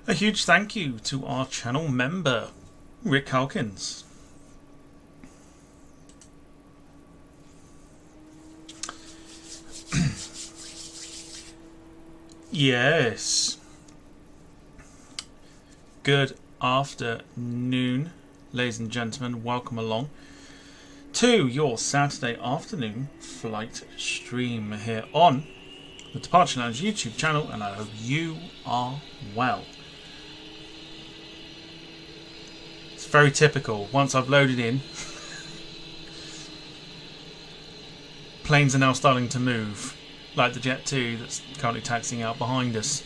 A huge thank you to our channel member, Rick Halkins. Yes. Good afternoon, ladies and gentlemen. Welcome along to your Saturday afternoon flight stream here on the Departure Lounge YouTube channel, and I hope you are well. It's very typical. Once I've loaded in, planes are now starting to move, like the Jet 2 that's currently taxiing out behind us.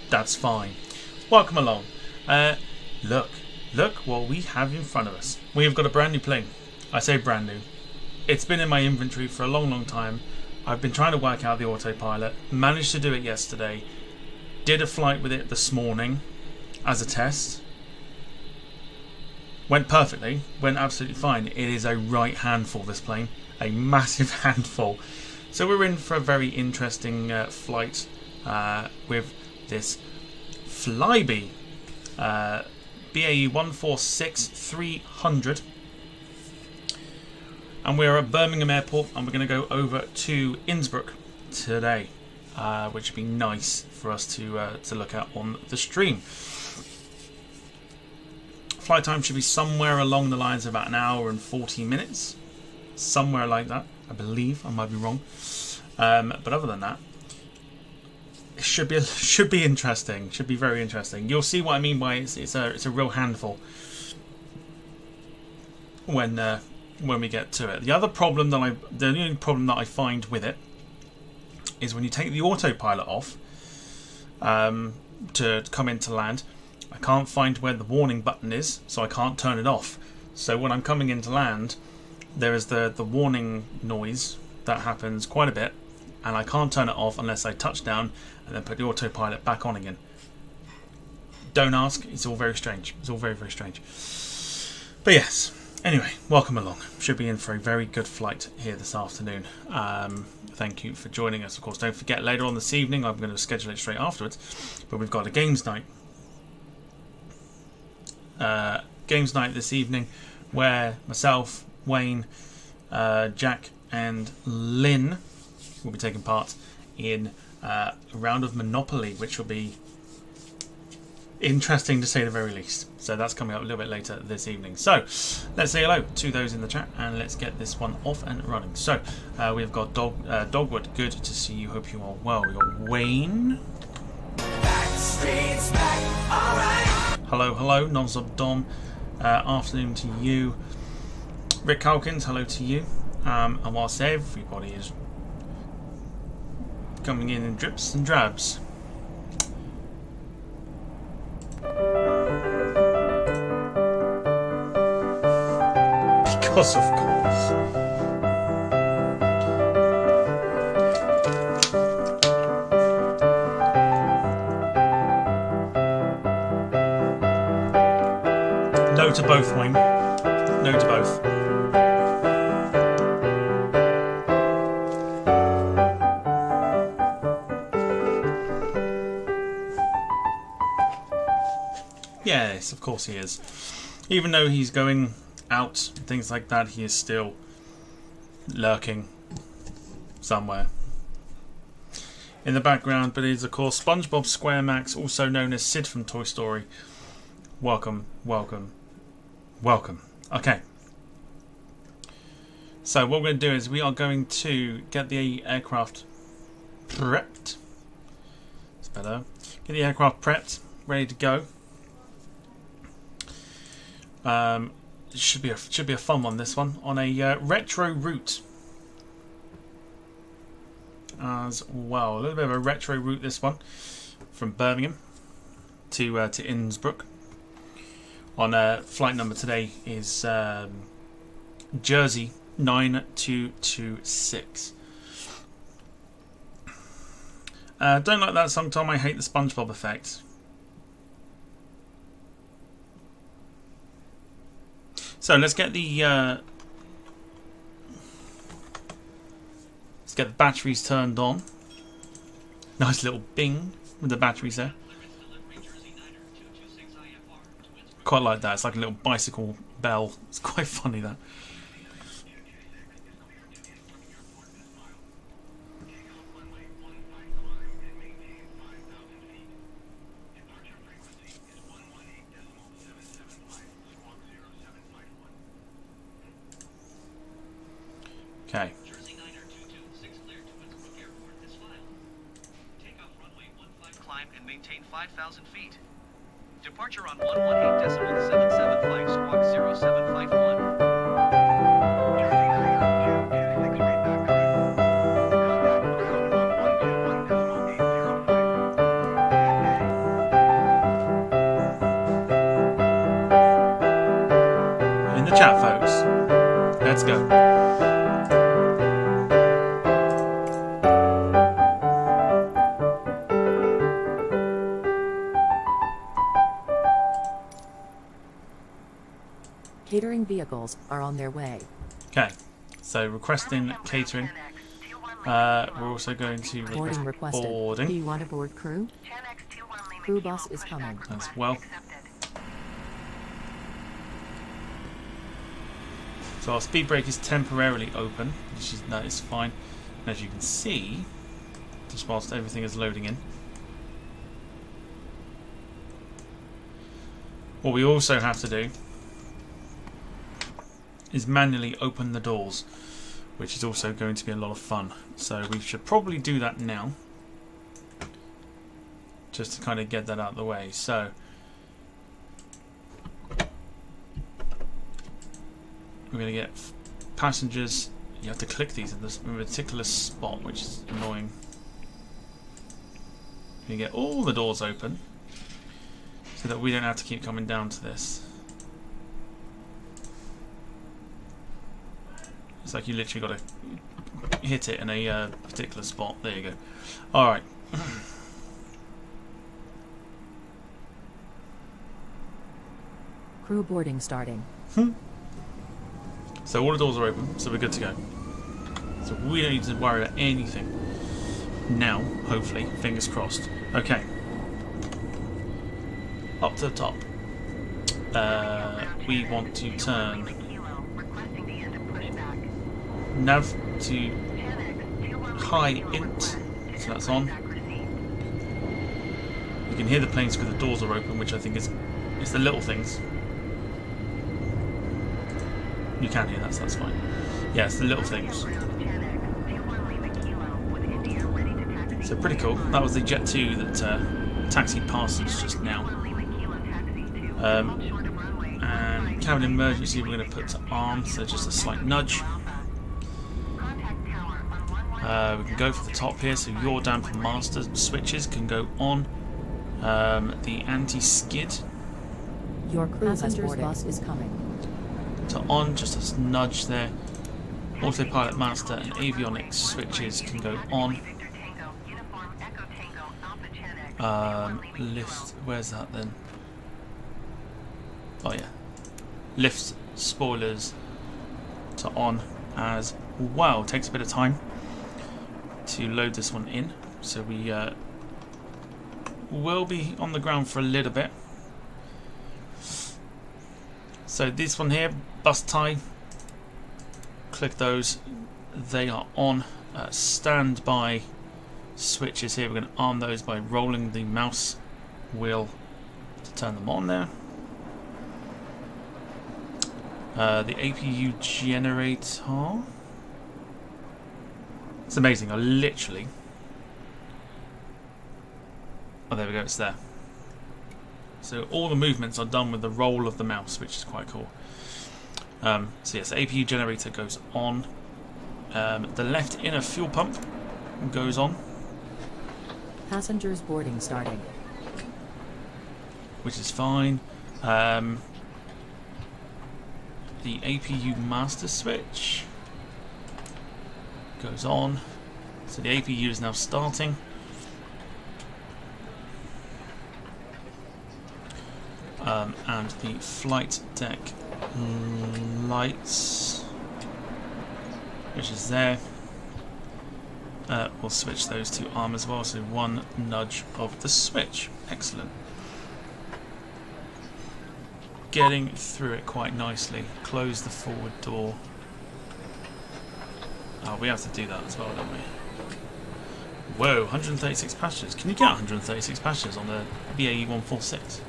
That's fine. Welcome along. Look what we have in front of us. We have got a brand new plane. I say brand new. It's been in my inventory for a long time. I've been trying to work out the autopilot. Managed to do it yesterday. Did a flight with it this morning as a test. Went perfectly. Went absolutely fine. It is a right handful, this plane. A massive handful. So we're in for a very interesting flight with this Flybe BAE146 300. And we're at Birmingham Airport, and we're going to go over to Innsbruck today, which would be nice for us to look at on the stream. Flight time should be somewhere along the lines of about an hour and 40 minutes, somewhere like that. I believe. I might be wrong, but other than that, it should be interesting. Should be very interesting. You'll see what I mean by it's a real handful when we get to it. The only problem that I find with it is when you take the autopilot off to come into land, I can't find where the warning button is, so I can't turn it off. So when I'm coming into land, there is the warning noise that happens quite a bit, and I can't turn it off unless I touch down and then put the autopilot back on again. Don't ask, it's all very strange. It's all very, very strange. But yes, anyway, welcome along. Should be in for a very good flight here this afternoon. Thank you for joining us. Of course, don't forget, later on this evening, I'm going to schedule it straight afterwards, but we've got a games night. Games night this evening, where myself, Wayne, Jack and Lynn will be taking part in a round of Monopoly, which will be interesting to say the very least. So that's coming up a little bit later this evening. So let's say hello to those in the chat, and let's get this one off and running. So we've got Dogwood, good to see you, hope you are well. We've got Wayne. Backstreet's back, all right. Hello, Non-Stop Dom. Afternoon to you. Rick Halkins, hello to you. And whilst everybody is coming in drips and drabs, because of course. No to both, Wayne. No to both. Yes, of course he is. Even though he's going out, things like that, he is still lurking somewhere in the background. But it is, of course, SpongeBob SquareMax, also known as Sid from Toy Story. Welcome, welcome, welcome. Okay. So what we're going to do is we are going to get the aircraft prepped. It's better. Get the aircraft prepped, ready to go. It should be a fun one, this one, on a retro route as well. A little bit of a retro route, this one, from Birmingham to Innsbruck. On flight number today is Jersey 9226. Don't like that song, Tom. I hate the SpongeBob effect. So let's get the batteries turned on. Nice little bing with the batteries there. Quite like that. It's like a little bicycle bell. It's quite funny, that. Okay. Climb and maintain 5,000 feet. Departure on 118.77 flight squawk 0751. In the chat, folks. Let's go. Catering vehicles are on their way. Okay, so requesting catering. We're also going to request Boarding requested. boarding. Do you want to board crew? Crew bus is coming. As well. So our speed brake is temporarily open, that is fine. And as you can see, just whilst everything is loading in, what we also have to do is manually open the doors, which is also going to be a lot of fun. So we should probably do that now, just to kind of get that out of the way. So we're going to get passengers. You have to click these in this particular spot, which is annoying. You get all the doors open so that we don't have to keep coming down to this. It's like you literally got to hit it in a particular spot. There you go. Alright. Crew boarding starting. So all the doors are open, so we're good to go. So we don't need to worry about anything now, hopefully. Fingers crossed. Okay. Up to the top. We want to turn nav to high int, so that's on. You can hear the planes because the doors are open, which I think is it's the little things. You can hear that, so that's fine. Yeah, it's the little things. So pretty cool. That was the Jet 2 that taxied past us just now. And cabin emergency we're going to put to arm, so just a slight nudge. We can go for the top here, so your damper master switches can go on. The anti-skid. Your crew bus is coming. To on, just a nudge there. Autopilot master and avionics switches can go on. Lift, where's that then? Oh yeah. Lift spoilers to on as well. It takes a bit of time to load this one in, so we will be on the ground for a little bit. So this one here, bus tie, click those, they are on. Standby switches here, we're going to arm those by rolling the mouse wheel to turn them on there. The APU generator, it's amazing, I literally, oh there we go, it's there. So all the movements are done with the roll of the mouse, which is quite cool. So yes, the APU generator goes on. The left inner fuel pump goes on. Passengers boarding starting. Which is fine. The APU master switch goes on. So the APU is now starting. And the flight deck lights, which is there, We'll switch those to arm as well, so one nudge of the switch. Excellent. Getting through it quite nicely. Close the forward door. Oh, we have to do that as well, don't we? Whoa, 136 passengers. Can you get 136 passengers on the BAE146?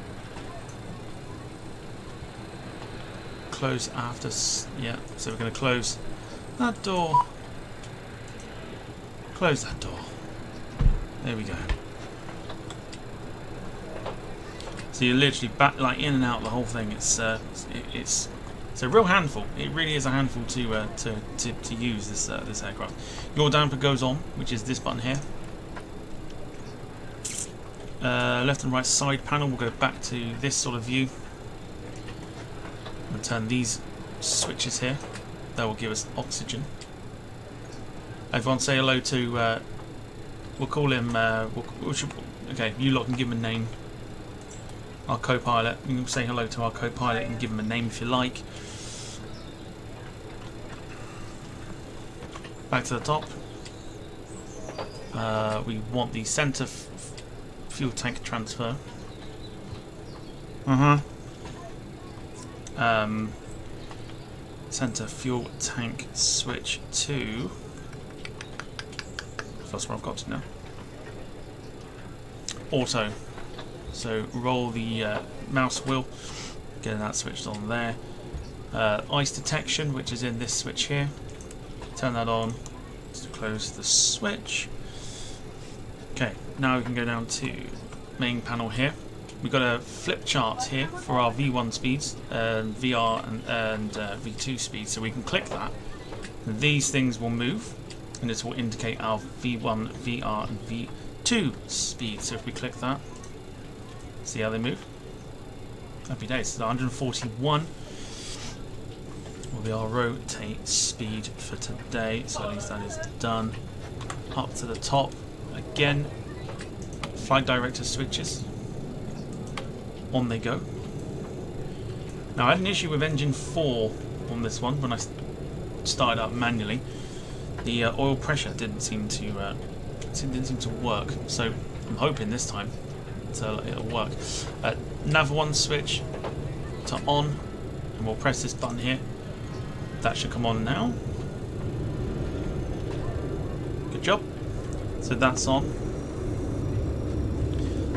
Close after... yeah, so we're going to close that door. Close that door. There we go. So you're literally back, like, in and out the whole thing. It's a real handful. It really is a handful to use this this aircraft. Your damper goes on, which is this button here. Left and right side panel. We'll go back to this sort of view. And turn these switches here. That will give us oxygen. Everyone say hello to. We'll call him. Okay, you lot can give him a name. Our co-pilot. You can say hello to our co-pilot and give him a name if you like. Back to the top. We want the centre fuel tank transfer. Centre fuel tank switch to. That's what I've got to now. Auto. So roll the mouse wheel, getting that switched on there. Ice detection, which is in this switch here. Turn that on to close the switch. Okay, now we can go down to main panel here. We've got a flip chart here for our V1 speeds, VR and V2 speeds, so we can click that. And these things will move, and this will indicate our V1, VR and V2 speeds. So if we click that, see how they move? Happy days. So 141 will be our rotate speed for today. So at least that is done. Up to the top. Again, flight director switches. On they go. Now I had an issue with engine 4 on this one when I started up manually. The oil pressure didn't seem to work. So I'm hoping this time it'll work. Nav 1 switch to on, and we'll press this button here. That should come on now. Good job. So that's on.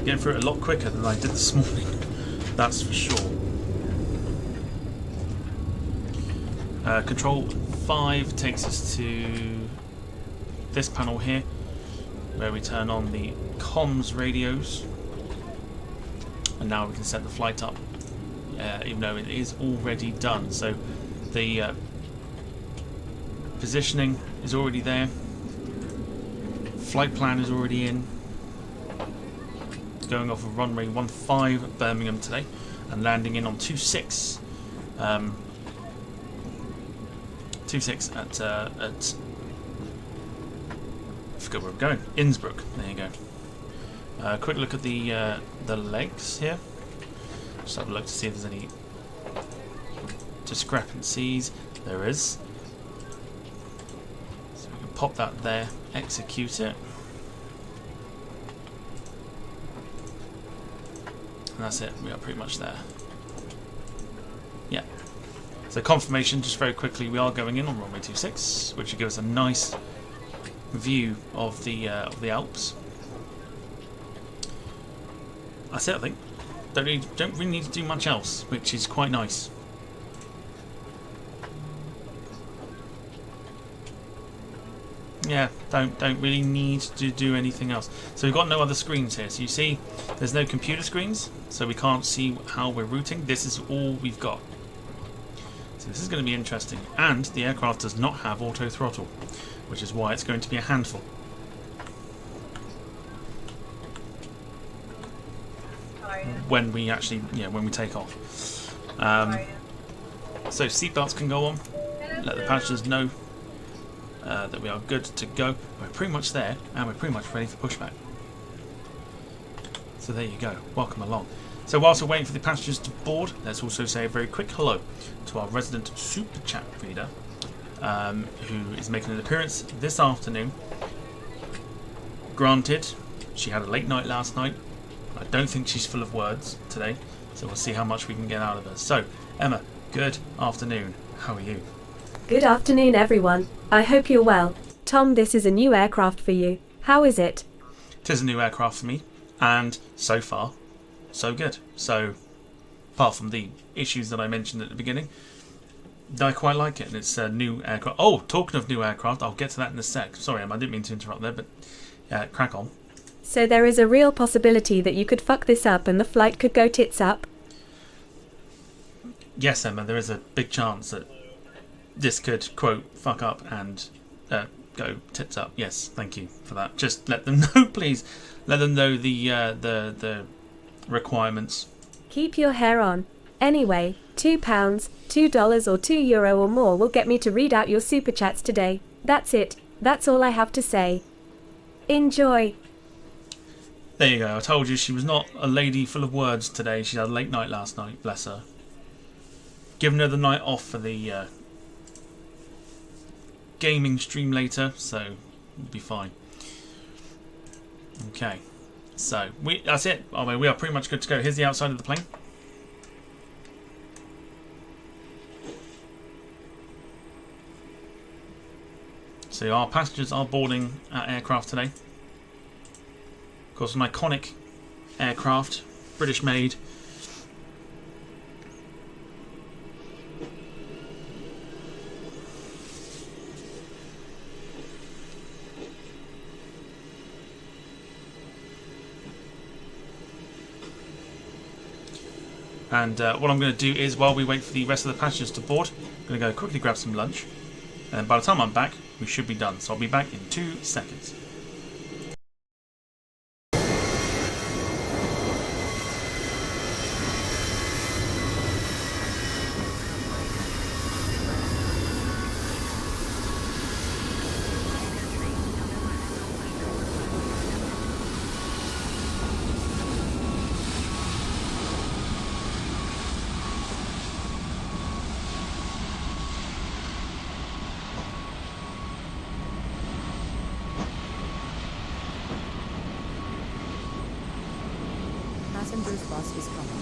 Getting through it a lot quicker than I did this morning. That's for sure. Control 5 takes us to this panel here, where we turn on the comms radios. And now we can set the flight up, even though it is already done. So the positioning is already there. Flight plan is already in. Going off of runway 15 Birmingham today, and landing in on 26. 26 at I forgot where we're going. Innsbruck. There you go. Quick look at the legs here. Just have a look to see if there's any discrepancies. There is. So we can pop that there, execute it, and that's it. We are pretty much there. Yeah. So confirmation, just very quickly, we are going in on runway 26, which will give us a nice view of the Alps. That's it, I think. Don't really need to do much else, which is quite nice. Yeah, don't really need to do anything else. So we've got no other screens here. So you see, there's no computer screens, so we can't see how we're routing. This is all we've got. So this is going to be interesting. And the aircraft does not have auto throttle, which is why it's going to be a handful. When we actually, when we take off. So seatbelts can go on. Let the passengers know that we are good to go. We're pretty much there, and we're pretty much ready for pushback. So there you go. Welcome along. So whilst we're waiting for the passengers to board, let's also say a very quick hello to our resident super chat reader, who is making an appearance this afternoon. granted, she had a late night last night. I don't think she's full of words today, so we'll see how much we can get out of her. So, Emma, good afternoon. How are you? Good afternoon, everyone. I hope you're well. Tom, this is a new aircraft for you. How is it? It is a new aircraft for me, and so far, so good. So, apart from the issues that I mentioned at the beginning, I quite like it, and it's a new aircraft. Oh, talking of new aircraft, I'll get to that in a sec. Sorry, Emma, I didn't mean to interrupt there, but crack on. So there is a real possibility that you could fuck this up and the flight could go tits up? Yes, Emma, there is a big chance that this could, quote, fuck up and go tits up. Yes, thank you for that. Just let them know, please. Let them know the requirements. Keep your hair on. Anyway, £2, $2 or €2 or more will get me to read out your super chats today. That's it. That's all I have to say. Enjoy. There you go. I told you she was not a lady full of words today. She had a late night last night. Bless her. Giving her the night off for the gaming stream later, so we'll be fine. Okay. So, that's it. I mean, we are pretty much good to go. Here's the outside of the plane. So our passengers are boarding our aircraft today. Of course, an iconic aircraft, British made. And what I'm going to do is, while we wait for the rest of the passengers to board, I'm going to go quickly grab some lunch. And by the time I'm back, we should be done. So I'll be back in 2 seconds. Passenger's bus is coming.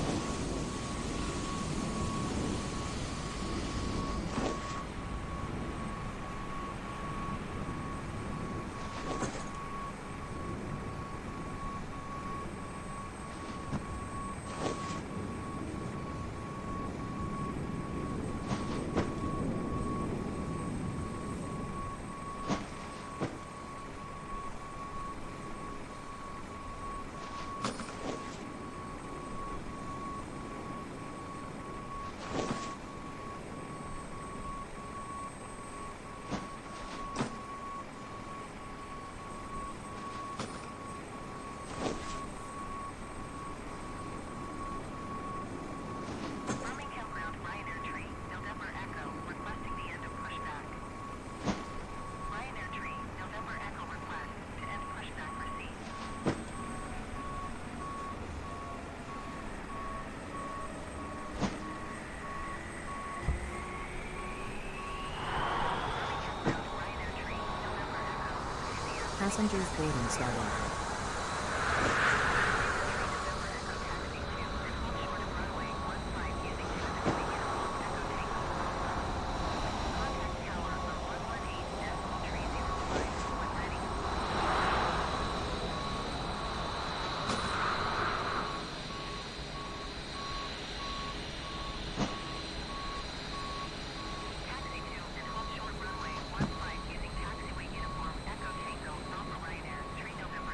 Birmingham ground Ryanair tree, November Echo, requesting the end of pushback. Ryanair tree, November Echo request to end pushback received. Passengers boarding starting. Using taxiway uniform Echo Tango, Alpha Ryanair, 3 November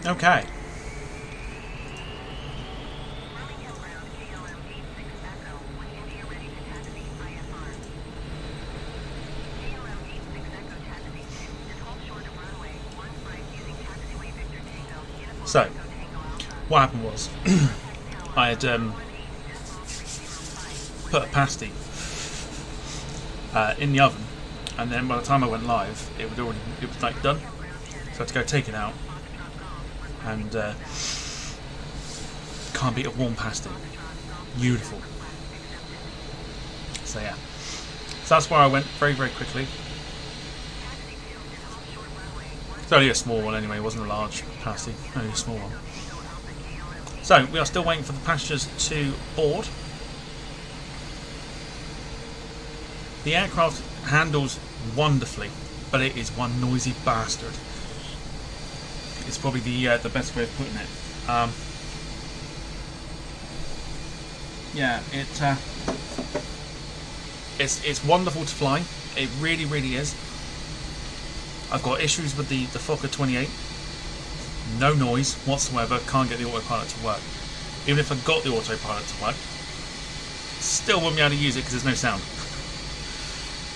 Okay. Birmingham ground KLM-86 Echo, when India ready to taxi IFR. KLM-86 Echo taxi and hold short of runway 15 using taxiway Victor Tango, Uniform So, Echo Tango Alpha. what happened was, I had put a pasty in the oven, and then by the time I went live, it was like done. So I had to go take it out, and can't beat a warm pasty. Beautiful. So yeah, so that's where I went very, very quickly. It's only a small one anyway, it wasn't a large pasty, only a small one. So we are still waiting for the passengers to board. The aircraft handles wonderfully, but it is one noisy bastard. It's probably the best way of putting it. Yeah, it's wonderful to fly. It really, really is. I've got issues with the Fokker 28. No noise whatsoever. Can't get the autopilot to work. Even if I got the autopilot to work, still wouldn't be able to use it because there's no sound,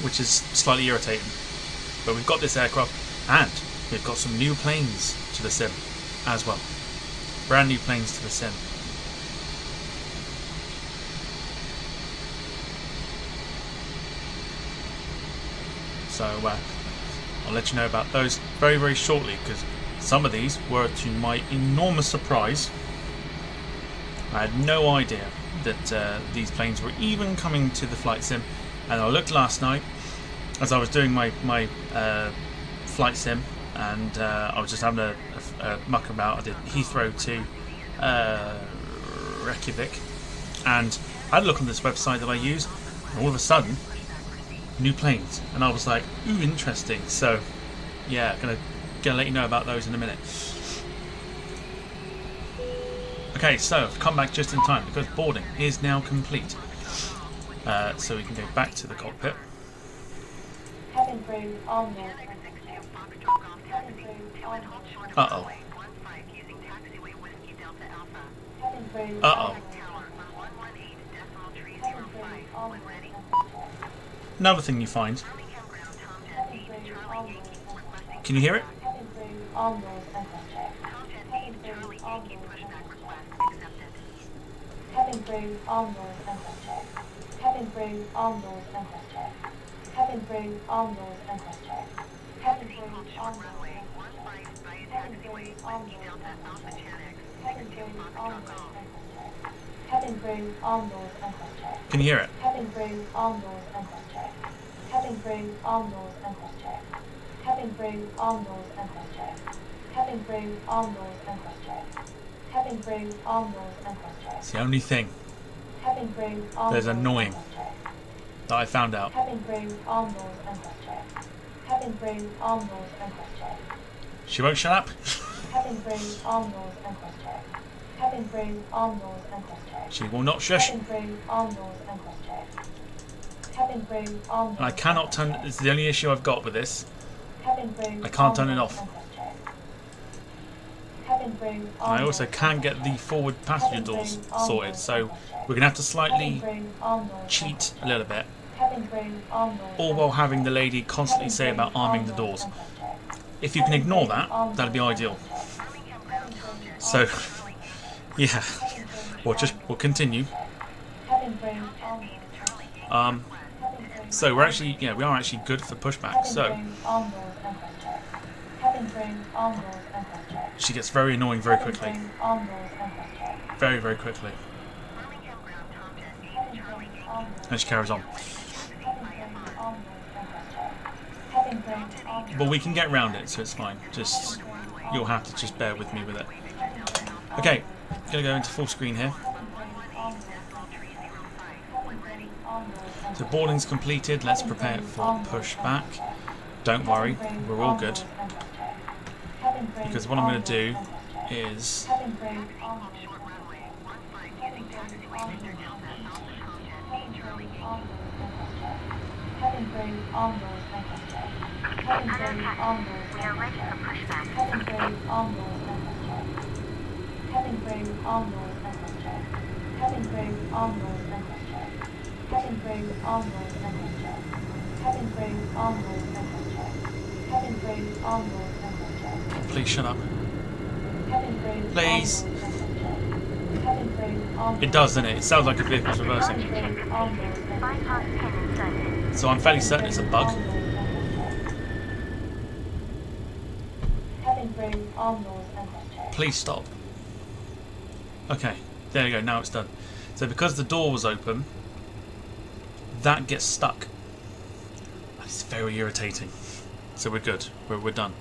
which is slightly irritating. But we've got this aircraft, and we've got some new planes to the sim as well. Brand new planes to the sim. So I'll let you know about those very, very shortly, because some of these were, to my enormous surprise, I had no idea that these planes were even coming to the flight sim. And I looked last night as I was doing my flight sim, and I was just having a muck about. I did Heathrow to Reykjavik, and I had a look on this website that I use, and all of a sudden, new planes, and I was like, ooh, interesting. So yeah, gonna let you know about those in a minute. Okay, so I've come back just in time because boarding is now complete. So we can go back to the cockpit. Cabin crew on board. Uh-oh. Cabin crew Uh-oh. Another thing you find. Can you hear it? Cabin crew on board and check. Cabin crew on board Cabin crew on board and check. Cabin crew on board and check. Cabin crew on board and check. Cabin crew on board. Cabin crew on board. Cabin crew on board. Cabin crew on board and check. Can you hear it? Cabin crew on board and check. Cabin crew on board and check. Cabin crew on board and check. Cabin crew on board and check. Cabin crew on board and check. It's the only thing Cabin crew on that's board annoying and check. that I found out. Cabin crew on board and check. Cabin crew on board and check. She won't shut up. Cabin crew on board and check. Cabin crew on board and check. She will not shush. Cabin crew on board and check. Cabin crew on board. And I cannot turn. It's the only issue I've got with this. Cabin crew I can't turn it on off. board and check. Cabin crew on I also board can't and get check. the forward passenger doors sorted, so we're gonna have to slightly Cabin crew on board and cheat check. a little bit, Cabin crew on board all and while check. having the lady constantly say about arming the doors. If you can ignore that, that'd be ideal. So, yeah, we'll continue. Cabin crew on board. So we are actually good for pushback. So Cabin crew on board and check. Cabin crew on board and check. she gets very annoying very Cabin quickly, crew on board and check. very, very quickly, Cabin crew on board. and she carries on. Cabin crew on board and check. Cabin crew on board. But we can get around it, so it's fine. Just you'll have to just bear with me with it. Okay, gonna go into full screen here. So boarding's completed. Let's prepare for pushback. Don't worry, we're all good. Because what I'm going to do is Cabin crew on board. Cabin crew on board and check. Cabin crew on board and check. Cabin crew on board and check. Cabin crew, arm doors and test check. Cabin crew, arm doors and test check. Cabin crew, arm doors and test check. Cabin crew, arm doors and test check. Cabin crew, arm doors and test check. Please shut up. Cabin crew, Please. arm doors and test check. Cabin crew, arm It doors does, doesn't it? It sounds like a vehicle's Cabin reversing. crew, arm doors and test check. Bypass pin inserted. So I'm fairly certain it's a bug. Cabin crew, arm doors and test check. Please stop. Okay, there you go, now it's done. So because the door was open, that gets stuck. It's very irritating. So we're good, we're done.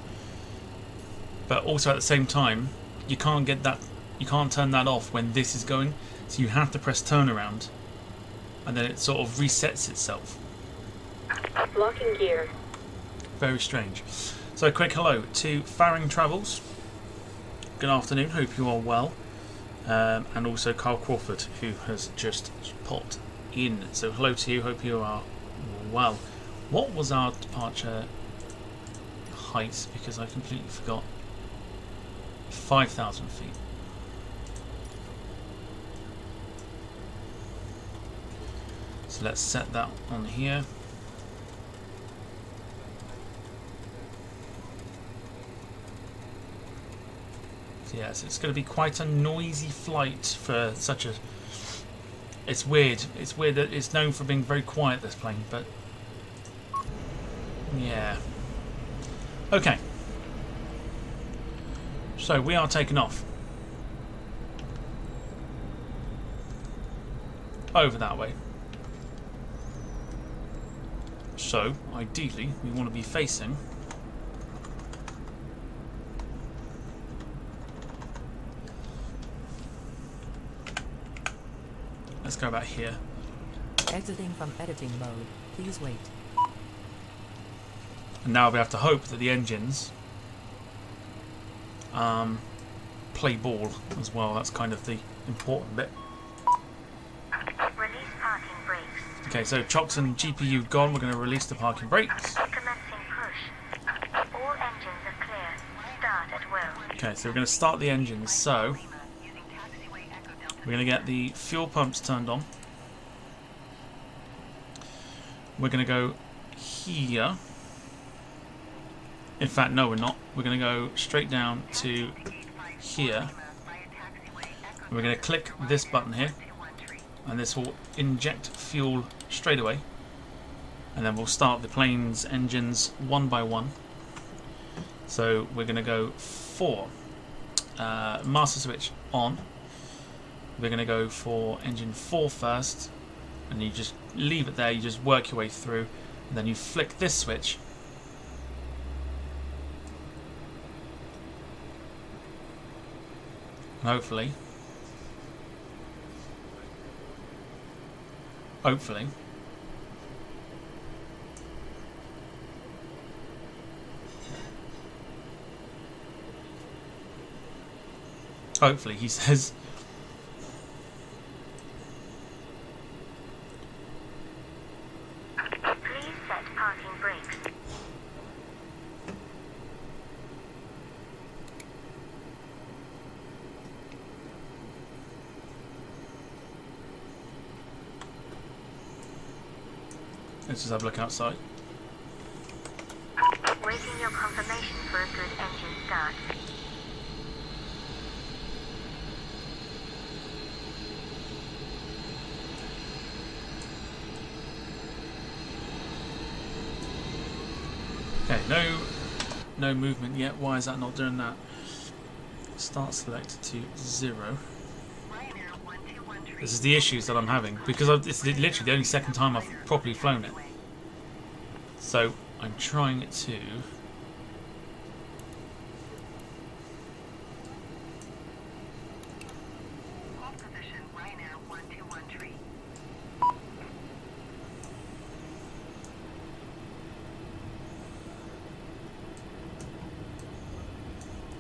But also at the same time, you can't get that, you can't turn that off when this is going, so you have to press turnaround, and then it sort of resets itself. Locking gear. Very strange. So a quick hello to Faring Travels. Good afternoon, hope you are well. And also Carl Crawford, who has just popped in. So hello to you, hope you are well. What was our departure height? Because I completely forgot. 5,000 feet. So let's set that on here. Yes, it's going to be quite a noisy flight for such a... It's weird. It's weird that it's known for being very quiet, this plane, but... Yeah. Okay. So, we are taking off. Over that way. So, ideally, we want to be facing... Let's go back here. Exiting from editing mode. Please wait. And now we have to hope that the engines play ball as well. That's kind of the important bit. Release parking brakes. Okay, so chocks and GPU gone. We're going to release the parking brakes. Commencing push. All engines are clear. Start at will. Okay, so we're going to start the engines. So we're going to get the fuel pumps turned on. We're going to go here. In fact, no, we're not. We're going to go straight down to here. We're going to click this button here, and this will inject fuel straight away. And then we'll start the plane's engines one by one. So we're going to go for master switch on. We're going to go for engine 4 first, and you just leave it there, you just work your way through, and then you flick this switch. And hopefully, he says, Please set parking brakes. let's just have a look outside. Waiting your confirmation for a good engine start. Okay, no movement yet. Why is that not doing that? Start select to 0. This is the issues that I'm having because it's literally the only second time I've properly flown it. So I'm trying to.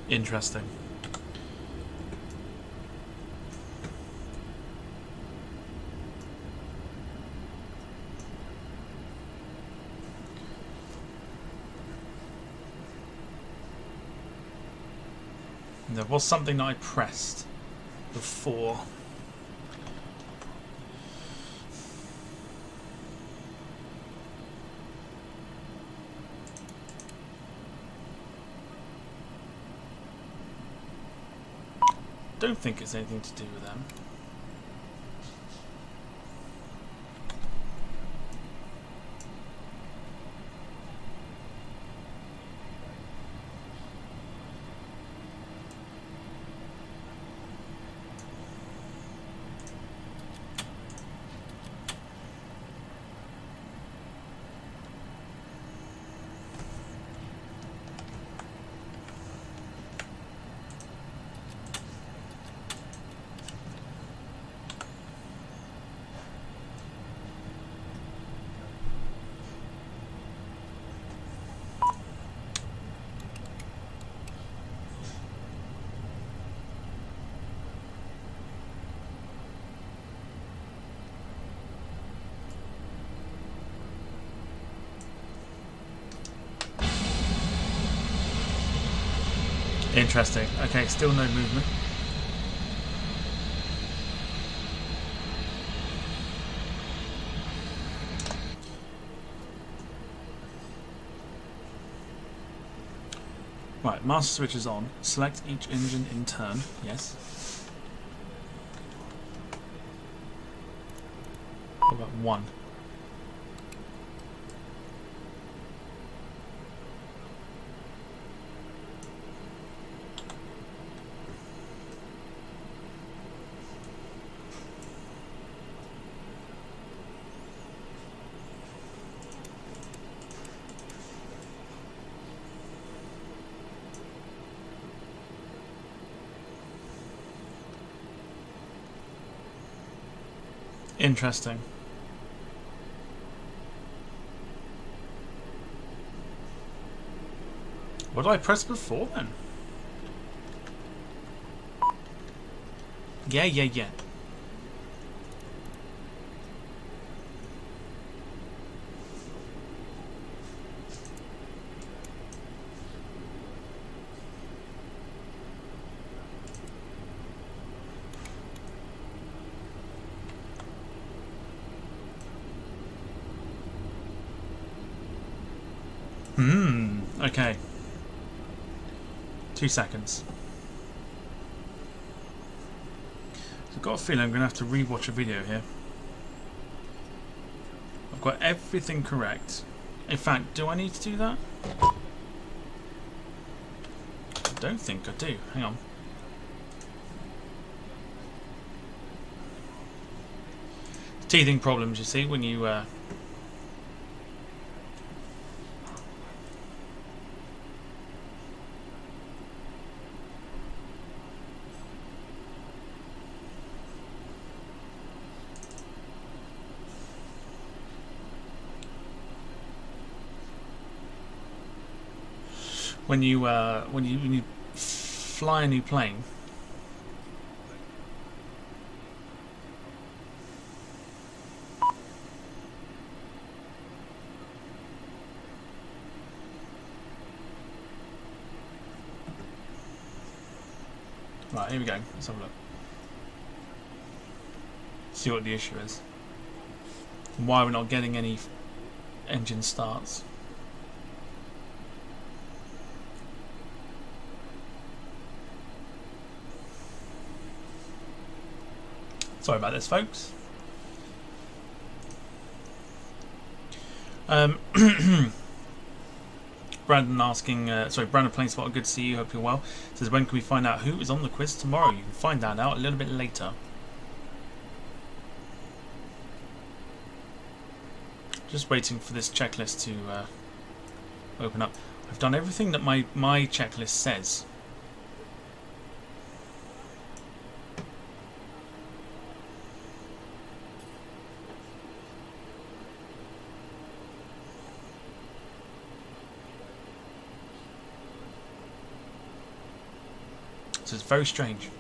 Interesting. There was something that I pressed before. Don't think it's anything to do with them. Interesting. Okay, still no movement. Right, master switch is on. Select each engine in turn. Yes. What about one? Interesting. What did I press before then? Yeah. Okay. 2 seconds. So I've got a feeling I'm going to have to re-watch a video here. I've got everything correct. In fact, do I need to do that? I don't think I do. Hang on. Teething problems, you see, when you when you fly a new plane. Right, here we go. Let's have a look. See what the issue is. And why we're not getting any engine starts. Sorry about this, folks. Brandon asking, Brandon Planespotter, good to see you, hope you're well. Says, when can we find out who is on the quiz tomorrow? You can find that out a little bit later. Just waiting for this checklist to open up. I've done everything that my checklist says. So it's very strange.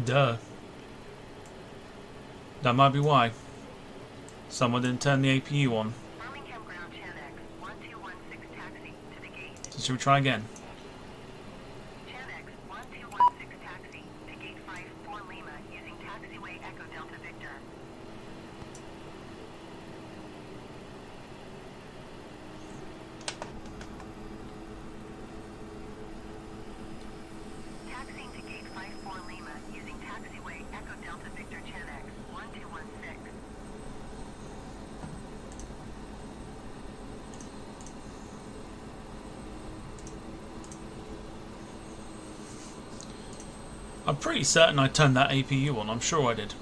Duh. That might be why. Someone didn't turn the APU on. Birmingham ground Chanex 1216 taxi to the gate. So should we try again? Chanex 1216 taxi to gate 54 Lima using taxiway Echo Delta Victor. Taxiing to gate 54 Lima using taxiway Echo Delta Victor Chanex 1216. I'm pretty certain I turned that APU on. I'm sure I did.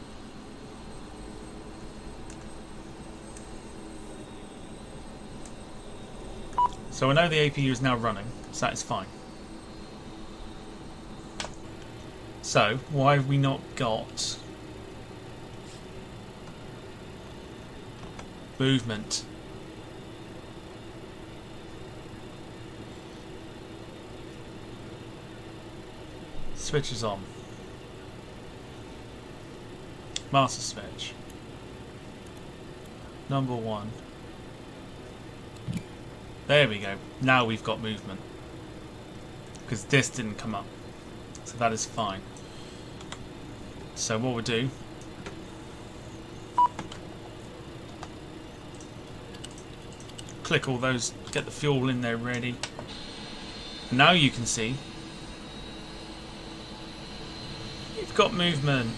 So I know the APU is now running, so that is fine. So, why have we not got movement? Switch is on. Master switch. Number 1. There we go. Now we've got movement. Because this didn't come up. So that is fine. So what we'll do, click all those, get the fuel in there ready. Now you can see you've got movement.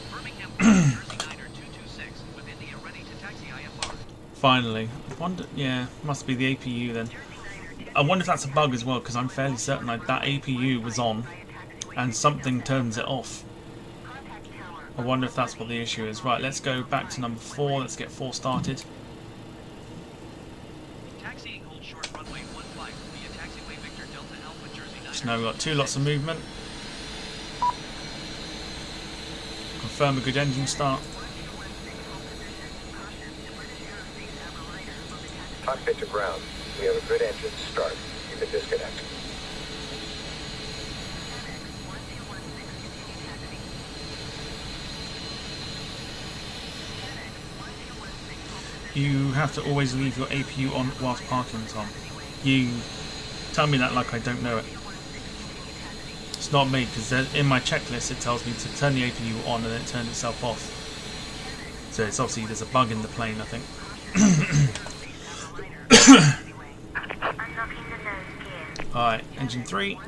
Finally. I wonder, yeah, must be the APU then. I wonder if that's a bug as well, because I'm fairly certain that APU was on and something turns it off. I wonder if that's what the issue is. Right, let's go back to number 4. Let's get 4 started. So now we've got 2 lots of movement. Confirm a good engine start. Cockpit to ground. We have a good engine start. You can disconnect. You have to always leave your APU on whilst parking, Tom. You tell me that like I don't know it. It's not me, because in my checklist it tells me to turn the APU on and then it turns itself off. So it's obviously there's a bug in the plane, I think. Alright, engine 3.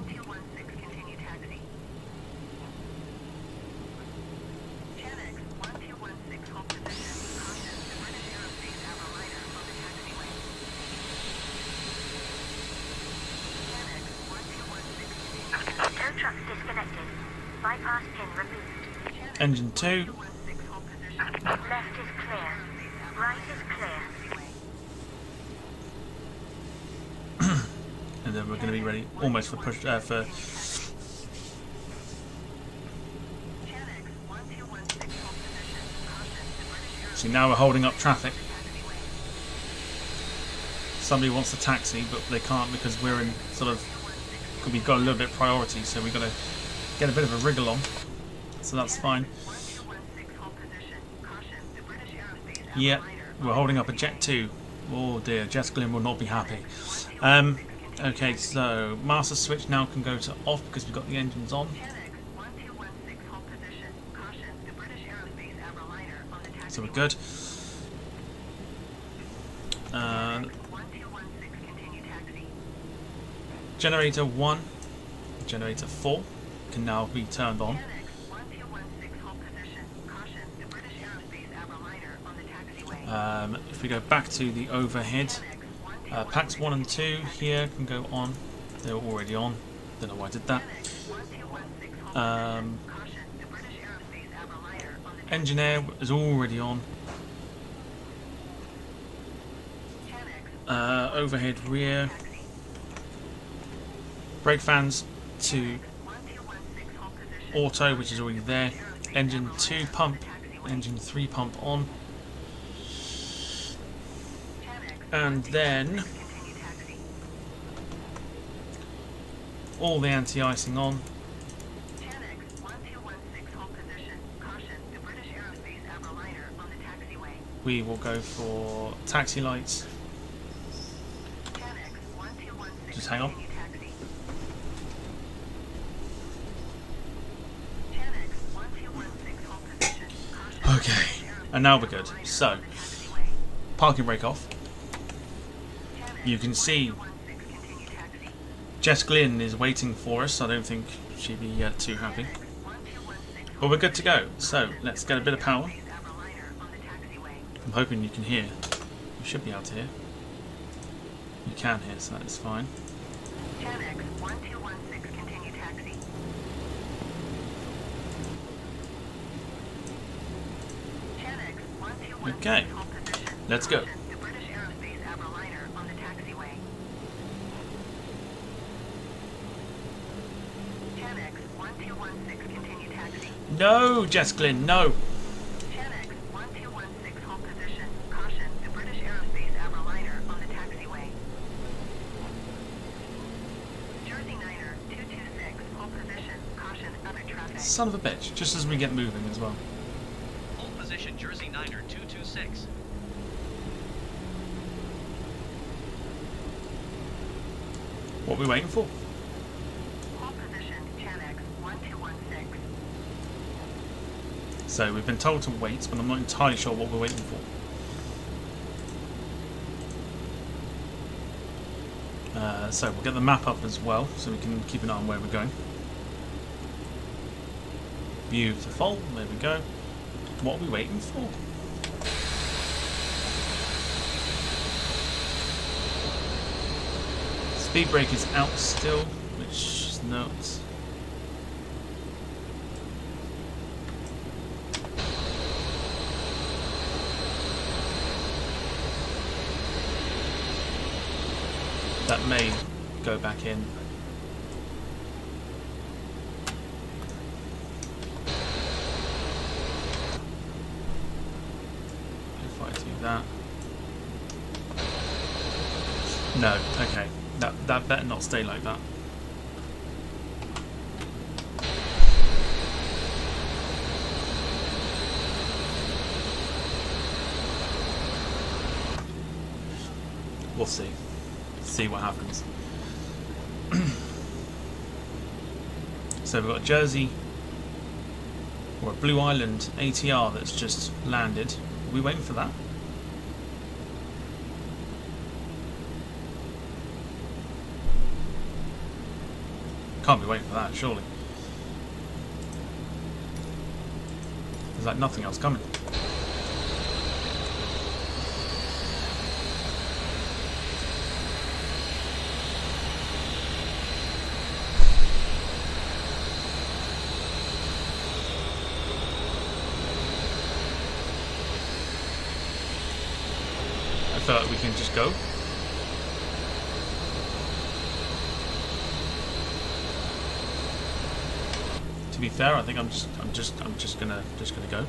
Bypass pin removed. Engine 2. Left is clear. Right is clear. And then we're going to be ready almost for push for see, now we're holding up traffic. Somebody wants to taxi, but they can't because we're in sort of, we've got a little bit of priority, so we've got to get a bit of a wriggle on. So that's fine. Yeah, we're holding up a Jet 2. Oh dear, Jess Glynn will not be happy. Okay, so master switch now can go to off because we've got the engines on. So we're good. Generator 1, generator 4 can now be turned on. If we go back to the overhead, packs 1 and 2 here can go on. They're already on. Don't know why I did that. Engine air is already on. Overhead rear. Brake fans to auto, which is already there. Engine 2 pump, engine 3 pump on. And then all the anti-icing on. we will go for taxi lights. Just hang on. Okay, and now we're good. So, parking brake off. You can see Jess Glynn is waiting for us. I don't think she'd be too happy. But we're good to go. So, let's get a bit of power. I'm hoping you can hear. You should be able to hear. You can hear, so that is fine. Okay, let's go. No, Jess Glynn, no. Son of a bitch, just as we get moving as well. Hold position, Jersey Niner 226. What are we waiting for? Hold position, Chanex 1216. So we've been told to wait, but I'm not entirely sure what we're waiting for. So we'll get the map up as well, so we can keep an eye on where we're going. Beautiful, there we go. What are we waiting for? Speed brake is out still, which is nuts. That may go back in. If I do that. No, okay. That better not stay like that. We'll see. See what happens. So we've got Jersey or a Blue Island ATR that's just landed. Are we waiting for that? Can't be waiting for that, surely. There's like nothing else coming. I feel like we can just go. To be fair, I think I'm just gonna go.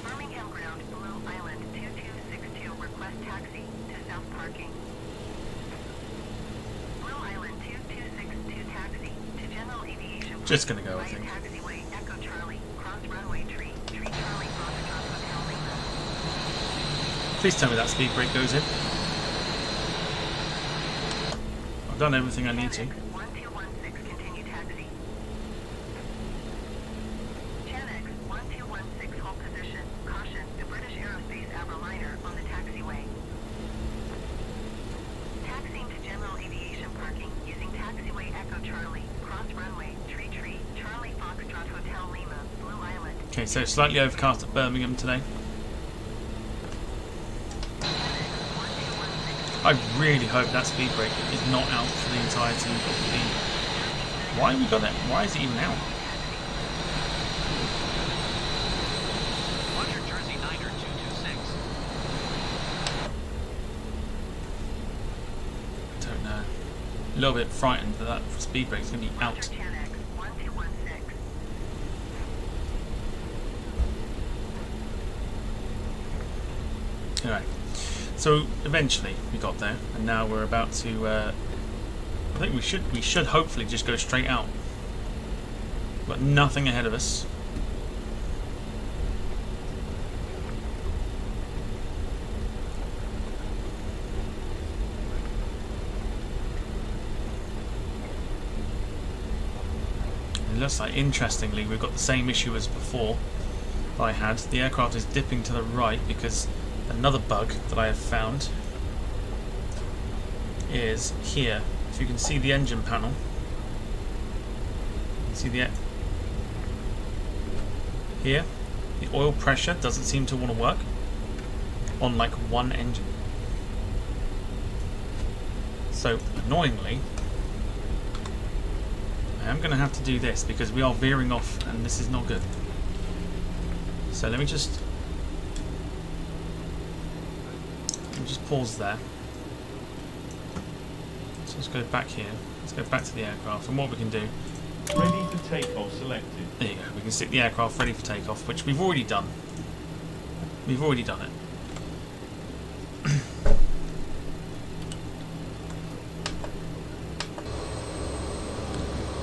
Birmingham ground, Blue Island 2262, request taxi to south parking. Blue Island 2262 taxi to general aviation. Just gonna go, I think. Taxiway, Echo Charlie, cross runway, tree Charlie, Foxtrot Hotel Lima. Please tell me that speed brake goes in. I've done everything I need to. 1216, continue taxi. Chanex 1216, hold position. Caution, the British Aerospace Avroliner on the taxiway. Taxiing to general aviation parking using taxiway Echo Charlie, cross runway, tree Charlie Foxtrot Hotel Lima, Blue Island. Okay, so slightly overcast at Birmingham today. I really hope that speed brake is not out for the entirety of the... Why have we got that? Why is it even out? Roger, Jersey Niner 226. I don't know. A little bit frightened that that speed brake is going to be out. Chanex 1216. Anyway, so eventually we got there, and now we're about to. I think we should hopefully just go straight out. We've got nothing ahead of us. It looks like, interestingly, we've got the same issue as before that I had. The aircraft is dipping to the right because another bug that I have found is here. If you can see the engine panel, you can see here, the oil pressure doesn't seem to want to work on like one engine. So annoyingly, I am going to have to do this because we are veering off and this is not good. So let me just pause there. So let's go back here. Let's go back to the aircraft, and what we can do. Ready for takeoff selected. There you go. We can stick the aircraft ready for takeoff, which we've already done. We've already done it.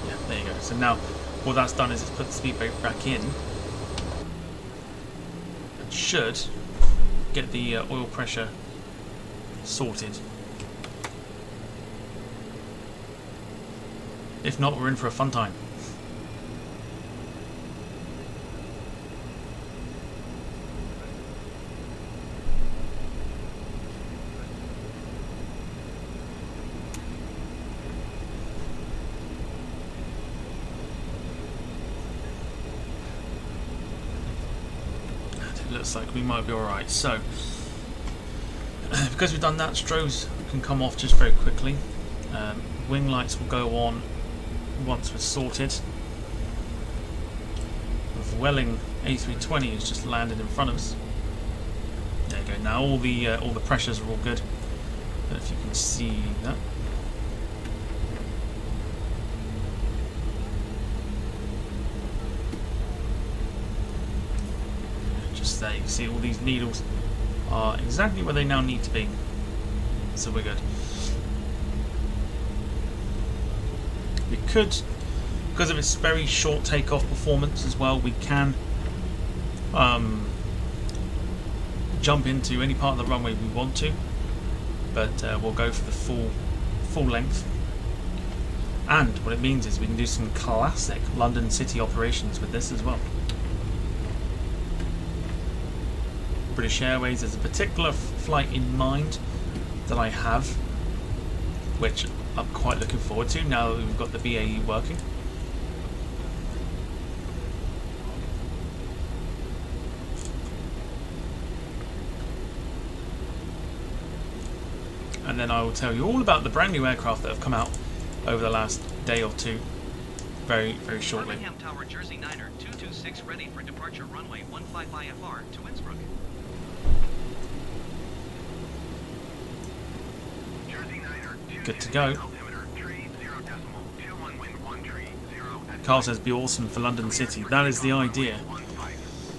Yeah, there you go. So now what that's done is it's put the speedboat back in. It should get the oil pressure sorted. If not, we're in for a fun time. It looks like we might be alright. So, because we've done that, strobes can come off just very quickly. Wing lights will go on once we're sorted. The Welling A320 has just landed in front of us. There you go. Now all the pressures are all good. I don't know if you can see that. Just there, you can see all these needles are exactly where they now need to be. So we're good. We could, because of its very short takeoff performance as well, we can jump into any part of the runway we want to, but we'll go for the full length. And what it means is we can do some classic London City operations with this as well. British Airways, there's a particular flight in mind that I have, which I'm quite looking forward to now that we've got the BAE working. And then I will tell you all about the brand new aircraft that have come out over the last day or two very, very shortly. Birmingham Tower, Jersey Niner 226 ready for departure runway 15 IFR to Innsbruck. Good to go. Carl says, "Be awesome for London City." That is the idea,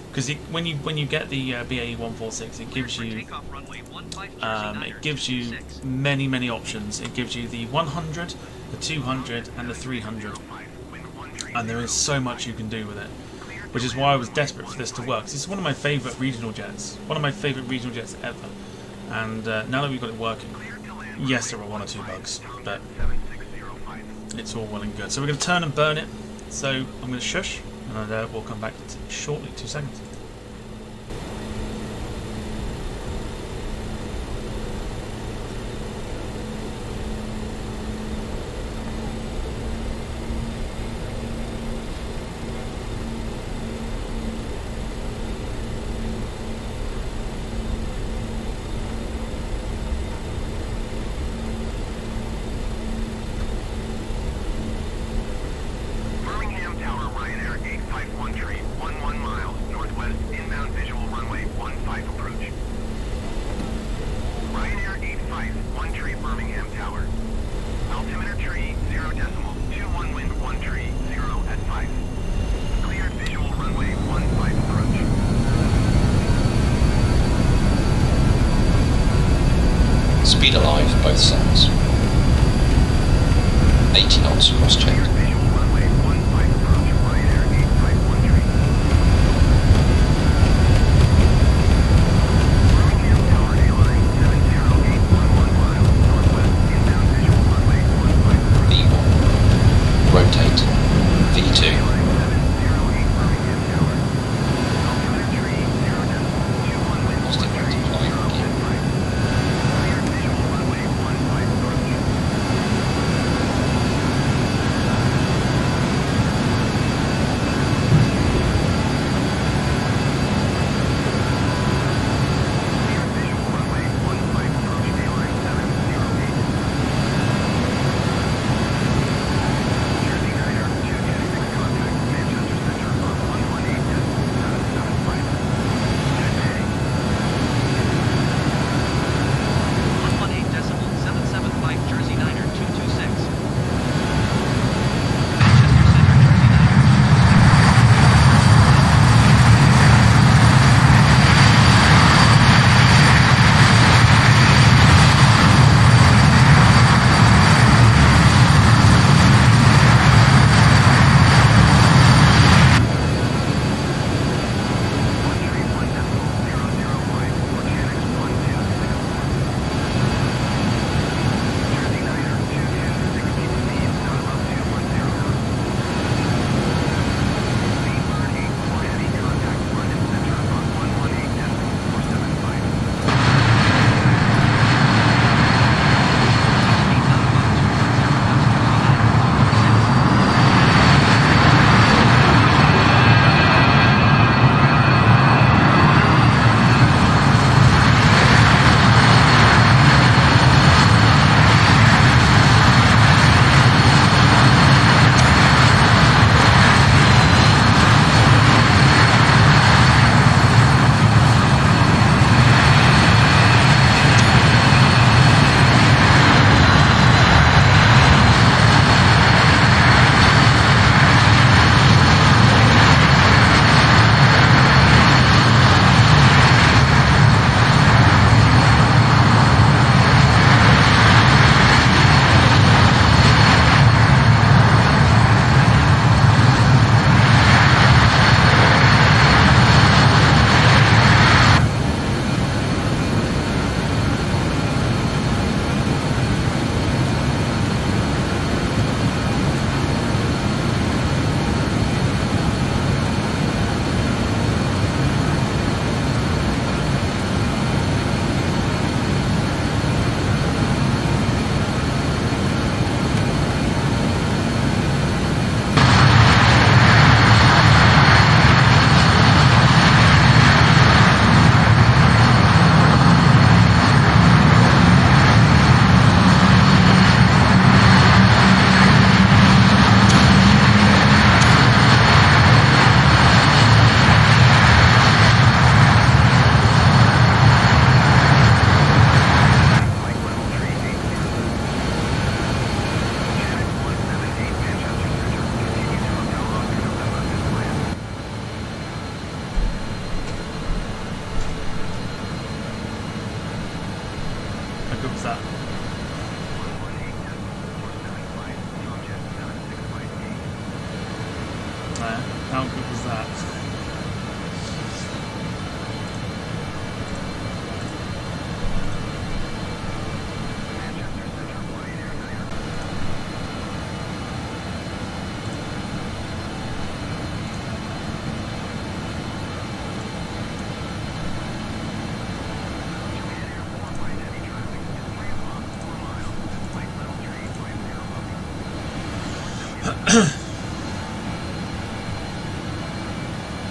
because when you get the BAE146, it gives you many options. It gives you the 100, the 200, and the 300, and there is so much you can do with it. Which is why I was desperate for this to work. This is one of my favourite regional jets, ever. And now that we've got it working. Yes, there are one or two bugs, but it's all well and good. So we're going to turn and burn it. So I'm going to shush, and we'll come back shortly. 2 seconds. Speed alive, both sides. 80 knots cross checked.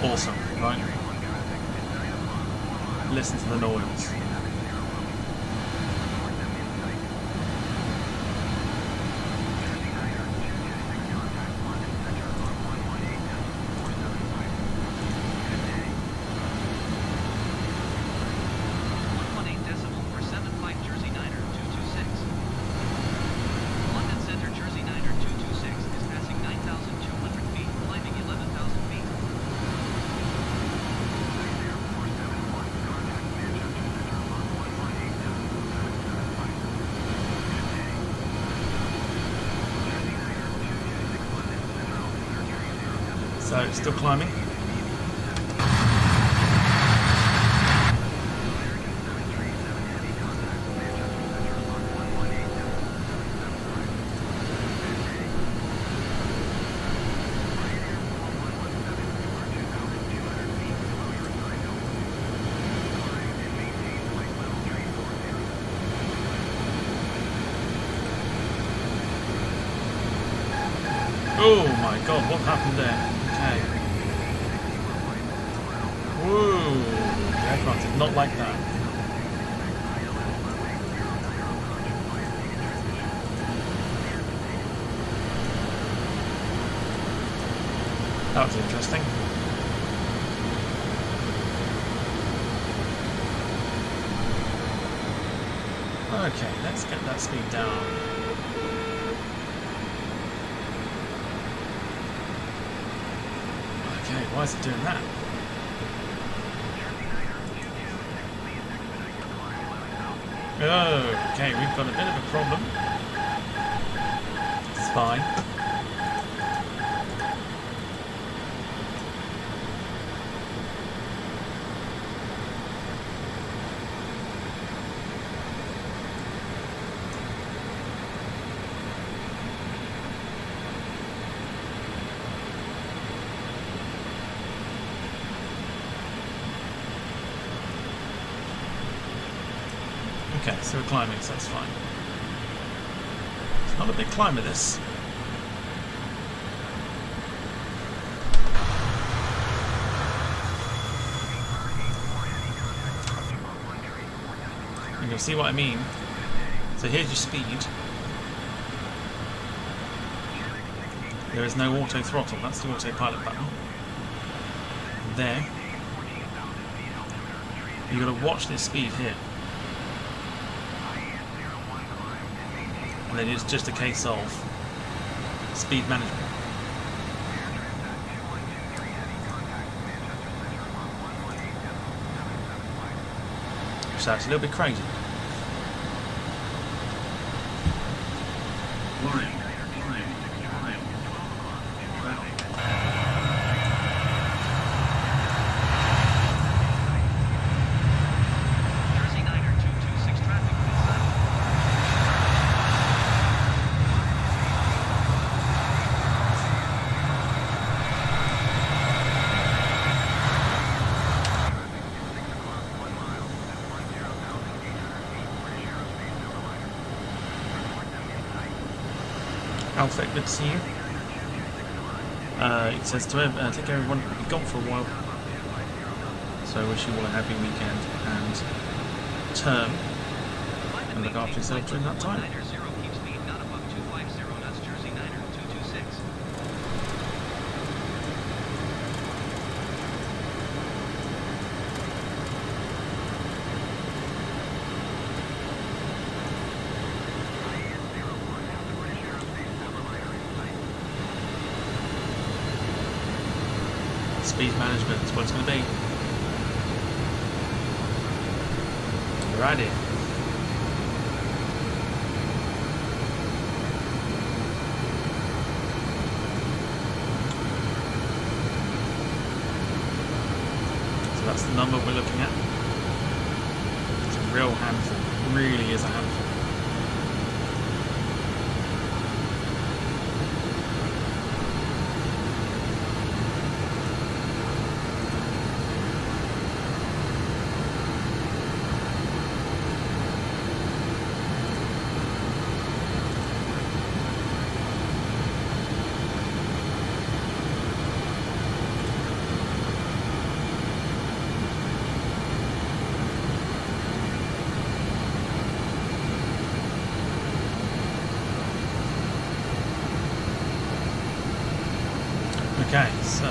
Awesome, right? Listen to the noise. So, still climbing. Oh my god, what happened there? Okay. Whoa, the aircraft did not like that. That was interesting. Okay, let's get that speed down. Okay, why is it doing that? Oh, okay, we've got a bit of a problem. It's fine. Okay, so we're climbing, so that's fine. It's not a big climber, this. And you'll see what I mean. So here's your speed. There is no auto throttle, that's the autopilot button. There. You've got to watch this speed here. And then it's just a case of speed management. So it's a little bit crazy. Alpha, good to see you. It says to take care everyone, be gone for a while. So I wish you all a happy weekend and term, and look after yourself during that time. Speed management is what it's going to be. Righty. So that's the number we're looking at. It's a real handful. It really is a handful. Okay, so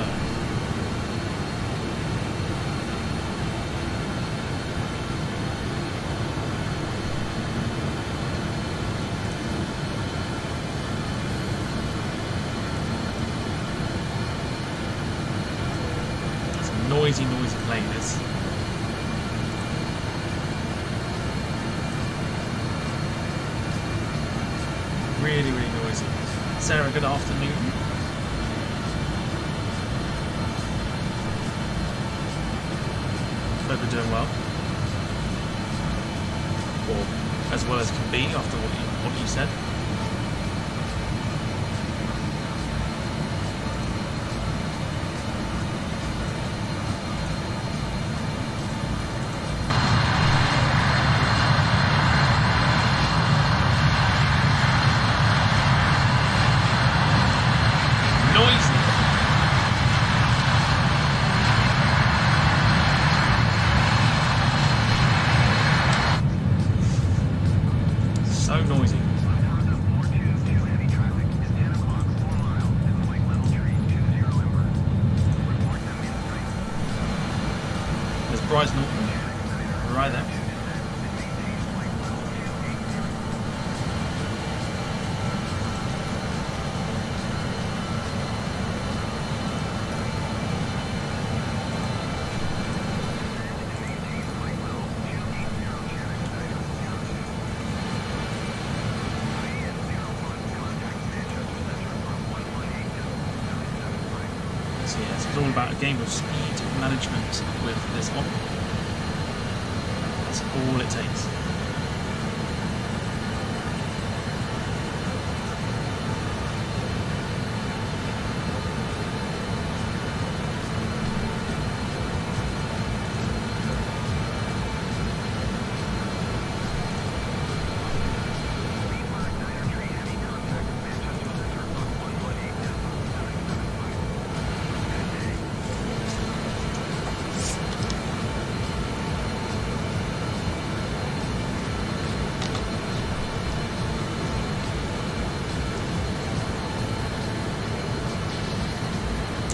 it's a noisy plane. This. Really noisy. Sarah, good afternoon. Hope you're doing well. Or as well as can be after what you said. Right there. So yeah, it's all about a game of speed management with this one. That's all it takes.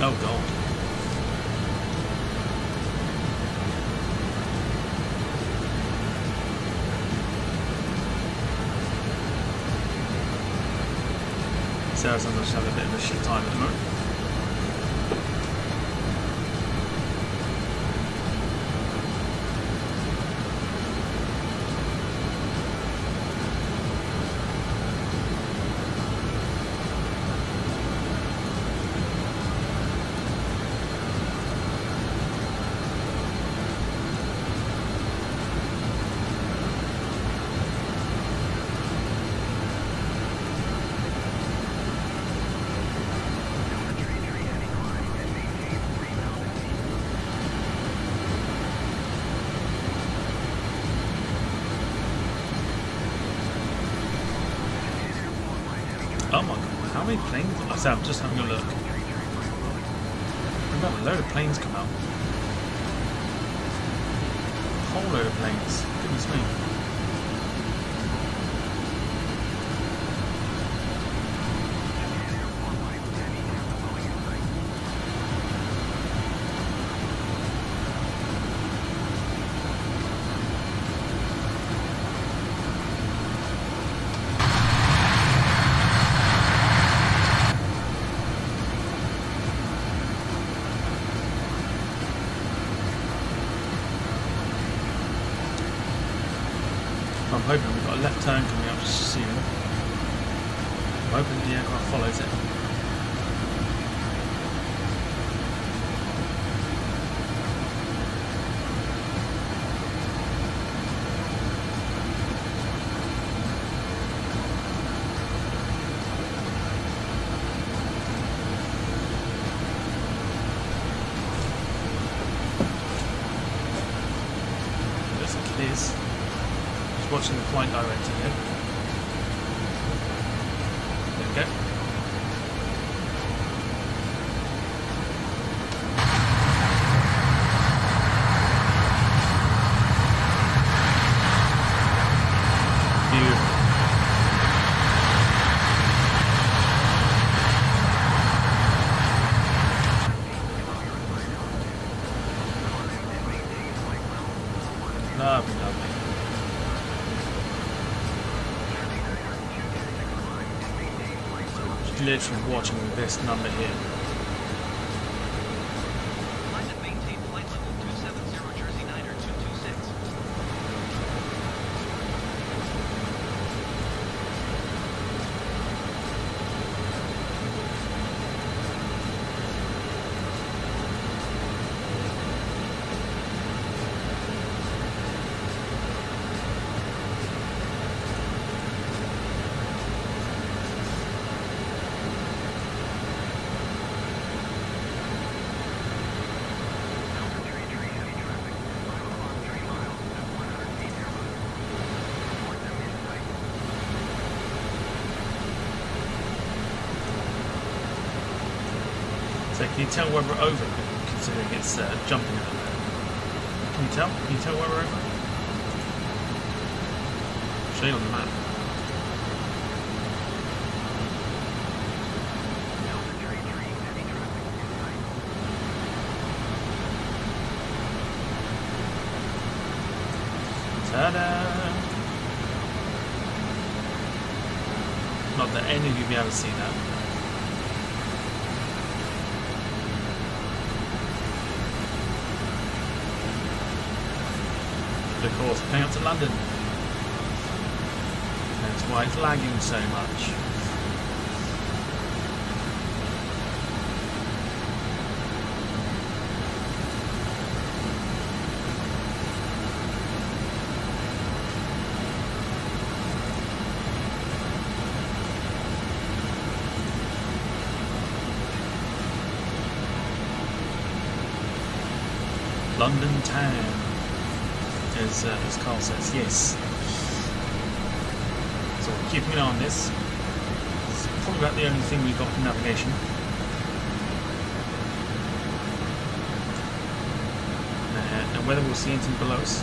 Oh god. Sarah sounds like she's having a bit of a shit time at the moment. Oh my god, how many planes? So I'm just having a look. We've got a load of planes come out. A whole load of planes. Goodness me. I'm hoping we've got a left turn coming up soon. I'm hoping the aircraft follows it. Looks like it is. Watching the flight director here. There we go. Beautiful. literally watching this number here. Flight and maintain flight level 270 Jersey Niner 226. So can you tell where we're over, considering it's jumping a little bit? Can you tell? Can you tell where we're over? I'll show you on the map. Ta-da! Not that any of you will be able to see that. Of course, coming up to London. That's why it's lagging so much. London town. As Carl says, yes. So we're keeping an eye on this. It's probably about the only thing we've got from navigation. And whether we'll see anything below us.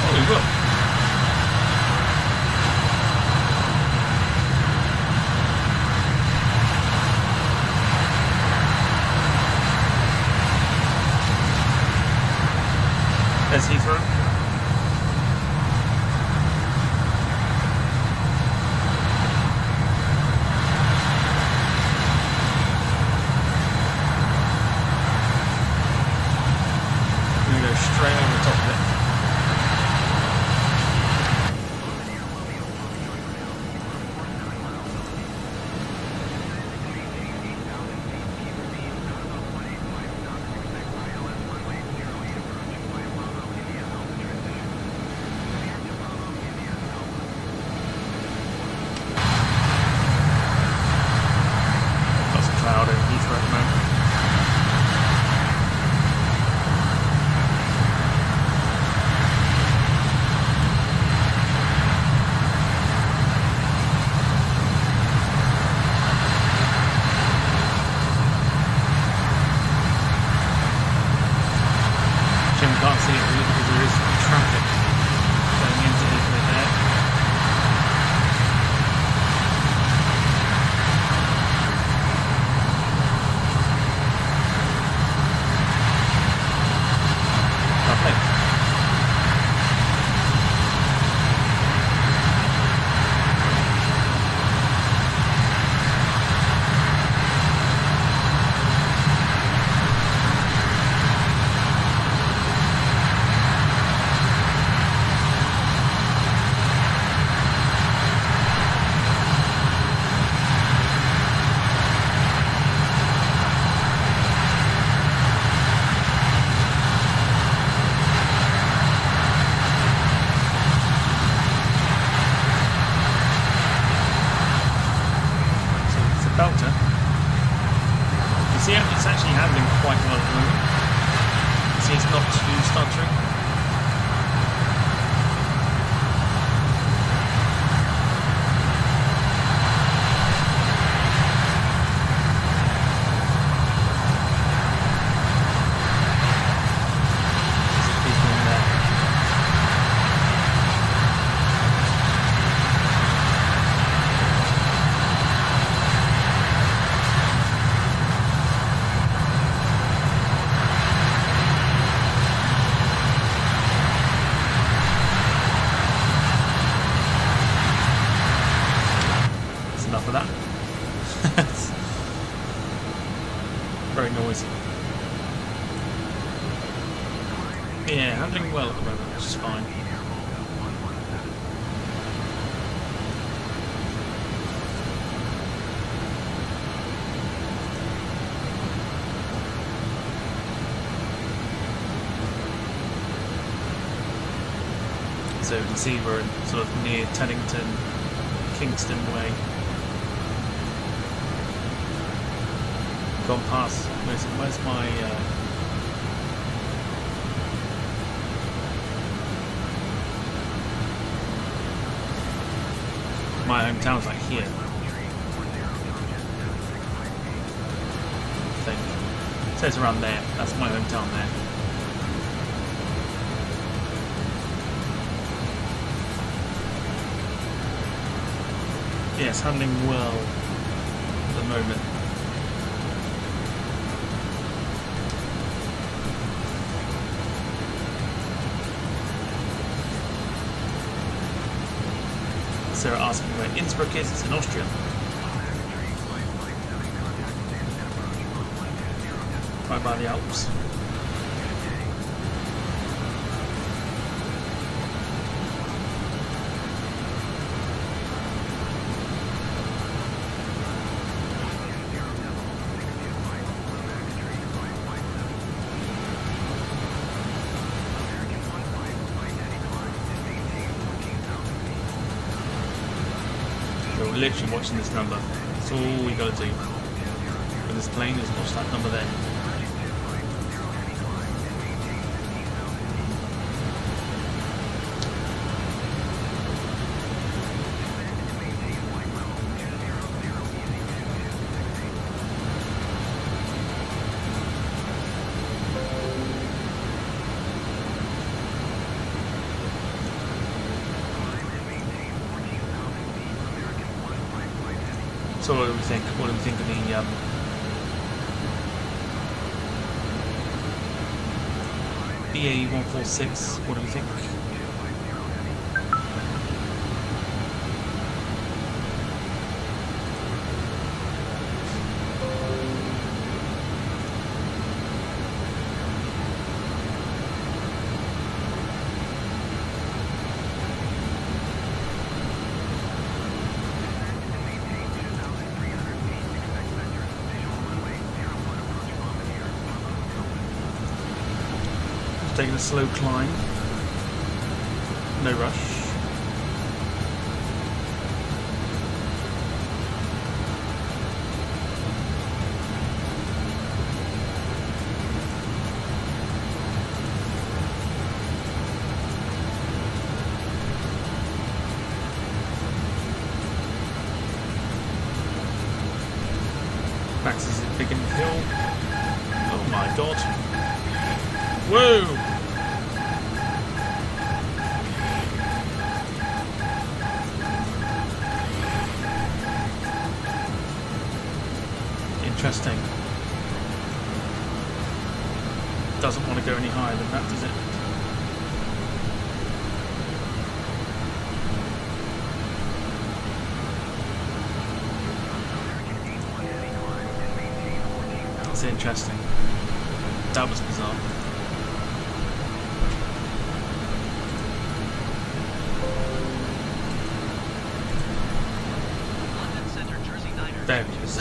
Oh, we will. There's Heathrow. We're going to go straight over the top of it. Can't see it really because there is traffic going into Heathrow there. Lovely. Belter. You see it's actually handling quite well at the moment. You see it's not too stuttering. There's people in there. So you can see we're in sort of near Teddington, Kingston way. Gone past. Where's my? My hometown's like here. I think. It says around there. That's my hometown there. Yes, handling well at the moment. Sarah asking where Innsbruck is. It's in Austria. Right by the Alps. We're literally watching this number. That's all we gotta do with this plane is watch that number there. So what do we think? What do we think of the BAE146? What do we think? Taking a slow climb, no rush. Max is big in the hill. Oh my god. Whoa! Interesting. Doesn't want to go any higher than that, does it? That's interesting. That was bizarre. There he is.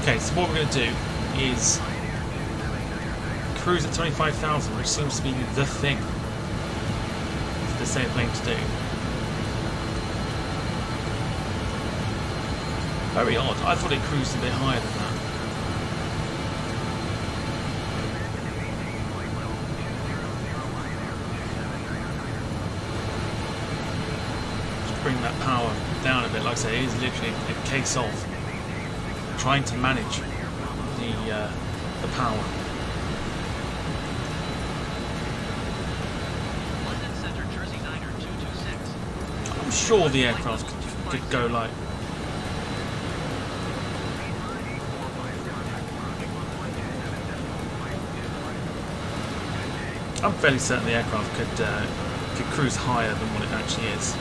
Okay, so what we're going to do is cruise at 25,000, which seems to be the thing for this airplane to do. Very odd. I thought it cruised a bit higher than that. Just bring that power down a bit. Like I say, it is literally a case of trying to manage the power. I'm sure the aircraft could go like. I'm fairly certain the aircraft could cruise higher than what it actually is.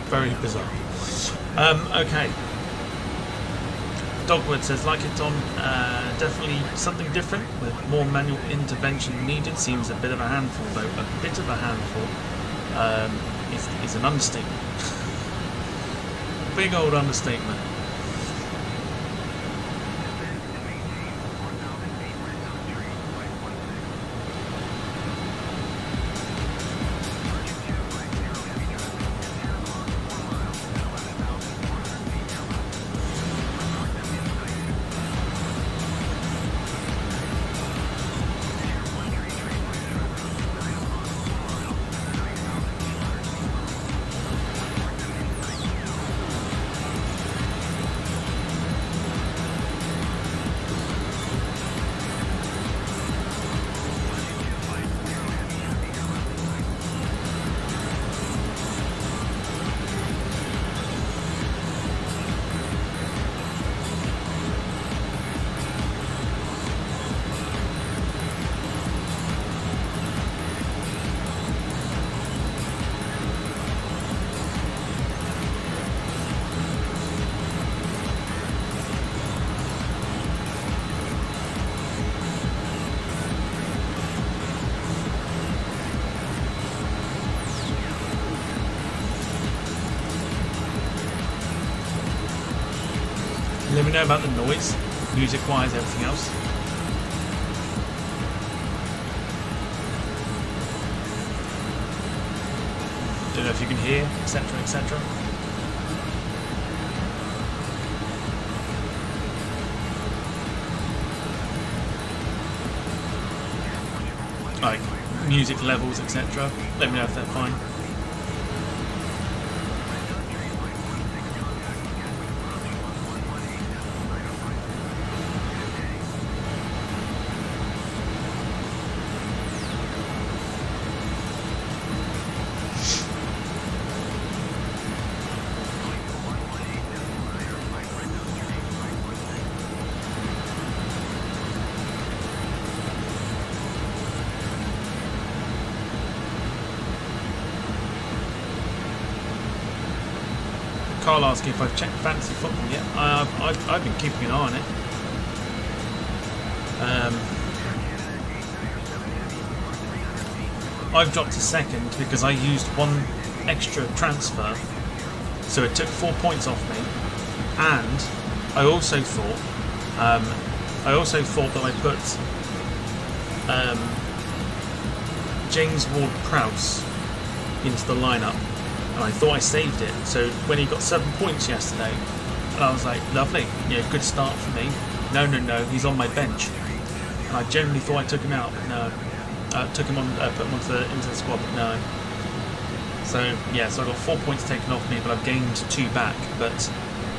Very bizarre. Okay. Dogwood says, like it, Tom, definitely something different with more manual intervention needed. Seems a bit of a handful, though. A bit of a handful is an understatement. Big old understatement. Let me know about the noise, music-wise, everything else. Don't know if you can hear, etc., etc. Like music levels, etc. Let me know if they're fine. Carl asking if I've checked fantasy football yet. I've been keeping an eye on it. I've dropped to second because I used one extra transfer, so it took 4 points off me. And I also thought that I put James Ward-Prowse into the lineup. And I thought I saved it, so when he got 7 points yesterday, and I was like, lovely, good start for me. No, he's on my bench. And I generally thought I took him out, but no. Put him into the squad, but no. So yeah, so I got 4 points taken off me, but I've gained 2 back. But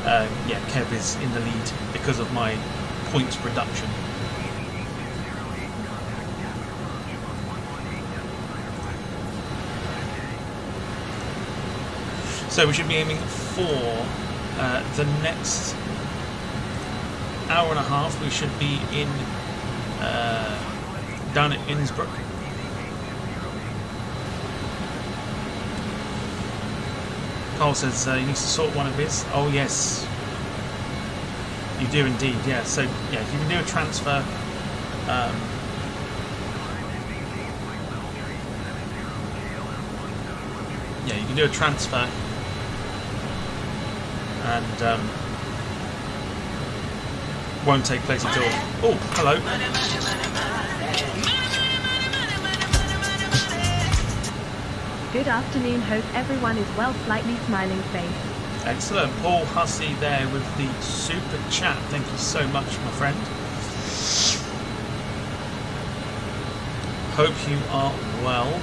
Kev is in the lead because of my points reduction. So we should be aiming for the next hour and a half. We should be in down at Innsbruck. Carl says he needs to sort one of his. Oh yes, you do indeed. Yeah. So yeah, if you can do a transfer. Yeah, you can do a transfer. And won't take place until... Oh, hello. Good afternoon, hope everyone is well, slightly smiling face. Excellent. Paul Hussey there with the super chat. Thank you so much, my friend. Hope you are well.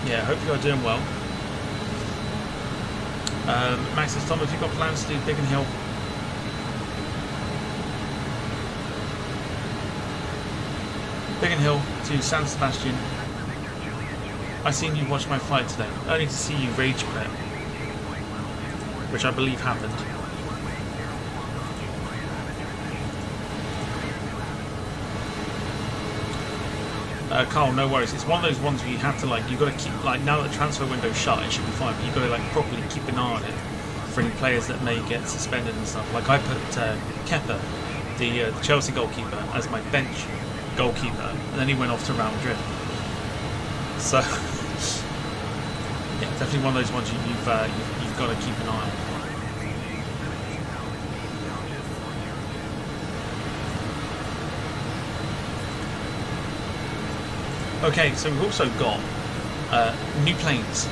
Yeah, hope you are doing well. Max says, Tom, have you got plans to do Biggin Hill? Biggin Hill to San Sebastian. I seen you watch my flight today, only to see you rage quit, which I believe happened. Carl, no worries. It's one of those ones where you have to like, you've got to keep, like, now that the transfer window's shut, it should be fine, but you've got to like properly keep an eye on it for any players that may get suspended and stuff. Like I put Kepa, the Chelsea goalkeeper, as my bench goalkeeper, and then he went off to Real Madrid. So yeah, definitely one of those ones you've got to keep an eye on. Okay, so we've also got new planes,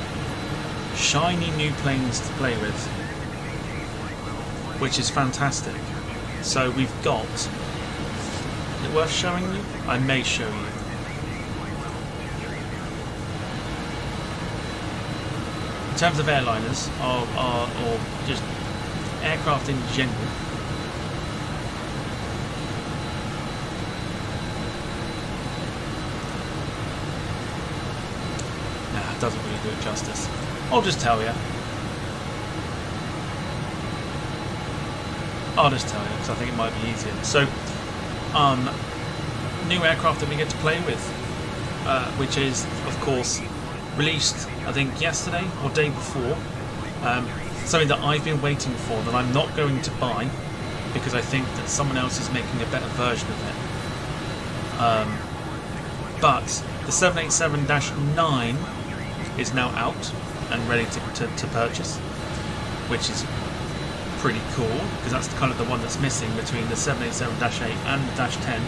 shiny new planes to play with, which is fantastic. So we've got, is it worth showing you? I may show you. In terms of airliners, or just aircraft in general, doesn't really do it justice. I'll just tell you. Because I think it might be easier. So, new aircraft that we get to play with, which is, of course, released, I think, yesterday or day before. Something that I've been waiting for, that I'm not going to buy, because I think that someone else is making a better version of it. But the 787-9 is now out and ready to purchase, which is pretty cool, because that's kind of the one that's missing between the 787-8 and the -10.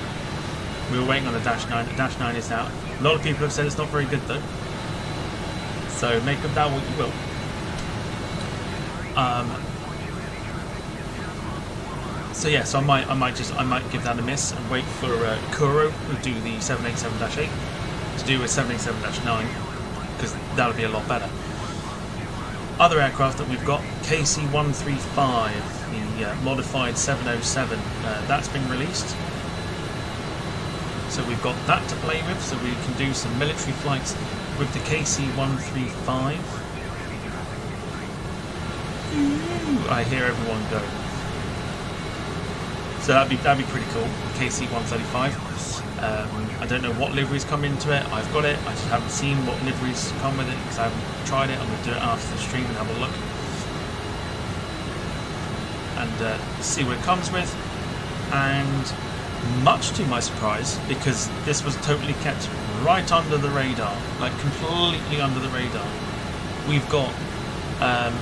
We were waiting on the -9. The -9 is out. A lot of people have said it's not very good though, so make of that what you will. So yeah, so I might give that a miss and wait for Kuro, who do the 787-8, to do a 787-9. Because that'll be a lot better. Other aircraft that we've got, KC-135, the modified 707, that's been released. So we've got that to play with, so we can do some military flights with the KC-135. I hear everyone go. So that'd be pretty cool, KC-135. I don't know what liveries come into it. I've got it. I just haven't seen what liveries come with it because I haven't tried it. I'm going to do it after the stream and have a look and see what it comes with. And much to my surprise, because this was totally kept right under the radar, like completely under the radar, we've got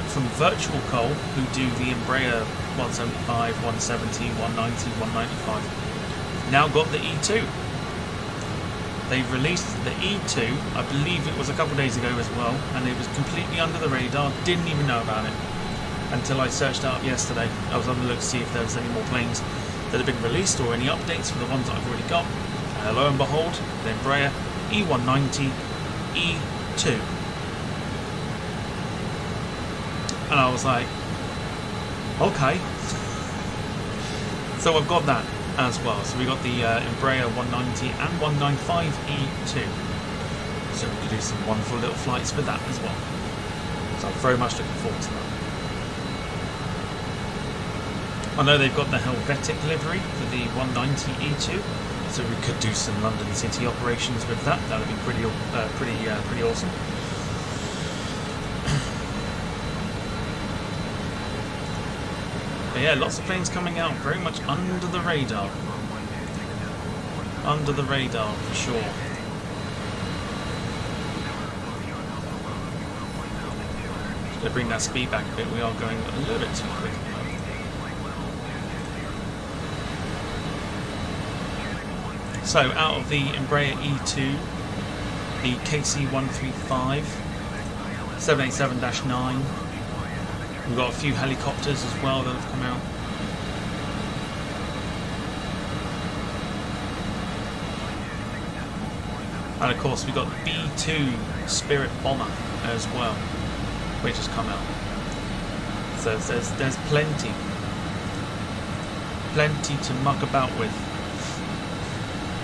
from Virtual Coal, who do the Embraer 175, 170, 190, 195, now got the E2. They've released the E2, I believe it was a couple of days ago as well, and it was completely under the radar, didn't even know about it until I searched it up yesterday. I was on the look to see if there was any more planes that have been released or any updates for the ones that I've already got. Lo and behold, the Embraer E190 E2. And I was like, okay. So I've got that as well. So we got the Embraer 190 and 195 E2. So we could do some wonderful little flights with that as well. So I'm very much looking forward to that. I know they've got the Helvetic livery for the 190 E2, so we could do some London City operations with that. That would be pretty awesome. But yeah, lots of planes coming out, very much under the radar. Under the radar, for sure. Just to bring that speed back a bit, we are going a little bit too quick. So, out of the Embraer E2, the KC-135, 787-9, we've got a few helicopters as well that have come out. And of course we've got the B2 Spirit Bomber as well, which has come out. So there's plenty to muck about with.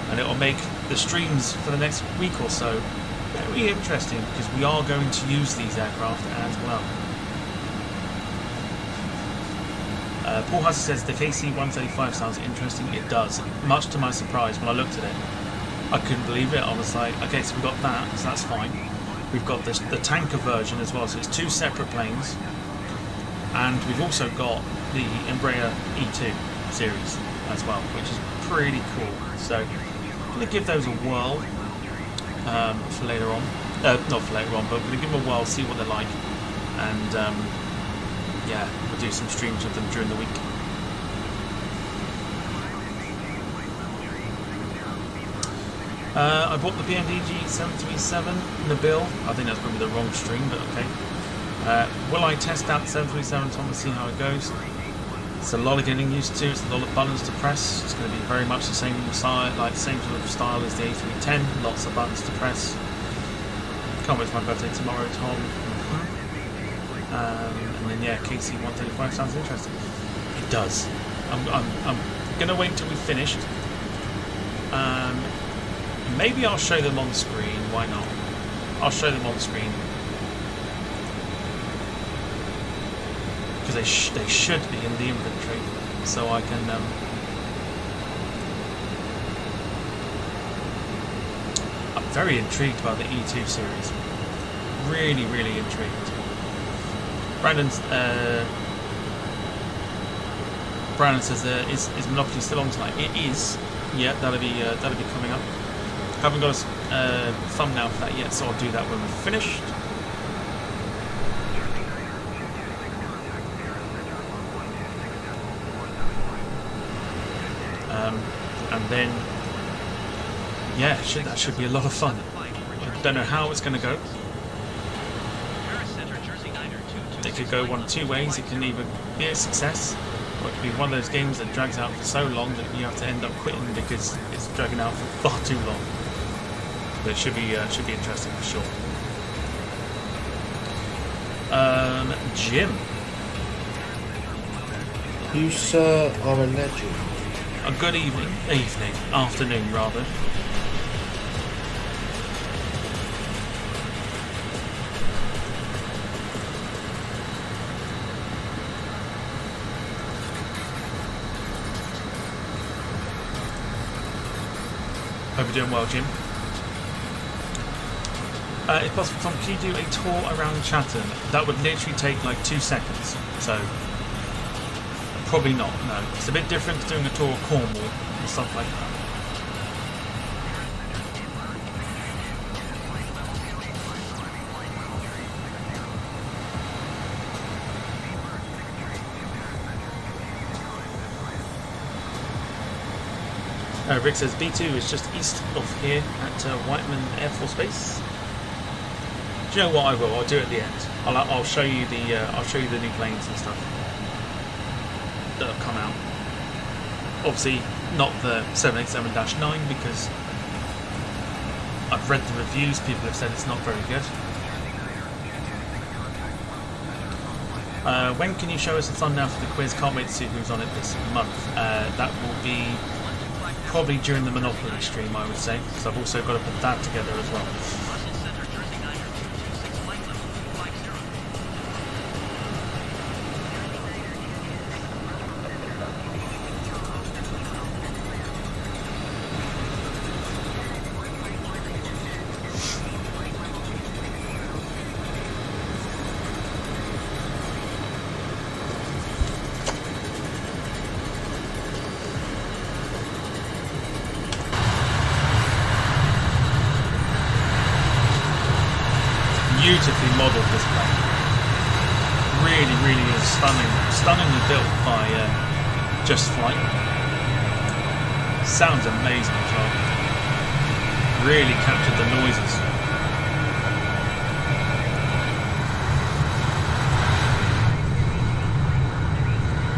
And it will make the streams for the next week or so very interesting, because we are going to use these aircraft as well. Paul Hussey says the KC-135 sounds interesting. It does, much to my surprise when I looked at it. I couldn't believe it. I was like, okay, so we've got that, so that's fine. We've got the tanker version as well, so it's 2 separate planes. And we've also got the Embraer E2 series as well, which is pretty cool. So I'm going to give those a whirl for later on. Not for later on, but we're going to give them a whirl, see what they're like. And yeah, we'll do some streams with them during the week. I bought the BNDG 737 Nabil. I think that's probably the wrong stream, but okay. Will I test out the 737 Tom and see how it goes? It's a lot of getting used to. It's a lot of buttons to press. It's going to be very much the same style, like the same sort of style as the A310. Lots of buttons to press. Can't wait for my birthday tomorrow, Tom. And then yeah, KC135 sounds interesting. It does. I'm going to wait until we've finished. Maybe I'll show them on screen. Why not? I'll show them on screen. Because they should be in the inventory, so I can I'm very intrigued by the E2 series. Really, really intrigued. Brandon says, "Is Monopoly still on tonight?" It is. Yeah, that'll be coming up. Haven't got a thumbnail for that yet, so I'll do that when we're finished. And then, yeah, that should be a lot of fun. I don't know how it's going to go. It could go one of 2 ways. It can either be a success, or it could be one of those games that drags out for so long that you have to end up quitting because it's dragging out for far too long. But it should be interesting for sure. Jim. You, sir, are a legend. A good afternoon rather. Hope you're doing well, Jim. If possible, Tom, can you do a tour around Chatham? That would literally take like 2 seconds, so probably not, no. It's a bit different to doing a tour of Cornwall and stuff like that. Rick says B2 is just east of here at Whiteman Air Force Base. Do you know what I will? I'll do it at the end. I'll show you the new planes and stuff that have come out. Obviously not the 787-9 because I've read the reviews. People have said it's not very good. When can you show us a thumbnail for the quiz? Can't wait to see who's on it this month. That will be probably during the Monopoly stream, I would say, because I've also got to put that together as well. Beautifully modelled, this plane. Really is stunningly built by Just Flight. Sounds amazing as well. Really captured the noises.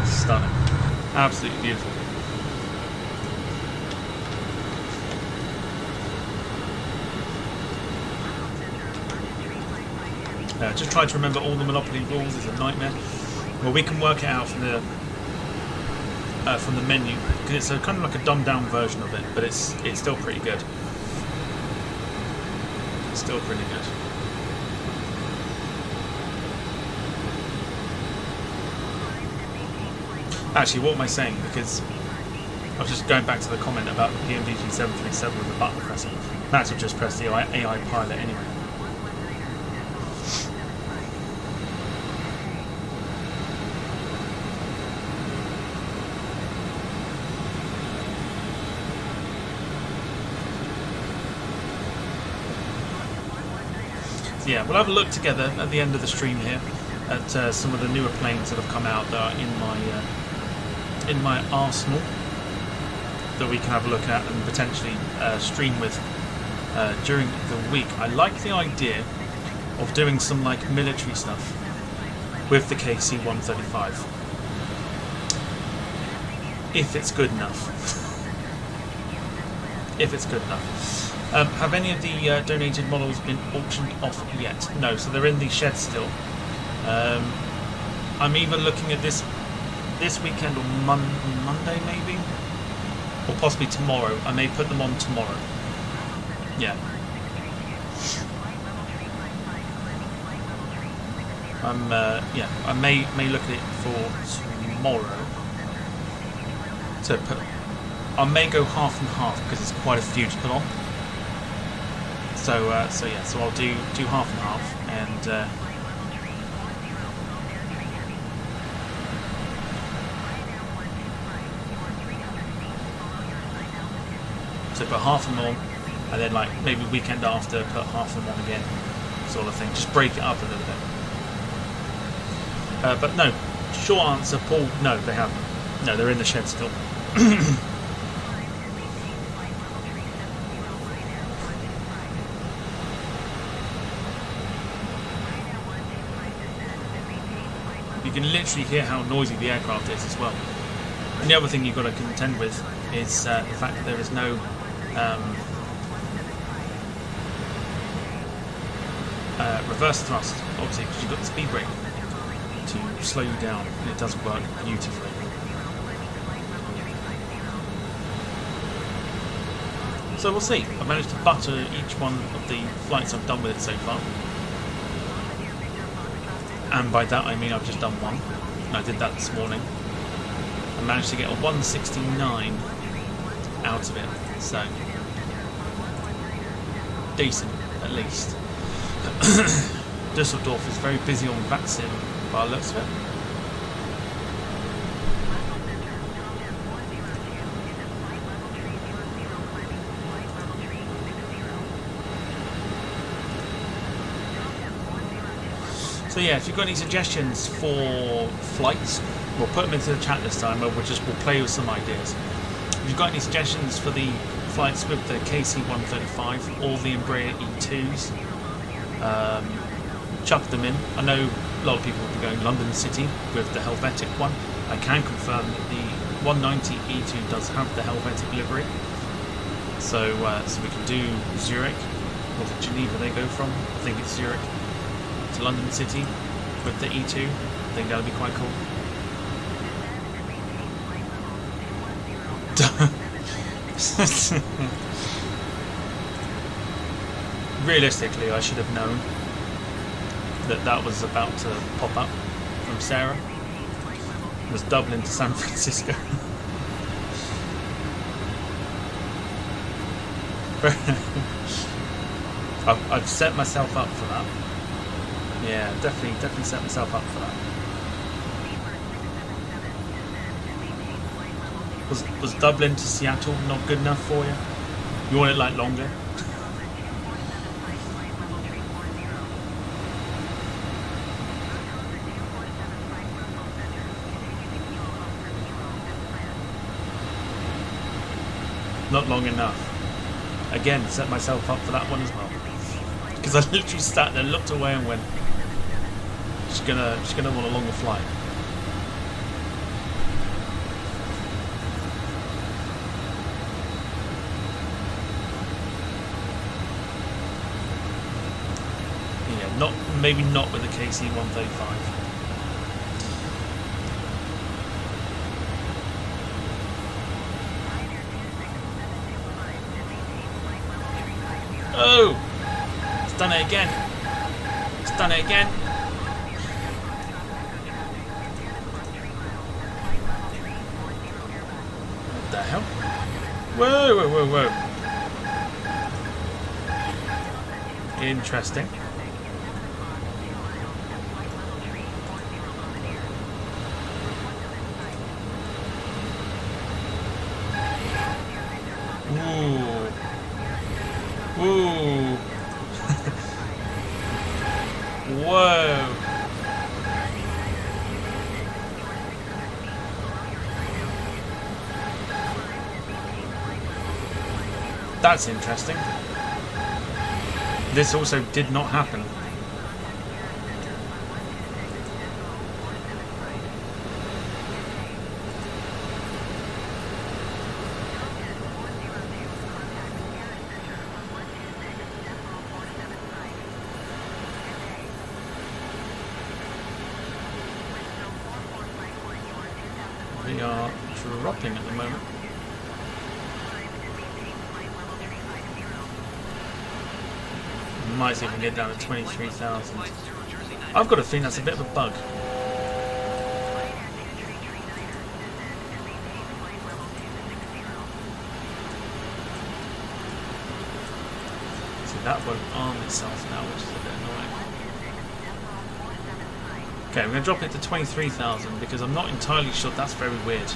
Stunning. Absolutely beautiful. Just try to remember all the Monopoly rules is a nightmare. Well, we can work it out from the menu because it's kind of like a dumbed down version of it, but it's still pretty good. It's still pretty good. Actually, what am I saying? Because I was just going back to the comment about the PMDG 737 with the button pressing. Max will just press the AI pilot anyway. Yeah, we'll have a look together at the end of the stream here at some of the newer planes that have come out that are in my arsenal that we can have a look at and potentially stream with during the week. I like the idea of doing some like military stuff with the KC-135 if it's good enough. If it's good enough. Have any of the donated models been auctioned off yet? No, so they're in the shed still. I'm either looking at this weekend or Monday maybe, or possibly tomorrow. I may put them on tomorrow. Yeah. I may look at it for tomorrow. I may go half and half because it's quite a few to put on. So I'll do half and half, and so put half of them on, and then like maybe weekend after put half of them on again, sort of thing. Just break it up a little bit. But no, short answer, Paul. No, they haven't. No, they're in the shed still. You can literally hear how noisy the aircraft is as well. And the other thing you've got to contend with is the fact that there is no reverse thrust, obviously, because you've got the speed brake to slow you down, and it does work beautifully. So we'll see. I've managed to butter each one of the flights I've done with it so far. And by that I mean I've just done one. And I did that this morning. I managed to get a 169 out of it. So, decent, at least. Dusseldorf is very busy on VATSIM by the looks of it. So yeah, if you've got any suggestions for flights, we'll put them into the chat this time, or we'll play with some ideas. If you've got any suggestions for the flights with the KC-135 or the Embraer E2s, chuck them in. I know a lot of people will be going London City with the Helvetic one. I can confirm that the 190 E2 does have the Helvetic livery. So we can do Zurich, or to Geneva they go from. I think it's Zurich. To London City with the E2. I think that would be quite cool. Realistically, I should have known that was about to pop up from Sarah. It was Dublin to San Francisco. I've set myself up for that. Yeah, definitely set myself up for that. Was Dublin to Seattle not good enough for you? You want it like longer? Not long enough. Again, set myself up for that one as well. Because I literally sat there, looked away and went, She's gonna want a longer flight. Yeah, maybe not with the KC-135. Oh! It's done it again. It's done it again. What the hell? Whoa, whoa, whoa, whoa. Interesting. Ooh. Ooh. Whoa. That's interesting. This also did not happen. We are dropping at the moment. Might see if we can get down to 23,000. I've got a feeling that's a bit of a bug. See, that won't arm itself now, which is a bit annoying. Okay, we're going to drop it to 23,000 because I'm not entirely sure. That's very weird.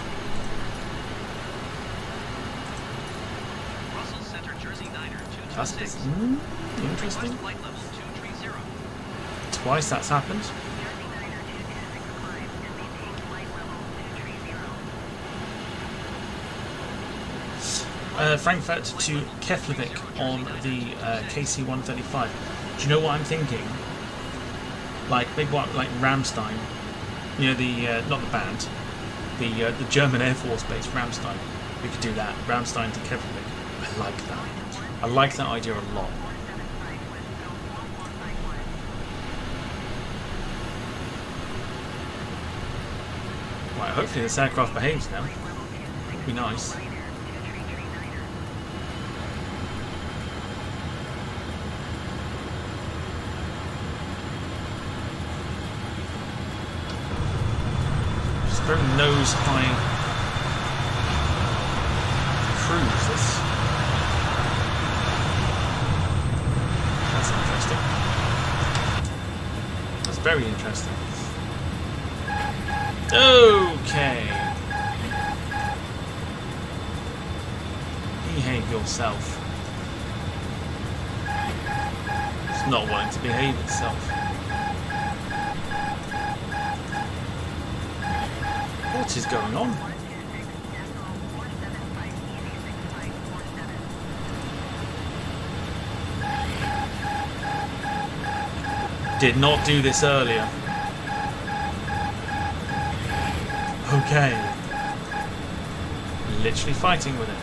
That's interesting. Twice that's happened. Frankfurt to Keflavik on the KC-135. Do you know what I'm thinking? Like big one, like Ramstein. You know the not the band, the German Air Force base Ramstein. We could do that. Ramstein to Keflavik. I like that. I like that idea a lot. Right, hopefully this aircraft behaves now. Would be nice. Just very nose high cruise this. That's very interesting. Okay. Behave yourself. It's not wanting to behave itself. What is going on? Did not do this earlier. Okay. Literally fighting with it.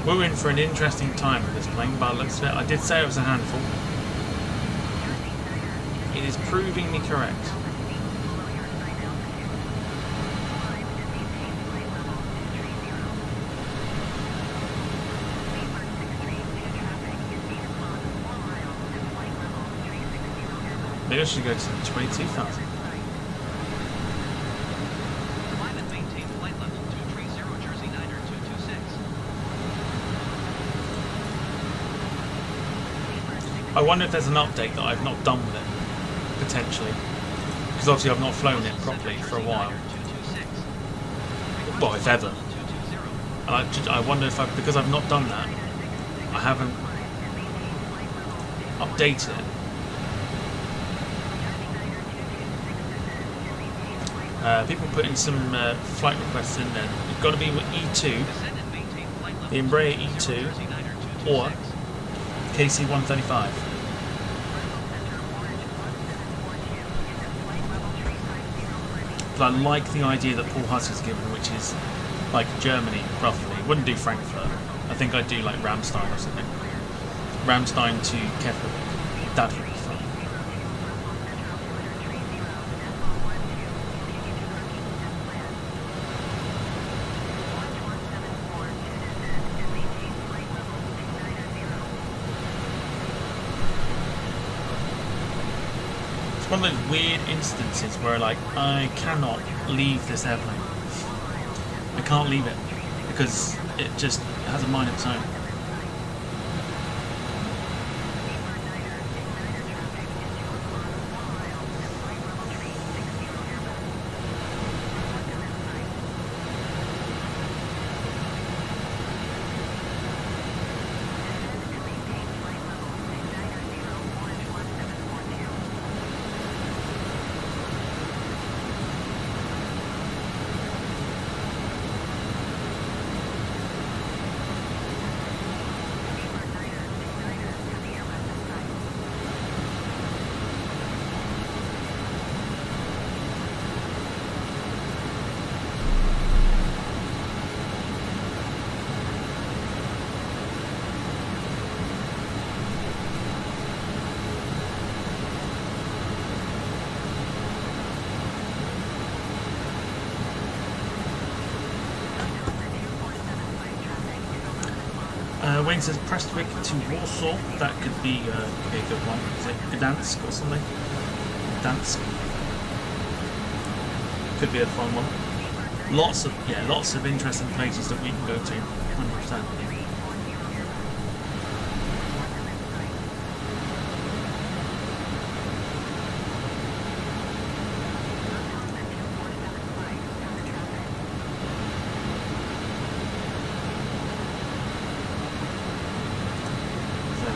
We're in for an interesting time with this plane, by the looks of it. I did say it was a handful. It is proving me correct. Maybe I should go to 22,000. I wonder if there's an update that I've not done with it, potentially. Because obviously I've not flown it properly for a while. Well, if ever. And I wonder if because I've not done that, I haven't updated it. People putting some flight requests in there. It's got to be with E2, the Embraer E2, or KC-135. But I like the idea that Paul Huss has given, which is like Germany, roughly. Wouldn't do Frankfurt. I think I'd do like Ramstein or something. Ramstein to Keflavik. That would be fun. It's one of those weird instances where like I cannot leave this airplane. I can't leave it because it just has a mind of its own. Wayne says Prestwick to Warsaw. That could be a good one. Is it Gdansk or something? Gdansk. Could be a fun one. Lots of interesting places that we can go to. 100%.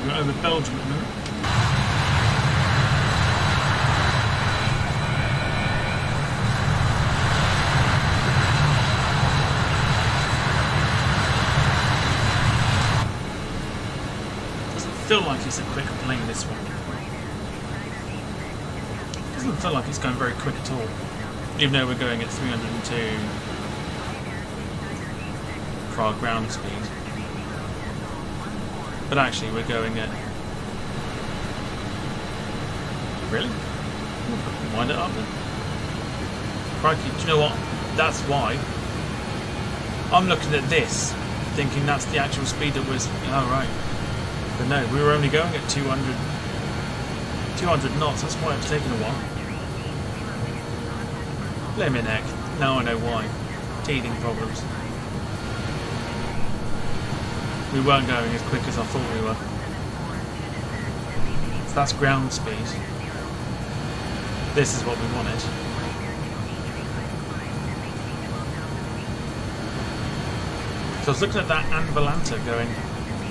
Over Belgium at the minute. Doesn't feel like it's a quicker plane, this one. Doesn't feel like it's going very quick at all. Even though we're going at 302 for our ground speed. But actually, we're going at... Really? Wind it up then. Crikey, do you know what? That's why. I'm looking at this, thinking that's the actual speed that was... Oh, right. But no, we were only going at 200 knots. That's why it's taken a while. Blimey neck. Now I know why. Teething problems. We weren't going as quick as I thought we were. So that's ground speed. This is what we wanted. So I was looking at that and Volanta going,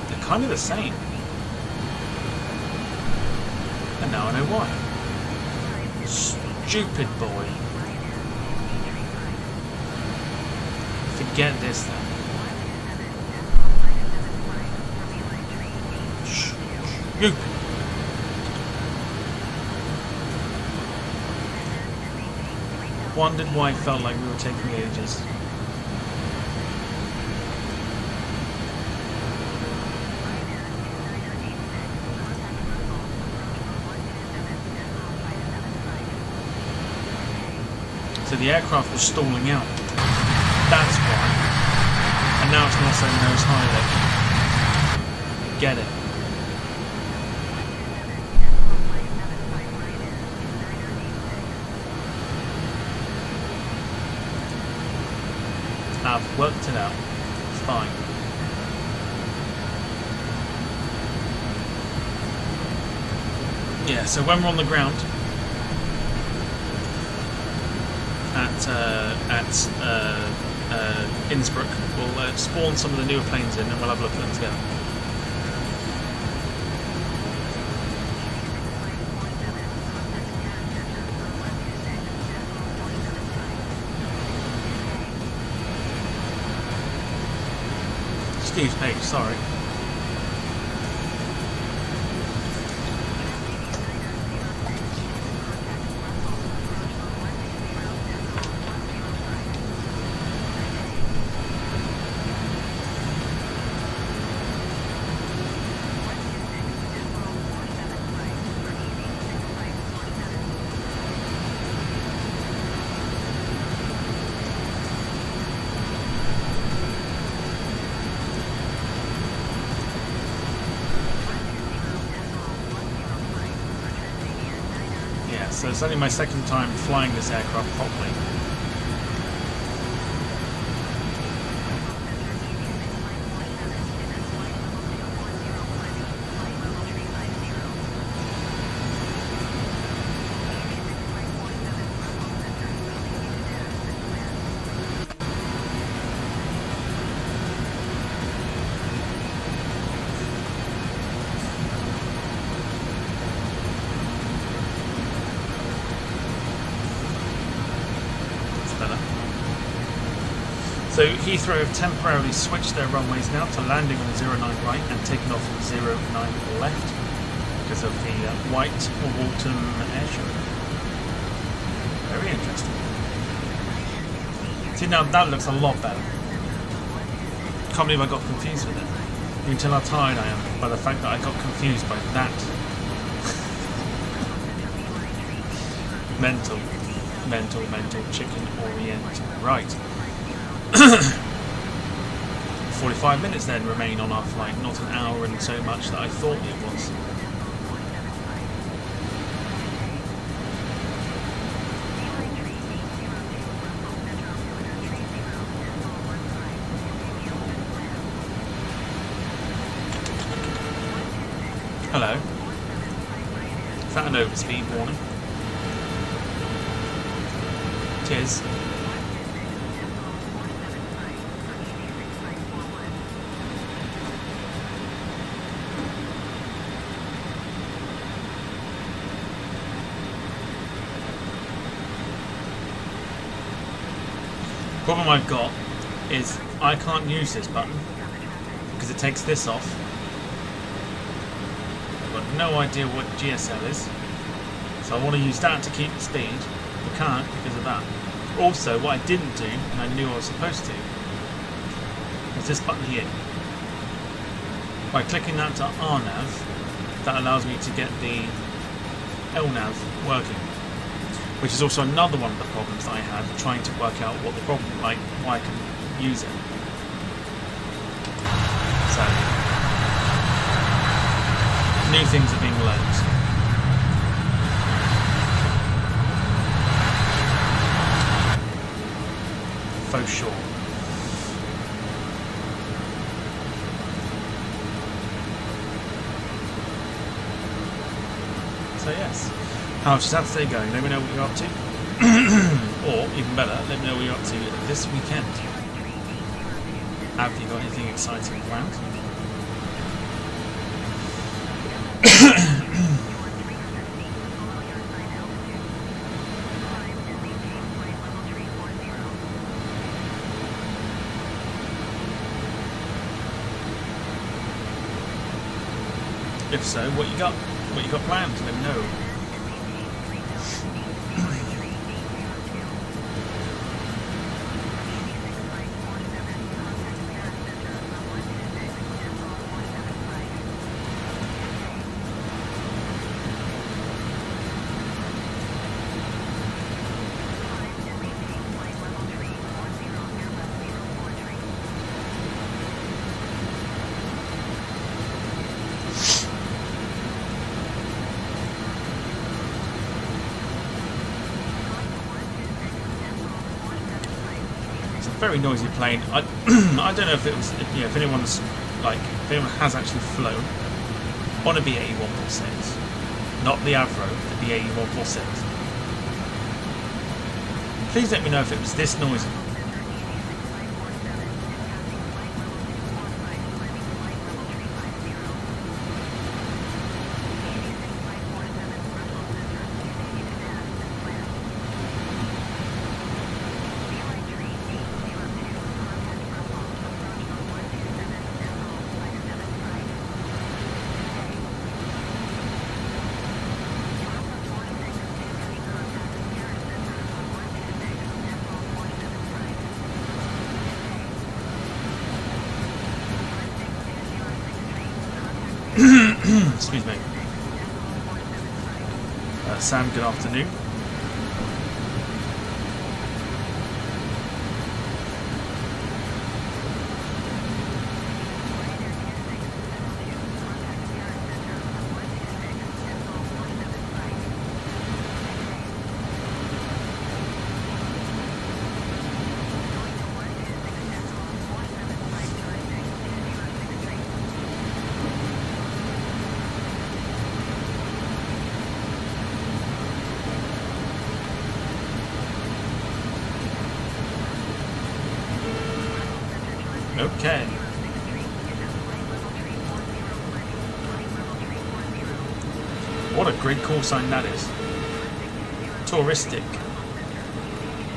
they're kind of the same. And now I know why. Stupid boy. Forget this then. Stupid. Wondered why it felt like we were taking ages. So the aircraft was stalling out. That's why. And now it's not saying nose high. Get it. I've worked it out. It's fine. Yeah, so when we're on the ground at Innsbruck, we'll spawn some of the newer planes in and we'll have a look at them together. Excuse me, sorry. So it's only my second time flying this aircraft properly. So Heathrow have temporarily switched their runways now to landing on 09 right and taking off on 09 left because of the White Walton air show. Very interesting. See, now that looks a lot better. Can't believe I got confused with it. You can tell how tired I am by the fact that I got confused by that. mental chicken orient. Right. 45 minutes then remain on our flight, not an hour and so much that I thought it was. Hello. Is that an overspeed warning? Cheers. Problem I've got is I can't use this button because it takes this off. I've got no idea what GSL is, so I want to use that to keep the speed. I can't because of that. Also, what I didn't do, and I knew I was supposed to, was this button here. By clicking that to RNAV, that allows me to get the LNAV working. Which is also another one of the problems that I had trying to work out what the problem, like why I can use it. So, new things are being learned. For sure. So yes. How's Saturday going? Let me know what you're up to. Or, even better, let me know what you're up to this weekend. Have you got anything exciting planned? If so, what you got? What you got planned? Let me know. Very noisy plane. I don't know if it was, if anyone's if anyone has actually flown on a BAE146, not the Avro, the BAE146. Please let me know if it was this noisy. Excuse me. Sam, good afternoon. Okay. What a great call sign that is. Touristic.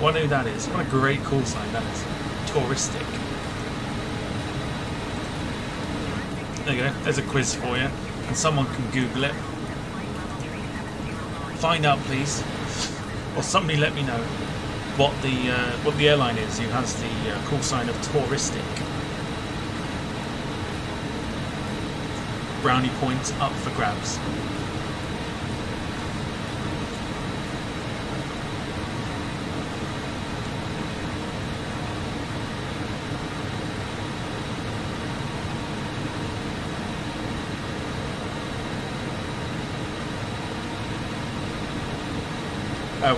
What who that is. What a great call sign that is. Touristic. There you go. There's a quiz for you. And someone can Google it. Find out, please. Or somebody let me know what the airline is who has the call sign of touristic. Brownie points up for grabs.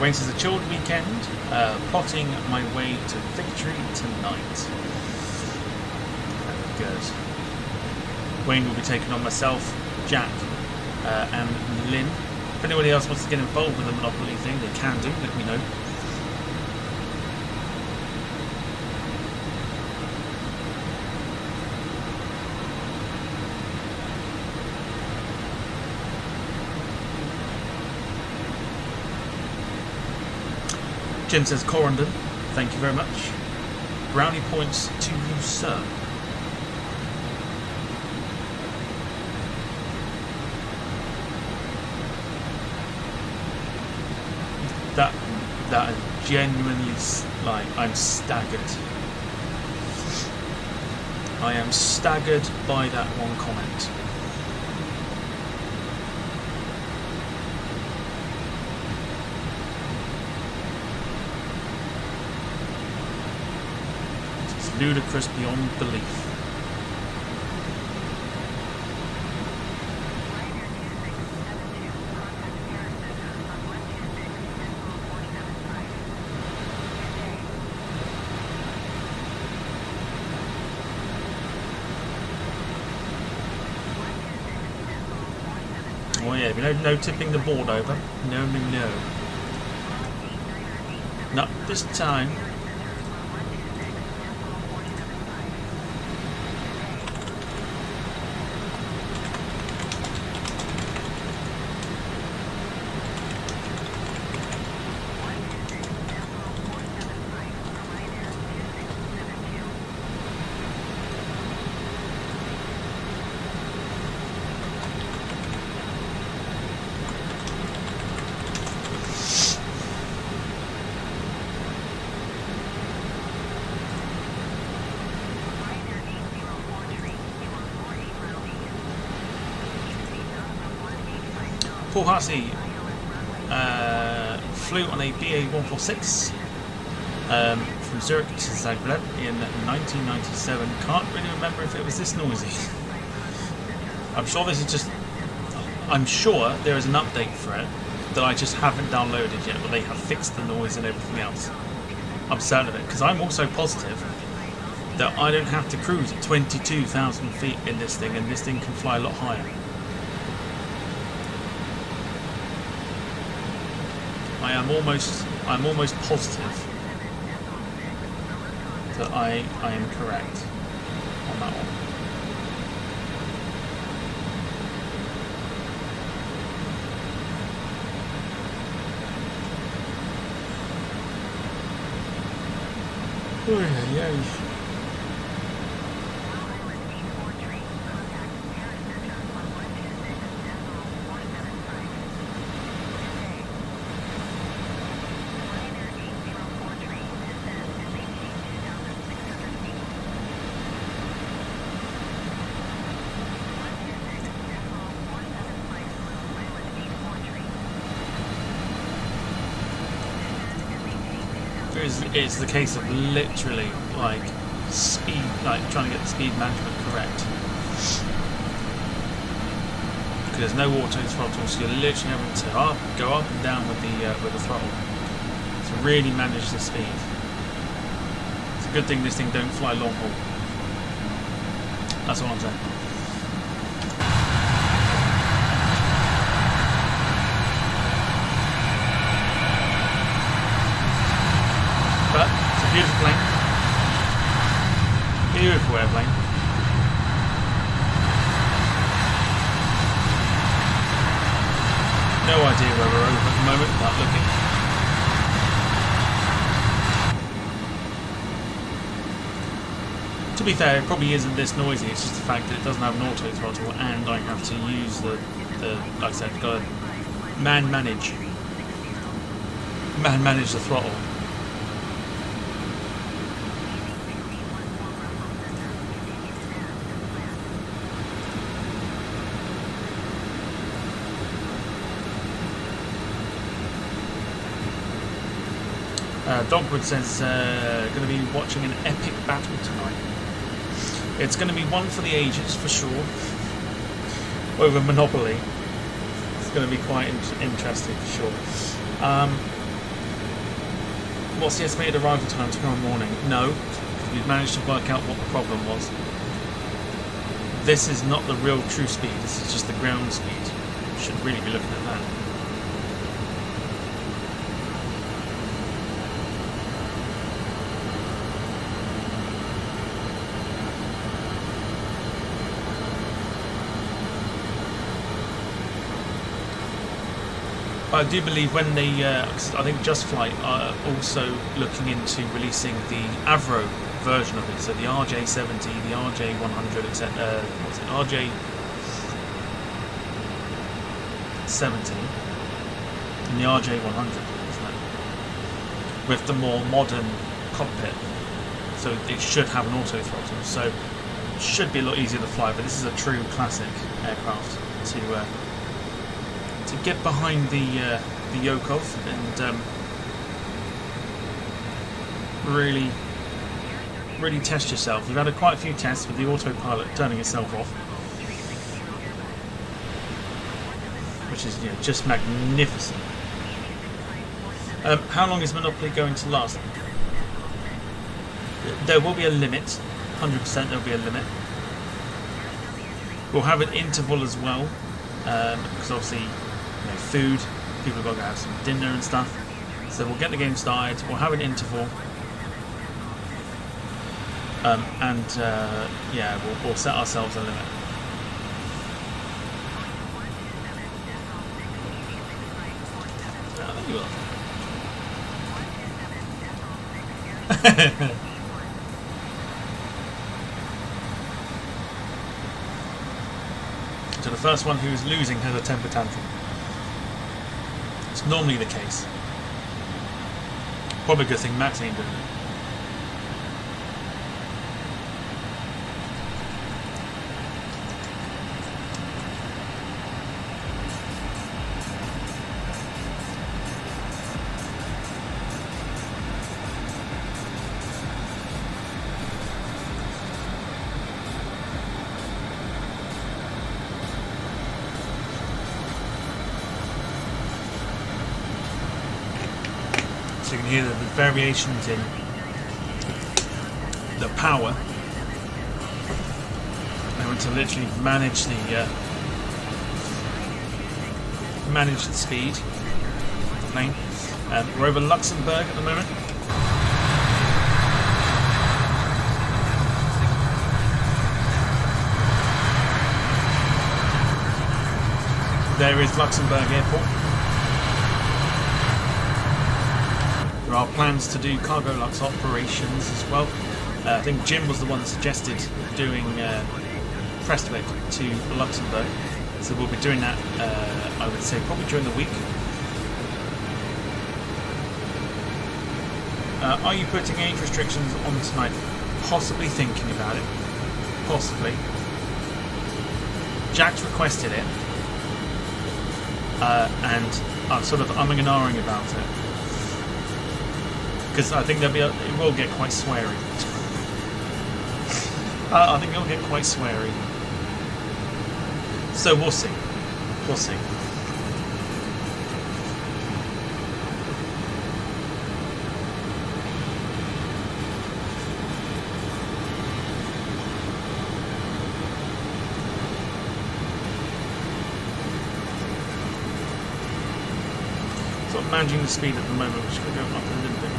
Wayne says a chilled weekend, plotting my way to victory tonight. Very good. Wayne will be taking on myself, Jack, and Lynn. If anybody else wants to get involved with the Monopoly thing, they can do, let me know. Jim says, Corendon, thank you very much. Brownie points to you, sir. That is genuinely, like, I'm staggered. I am staggered by that one comment. Ludicrous beyond belief. Oh yeah, no tipping the board over. No. Not this time. Paul Harsey flew on a BAE146 from Zurich to Zagreb in 1997. Can't really remember if it was this noisy. I'm sure this is just... I'm sure there is an update for it that I just haven't downloaded yet, but they have fixed the noise and everything else. I'm certain of it, because I'm also positive that I don't have to cruise at 22,000 feet in this thing, and this thing can fly a lot higher. I'm almost positive that I am correct on that one. Oh, yeah. It's the case of literally like speed, like trying to get the speed management correct. Because there's no auto throttle, so you're literally having to go up and down with the throttle to really manage the speed. It's a good thing this thing don't fly long haul. That's all I'm saying. Beautiful plane. Beautiful airplane. No idea where we're over at the moment without looking. To be fair, it probably isn't this noisy, it's just the fact that it doesn't have an auto throttle and I have to use the like I said, got to manage the throttle. Dogwood says, going to be watching an epic battle tonight. It's going to be one for the ages, for sure. Over Monopoly. It's going to be quite interesting, for sure. What's the estimated arrival time tomorrow morning? No, because we've managed to work out what the problem was. This is not the real true speed, this is just the ground speed. Should really be looking at that. I do believe when they, I think Just Flight are also looking into releasing the Avro version of it, so the RJ70, the RJ100, etc. What's it? RJ70 and the RJ100, isn't it? With the more modern cockpit, so it should have an auto throttle. So it should be a lot easier to fly. But this is a true classic aircraft to get behind the yoke of and really test yourself. We've had quite a few tests with the autopilot turning itself off, which is just magnificent. How long is Monopoly going to last? There will be a limit, 100% there will be a limit. We'll have an interval as well, because obviously food, people have got to go have some dinner and stuff. So we'll get the game started, we'll have an interval, we'll set ourselves a limit. I think you will. So the first one who's losing has a temper tantrum. It's normally the case. Probably a good thing Max ain't doing it. So you can hear the variations in the power. I want to literally manage the speed of the plane. We're over Luxembourg at the moment. There is Luxembourg Airport. There are plans to do cargo lux operations as well. I think Jim was the one that suggested doing Prestwick to Luxembourg, so we'll be doing that, I would say, probably during the week. Are you putting age restrictions on tonight? Possibly thinking about it. Possibly. Jack's requested it, and I'm sort of umming and ahhing about it. Because I think it will get quite sweary. I think it'll get quite sweary. So we'll see. We'll see. So I'm managing the speed at the moment, which is going to go up a little bit more.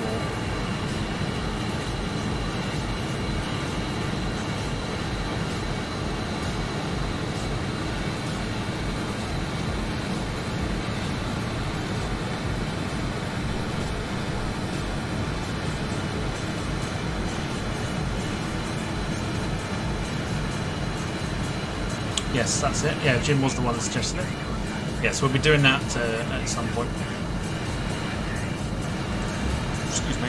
Yes, that's it. Yeah, Jim was the one that suggested it. Yes, we'll be doing that at some point. Excuse me.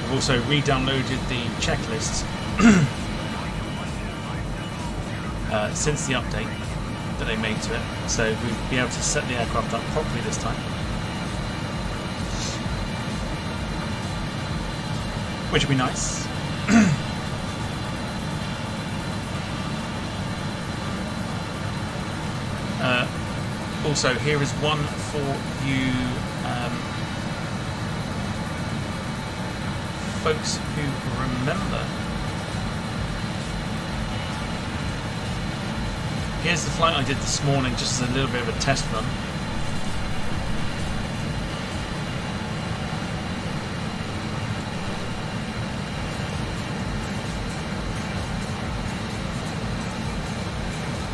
I've also re-downloaded the checklists since the update that they made to it, so we'll be able to set the aircraft up properly this time, which will be nice. Also, here is one for you folks who remember. Here's the flight I did this morning, just as a little bit of a test run.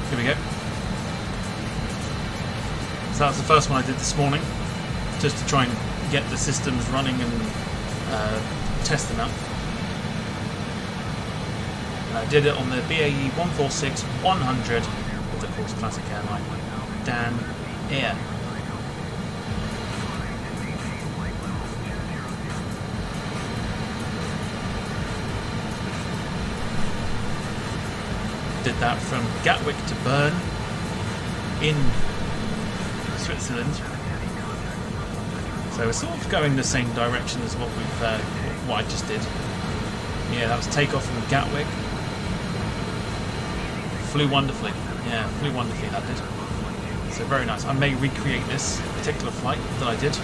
Here we go. So that was the first one I did this morning, just to try and get the systems running and test them out. And I did it on the BAE146 100 with, of course, classic airline Dan Air. Did that from Gatwick to Bern in Switzerland. So we're sort of going the same direction as what I just did. Yeah, that was takeoff from Gatwick. Flew wonderfully. Yeah, flew wonderfully, that did. So very nice. I may recreate this particular flight that I did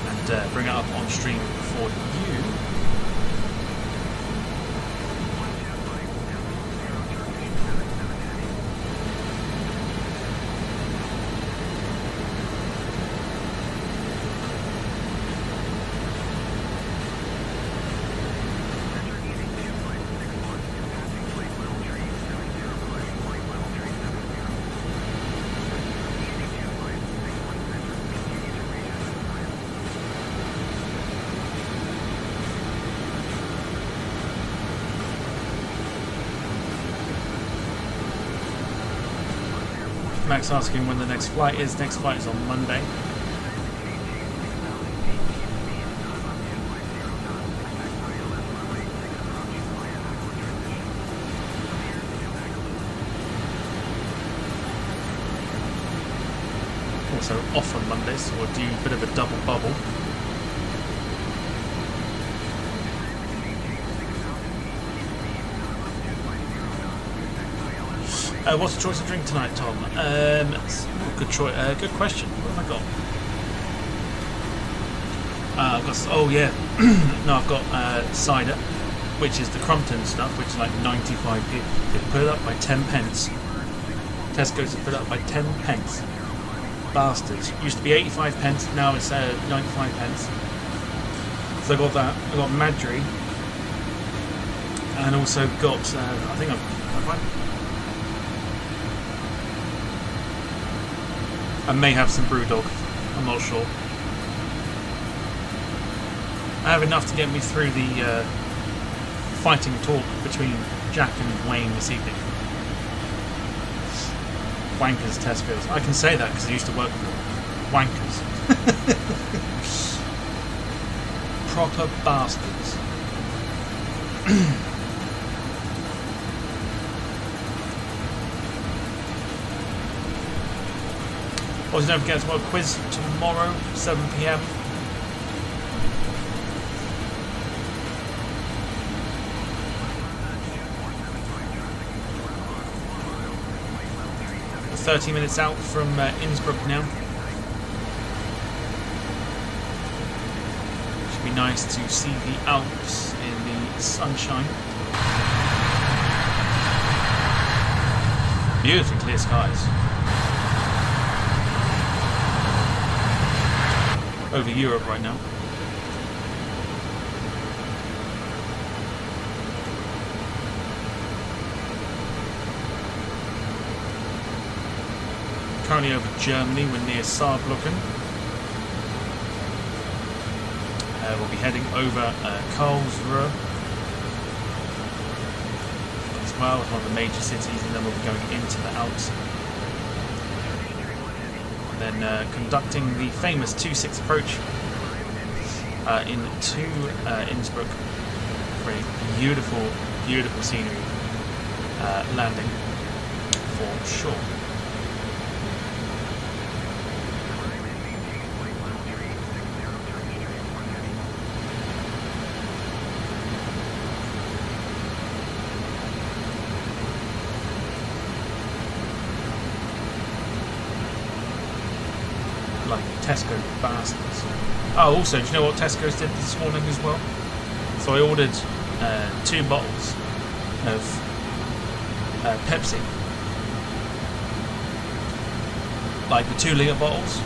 and bring it up on stream for you. Max asking when the next flight is. Next flight is on Monday. Also off on Monday, so we'll do a bit of a double bubble. What's the choice of drink tonight, Tom? Good choice. Good question. What have I got? I've got. Oh yeah. No, I've got cider, which is the Crumpton stuff, which is like 95p. They put it up by 10 pence. Tesco's have put it up by 10 pence. Bastards. Used to be 85 pence. Now it's 95 pence. So I got that. I got Madry, and also got. I think I may have some Brewdog, I'm not sure. I have enough to get me through the fighting talk between Jack and Wayne this evening. Wankers Tesco's. I can say that because I used to work for them. Wankers. Proper bastards. Also, don't forget to watch a quiz tomorrow, 7 PM. We're 30 minutes out from Innsbruck now. Should be nice to see the Alps in the sunshine. Beautifully clear skies. Over Europe right now. currently over Germany. We're near Saarbrücken. We'll be heading over Karlsruhe as well, as one of the major cities, and then we'll be going into the Alps. And then conducting the famous 2-6 approach into Innsbruck for a beautiful, beautiful scenery landing for sure. Like Tesco bastards. Oh, also, do you know what Tesco's did this morning as well? So I ordered 2 bottles of Pepsi. Like the 2-litre bottles.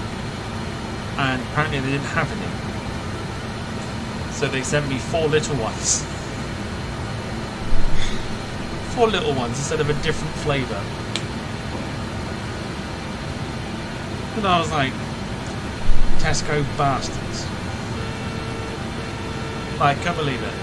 And apparently they didn't have any. So they sent me 4 little ones. 4 little ones instead of a different flavour. And I was like, Tesco bastards. I can't believe it.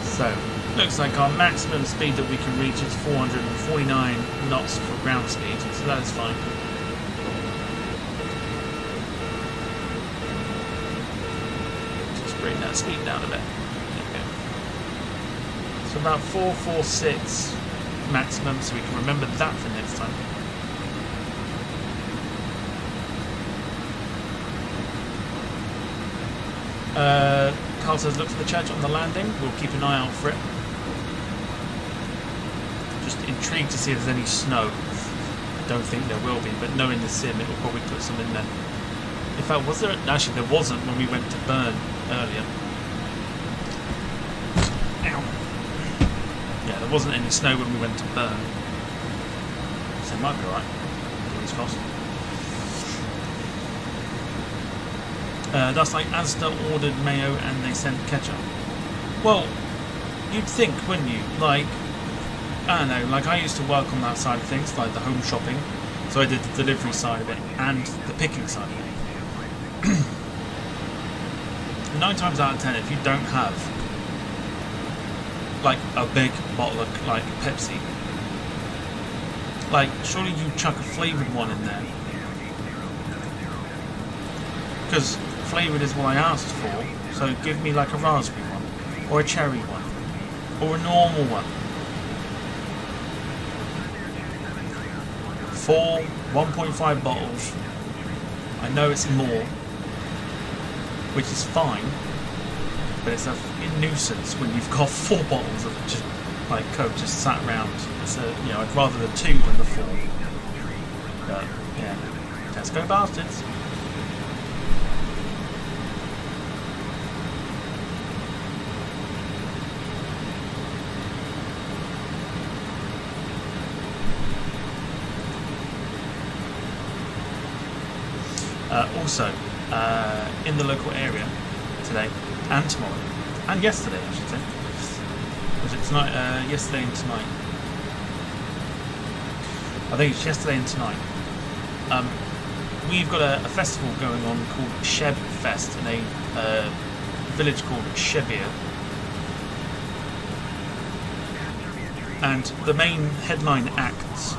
So, looks like our maximum speed that we can reach is 449 knots for ground speed, so that is fine. Just bring that speed down a bit. There we go. So about 446 maximum, so we can remember that for next time. Carl says look for the church on the landing. We'll keep an eye out for it. Just intrigued to see if there's any snow. I don't think there will be, but knowing the sim, it will probably put some in there. In fact, was there? Actually, there wasn't when we went to Bern earlier. Ow. Yeah, there wasn't any snow when we went to Bern. So it might be alright. Fingers crossed. That's like Asda ordered mayo and they sent ketchup. Well, you'd think, wouldn't you? Like, I don't know, like I used to work on that side of things, like the home shopping. So I did the delivery side of it and the picking side of it. 9 times out of 10, if you don't have like a big bottle of like Pepsi, like surely you chuck a flavoured one in there. Because flavoured is what I asked for, so give me like a raspberry one, or a cherry one, or a normal one. 4 1.5 bottles. I know it's more, which is fine, but it's a fucking nuisance when you've got 4 bottles of just like Coke just sat around. It's a, you know, I'd rather the 2 than the 4. But yeah, Tesco bastards. Also, in the local area today and tomorrow, and yesterday, I should say. Was it tonight? Yesterday and tonight. I think it's yesterday and tonight. We've got a festival going on called Sheb Fest in a village called Shebir. And the main headline acts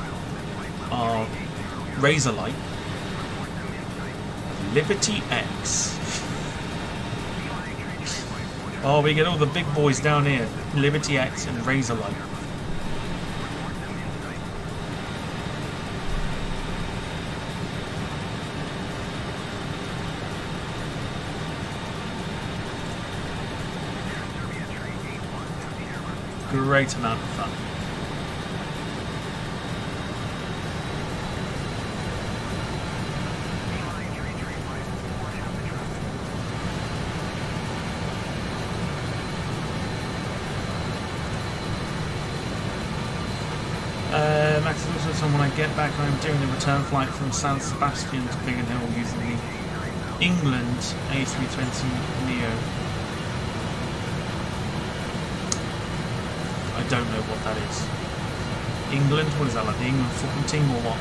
are Razorlight, Liberty X. Oh, we get all the big boys down here. Liberty X and Razorlight. Great amount of fun. Max is also someone I get back. I'm doing the return flight from San Sebastian to Biggin Hill using the England A320 Neo. I don't know what that is. England? What is that, like the England football team or what?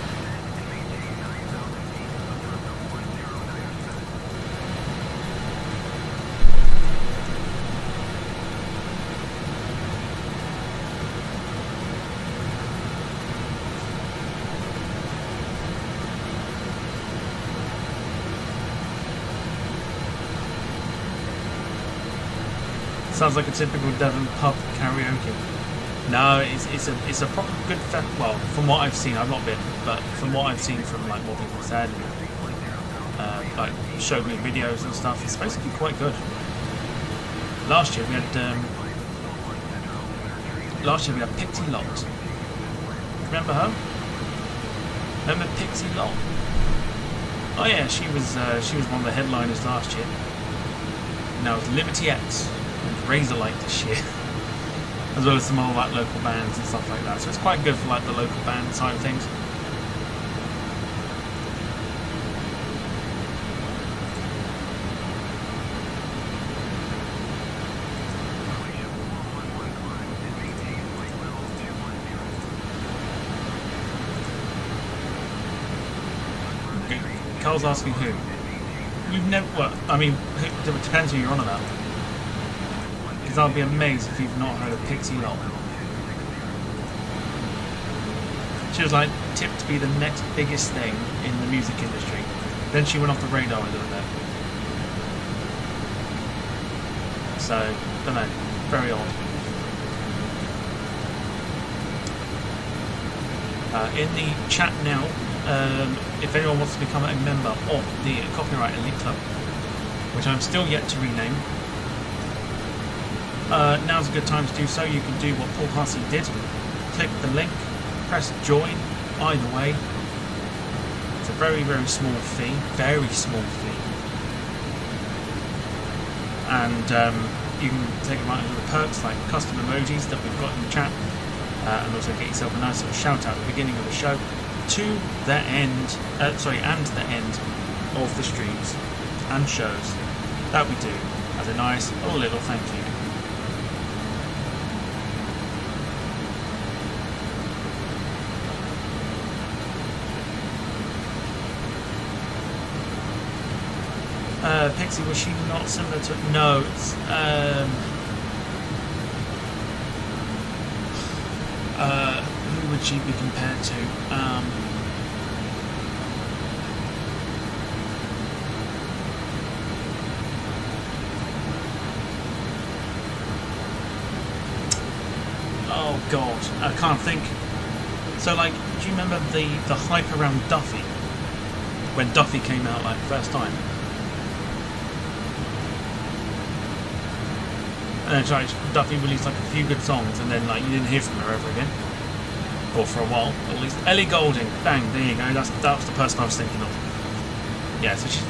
Sounds like a typical Devon pub karaoke. No, it's a proper good well, from what I've seen, I've not been, but from what I've seen from like what people said, like showed me videos and stuff, it's basically quite good. Last year we had Pixie Lott. Remember her? Remember Pixie Lott? Oh yeah, she was one of the headliners last year. Now it's Liberty X and Razorlight this year, as well as some more like local bands and stuff like that. So it's quite good for like the local band side of things. Carl's asking who? You've never. Well, I mean, it depends who you're on about. Because I'll be amazed if you've not heard of Pixie Lott. She was like tipped to be the next biggest thing in the music industry. Then she went off the radar a little bit. So, don't know. Very odd. In the chat now, if anyone wants to become a member of the Copyright Elite Club, which I'm still yet to rename, now's a good time to do so. You can do what Paul Hussey did. Click the link, press join. Either way, it's a very, very small fee. Very small fee. And you can take advantage of the perks like custom emojis that we've got in the chat, and also get yourself a nice little shout out at the beginning of the show to the end, and the end of the streams and shows that we do as a nice little thank you. Pixie, was she not similar to... No, it's... who would she be compared to? Oh god, I can't think. So like, do you remember the hype around Duffy? When Duffy came out like first time? And then Duffy released like a few good songs, and then like you didn't hear from her ever again, or for a while at least. Ellie Goulding, bang, there you go. That was the person I was thinking of. Yeah, so she,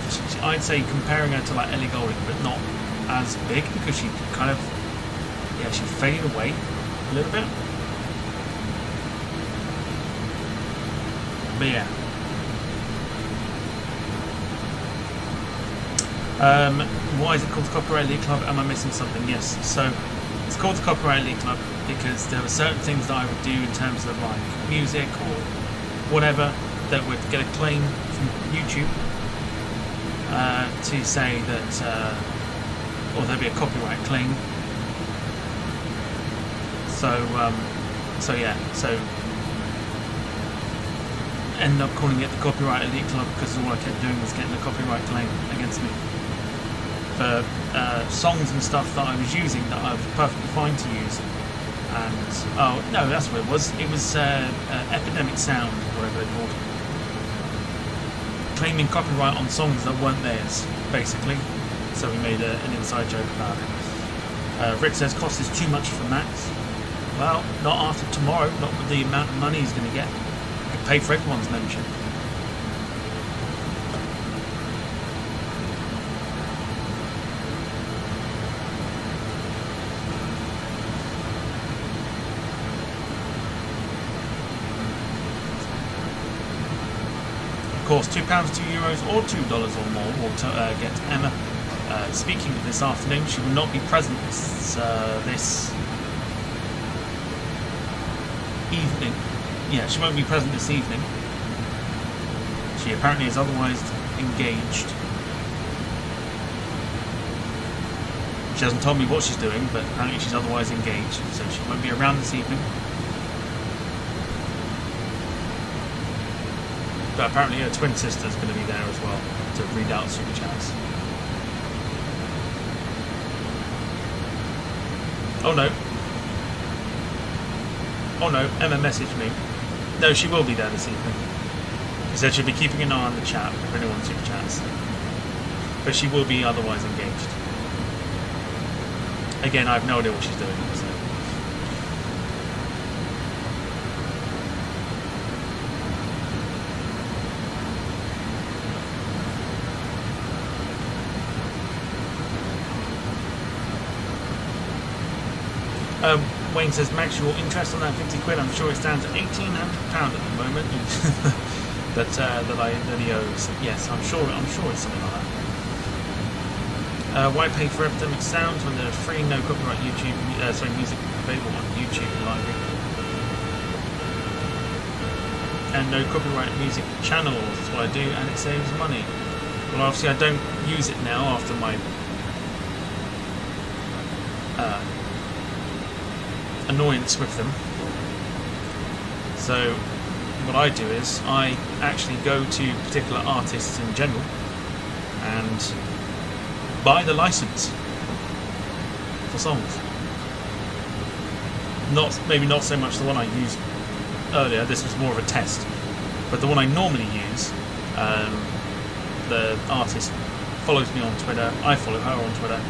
I'd say comparing her to like Ellie Goulding, but not as big, because she kind of, yeah, she faded away a little bit. But yeah. Why is it called the Copyright Elite Club? Am I missing something? Yes. So it's called the Copyright Elite Club because there were certain things that I would do in terms of like music or whatever that would get a claim from YouTube to say that, or there'd be a copyright claim. So ended up calling it the Copyright Elite Club because all I kept doing was getting a copyright claim against me for songs and stuff that I was using that I was perfectly fine to use. And oh no, that's what it was. It was Epidemic Sound, whatever they're called, claiming copyright on songs that weren't theirs, basically. So we made an inside joke about it. Rick says cost is too much for Max. Well, not after tomorrow. Not with the amount of money he's going to get. Pay for everyone's membership. Of course, £2, €2 or $2 or more will get Emma speaking this afternoon. She will not be present this evening. Yeah, she won't be present this evening. She apparently is otherwise engaged. She hasn't told me what she's doing, but apparently she's otherwise engaged, so she won't be around this evening. But apparently her twin sister's going to be there as well to read out super chats. Oh no. Oh no, Emma messaged me. No, she will be there this evening. She said she'll be keeping an eye on the chat if anyone super chats. But she will be otherwise engaged. Again, I have no idea what she's doing. So. Wayne says, Max, your interest on that 50 quid, I'm sure it stands at £1,800 at the moment. that he owes. Yes, I'm sure it's something like that. Why pay for epidemic sounds when there's free, no copyright YouTube, music available on YouTube library, and no copyright music channels? That's what I do, and it saves money. Well, obviously I don't use it now after my annoyance with them. So what I do is I actually go to particular artists in general and buy the license for songs. Maybe not so much the one I used earlier, this was more of a test, but the one I normally use, the artist follows me on Twitter, I follow her on Twitter,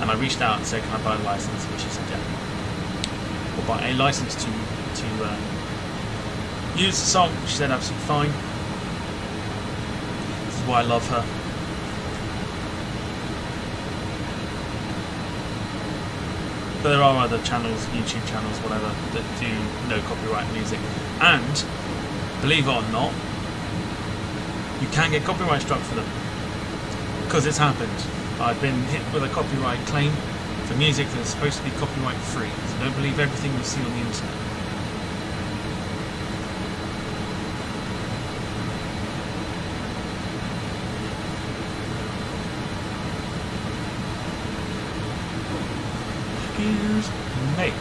and I reached out and said, can I buy the license? And she said yeah. Or buy a license to use the song. She said absolutely fine. This is why I love her. But there are other channels, YouTube channels, whatever, that do no copyright music. And, believe it or not, you can get copyright struck for them. Because it's happened. I've been hit with a copyright claim for music that's supposed to be copyright free. So don't believe everything you see on the internet. Excuse me.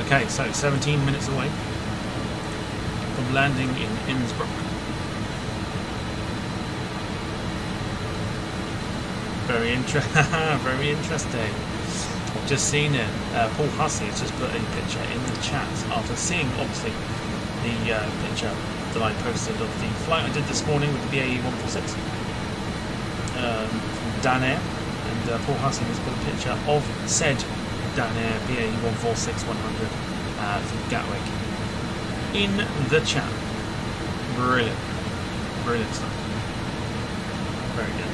Okay, so 17 minutes away from landing in Innsbruck. Very interesting. I've just seen it. Paul Hussey has just put a picture in the chat after seeing, obviously, the picture that I posted of the flight I did this morning with the BAE146 from Dan Air, and Paul Hussey has put a picture of said Dan Air BAE146-100 from Gatwick in the chat. Brilliant stuff. Very good.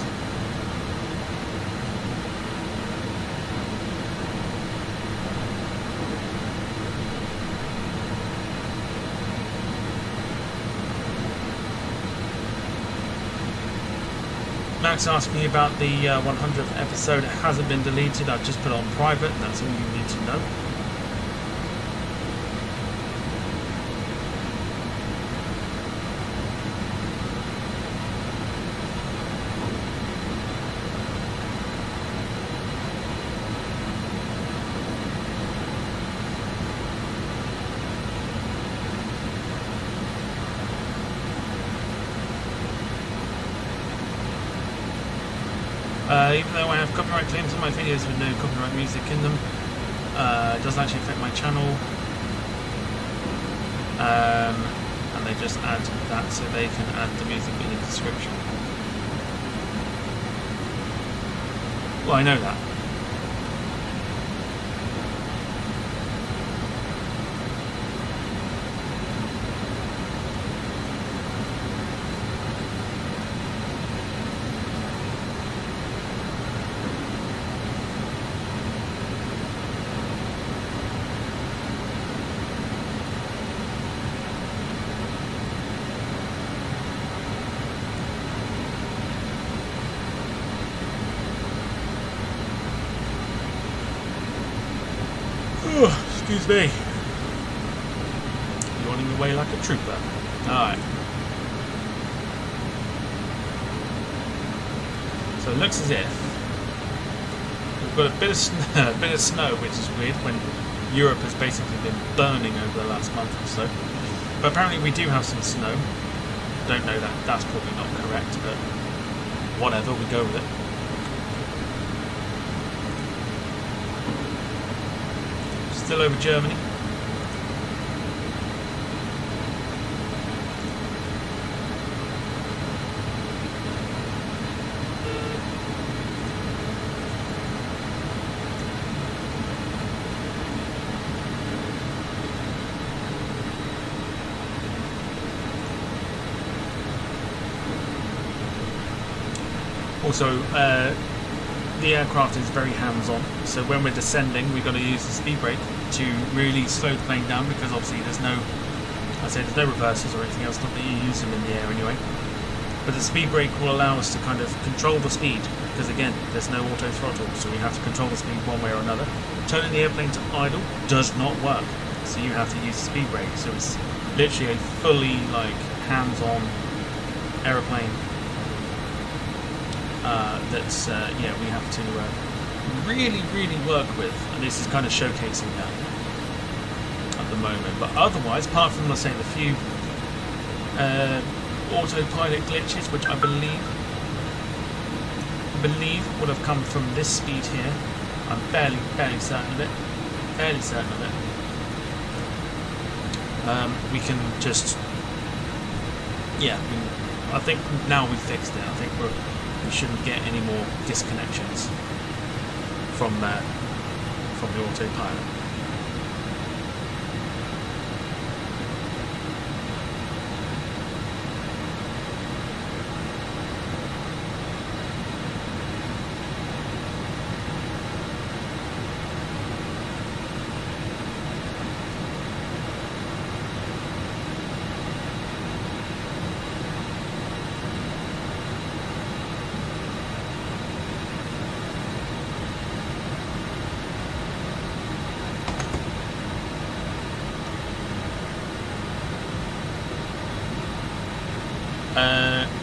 Max asked me about the 100th episode. It hasn't been deleted. I've just put it on private, and that's all you need to know. Even though I have copyright claims on my videos with no copyright music in them, it doesn't actually affect my channel, and they just add that so they can add the music in the description. Well, I know that. Excuse me. pulling away like a trooper. Alright. So it looks as if we've got a bit of snow, which is weird when Europe has basically been burning over the last month or so. But apparently we do have some snow. Don't know that. That's probably not correct, but whatever, we go with it. Still over Germany. Also, the aircraft is very hands-on, so when we're descending we've got to use the speed brake to really slow the plane down, because obviously there's no reversers or anything else, not that you use them in the air anyway. But the speed brake will allow us to kind of control the speed, because again, there's no auto throttle, so we have to control the speed one way or another. Turning the airplane to idle does not work, so you have to use the speed brake. So it's literally a fully hands-on aeroplane that's we have to really work with, and this is kind of showcasing that at the moment. But otherwise, apart from, let's say, the few autopilot glitches, which I believe would have come from this speed here, I'm fairly certain of it. We can just, I think now we've fixed it. I think we shouldn't get any more disconnections from the autopilot.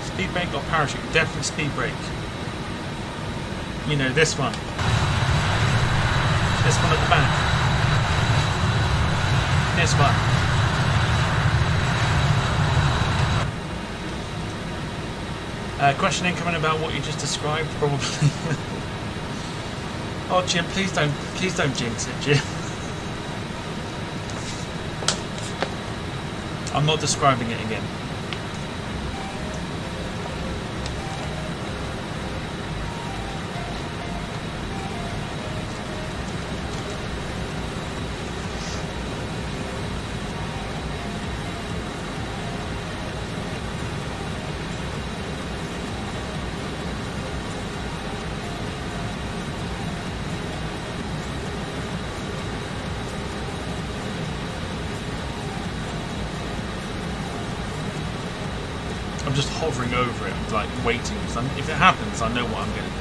Speed brake or parachute? Definitely speed brake. You know, this one. This one at the back. This one. Question incoming about what you just described, probably. Oh, Jim, please don't jinx it, Jim. I'm not describing it again. I'm just hovering over it, waiting. So if it happens, I know what I'm going to do.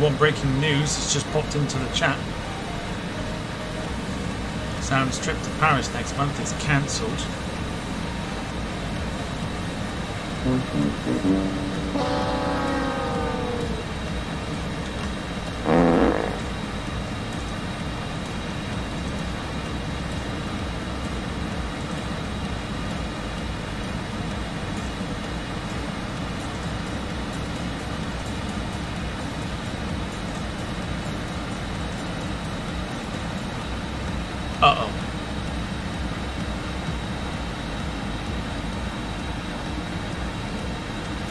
One breaking news has just popped into the chat. Sam's trip to Paris next month is cancelled.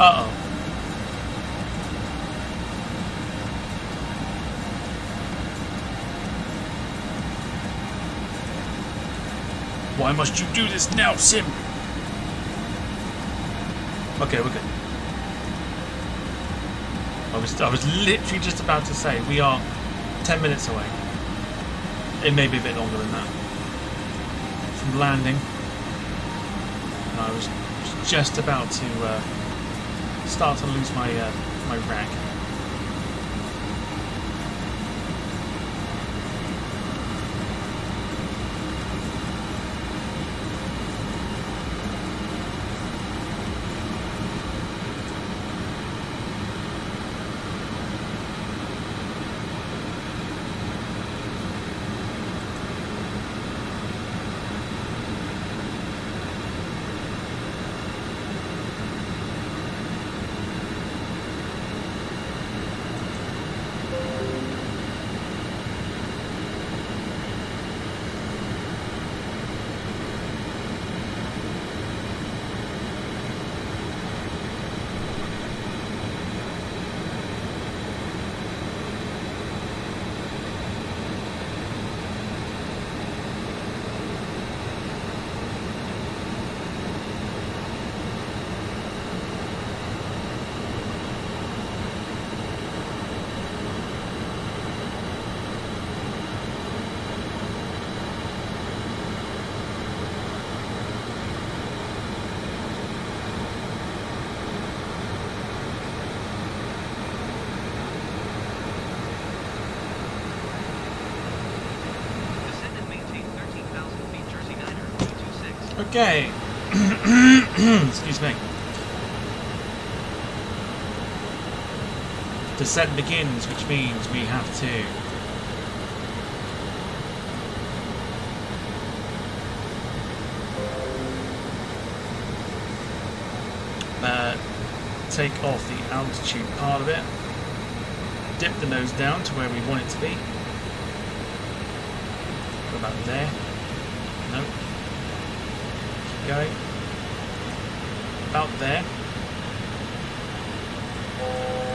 Uh-oh. Why must you do this now, Sim? Okay, we're good. I was literally just about to say we are 10 minutes away. It may be a bit longer than that. From landing. And I was just about to start to lose my my rag. Okay. Excuse me. Descent begins, which means we have to take off the altitude part of it, dip the nose down to where we want it to be. Go about there. No. Going about there.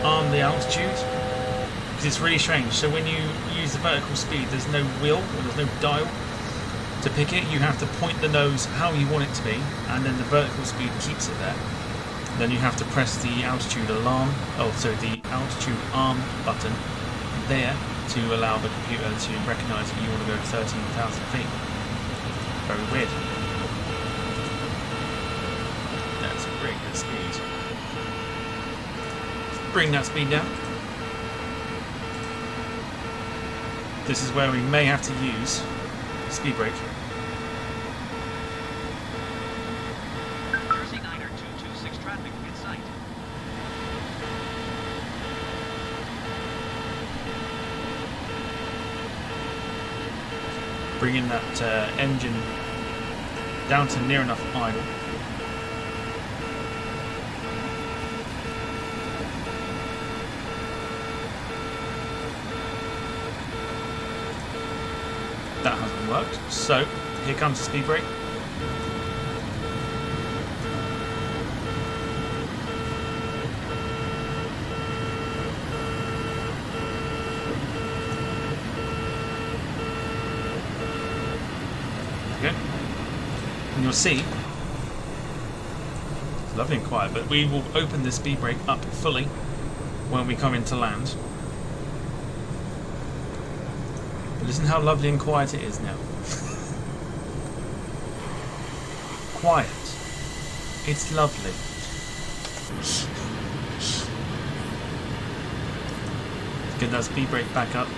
Arm the altitude, because it's really strange. So when you use the vertical speed, there's no wheel or there's no dial to pick it. You have to point the nose how you want it to be, and then the vertical speed keeps it there. Then you have to press the altitude alarm, the altitude arm button there to allow the computer to recognise that you want to go 13,000 feet. Very weird. Let's bring that speed. Bring that speed down. This is where we may have to use speed brake. Jersey Niner 226 traffic in sight. Bringing that engine down to near enough idle. That hasn't worked, so here comes the speed brake. Okay. And you'll see it's lovely and quiet, but we will open the speed brake up fully when we come into land. Listen how lovely and quiet it is now. Quiet. It's lovely. Get that speed brake back up.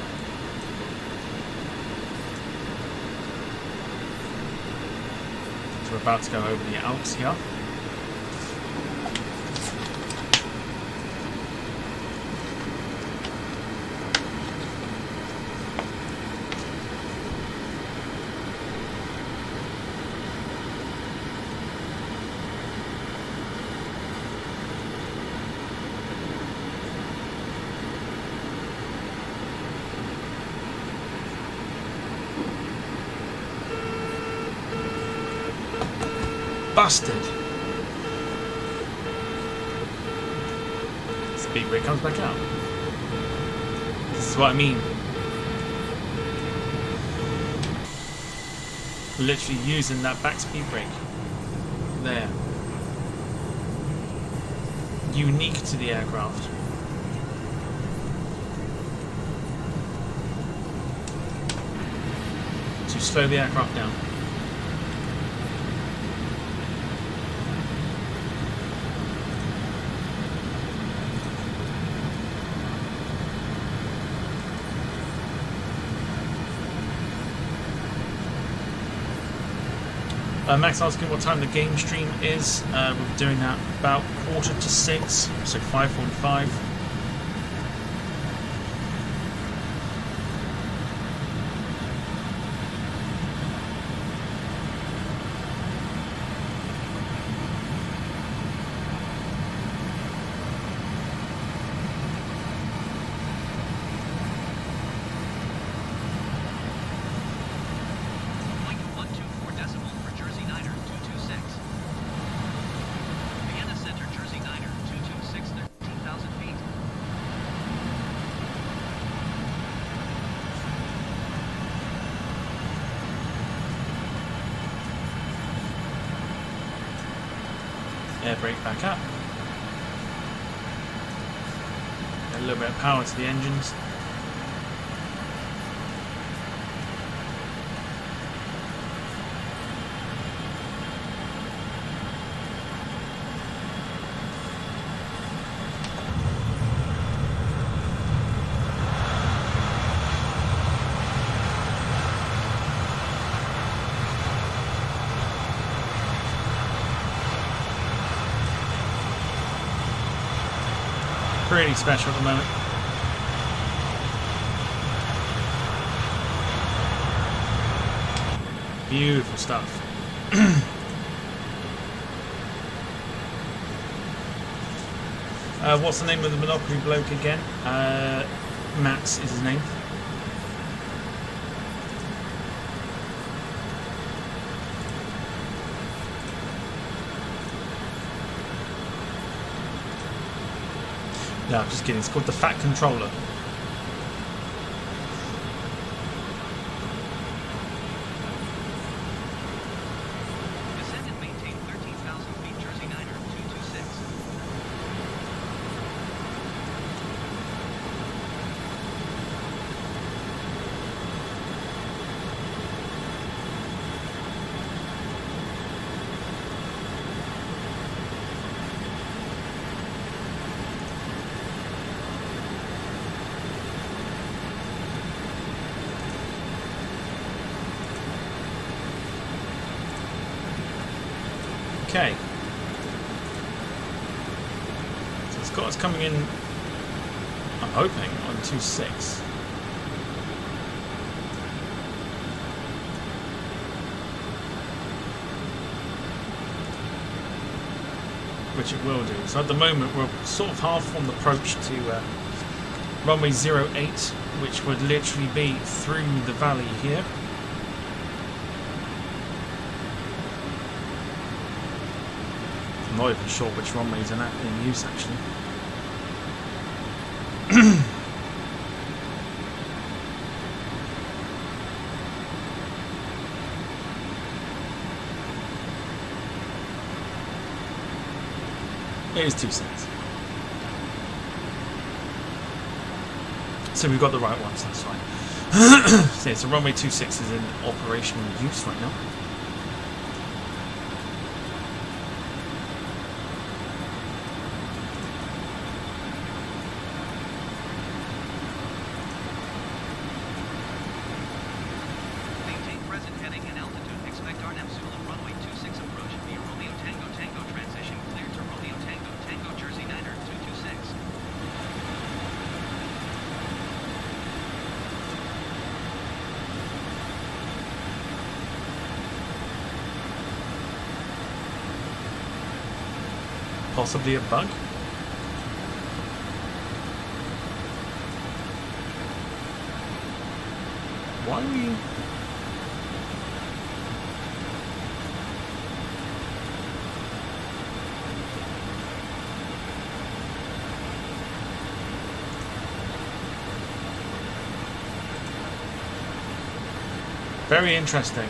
So we're about to go over the Alps here. Busted. speed brake comes back out. This is what I mean. Literally using that back speed brake. There. Unique to the aircraft. To slow the aircraft down. Max asking what time the game stream is. We're doing that about 5:45, so 5:45. Air brake back up. A little bit of power to the engines. Pretty special at the moment. Beautiful stuff. What's the name of the Monopoly bloke again? Max is his name. No, I'm just kidding. It's called the Fat Controller. Descend and maintain 13,000 feet, Jersey Niner 226. Okay. So it's got us coming in, I'm hoping, on 2.6. Which it will do. So at the moment we're sort of half on the approach to runway 08, which would literally be through the valley here. I'm not even sure which runways are in use actually. It is 2.6. So we've got the right ones, that's fine. So, yeah, so runway 26 is in operational use right now. Maintain present heading and altitude. Expect RNAV Zulu runway 26 approach via Romeo Tango Tango transition clear to Romeo Tango Tango Jersey Niner 226. Possibly a bug. Why are we... Very interesting.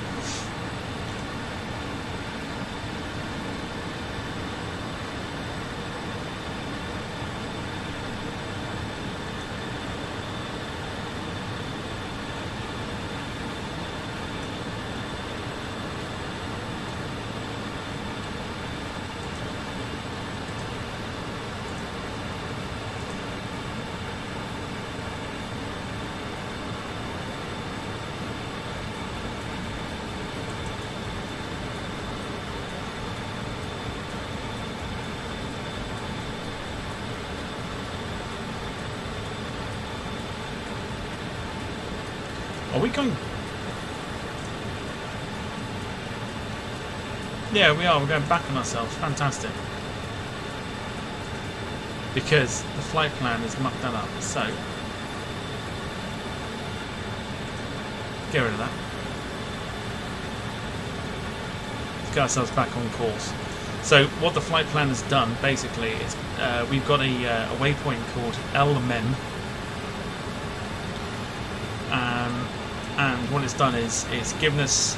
Are we going? Yeah, we are. We're going back on ourselves. Fantastic. Because the flight plan has mucked that up. So, get rid of that. Let's get ourselves back on course. So, what the flight plan has done, basically, is we've got a waypoint called LMEM. And what it's done is it's given us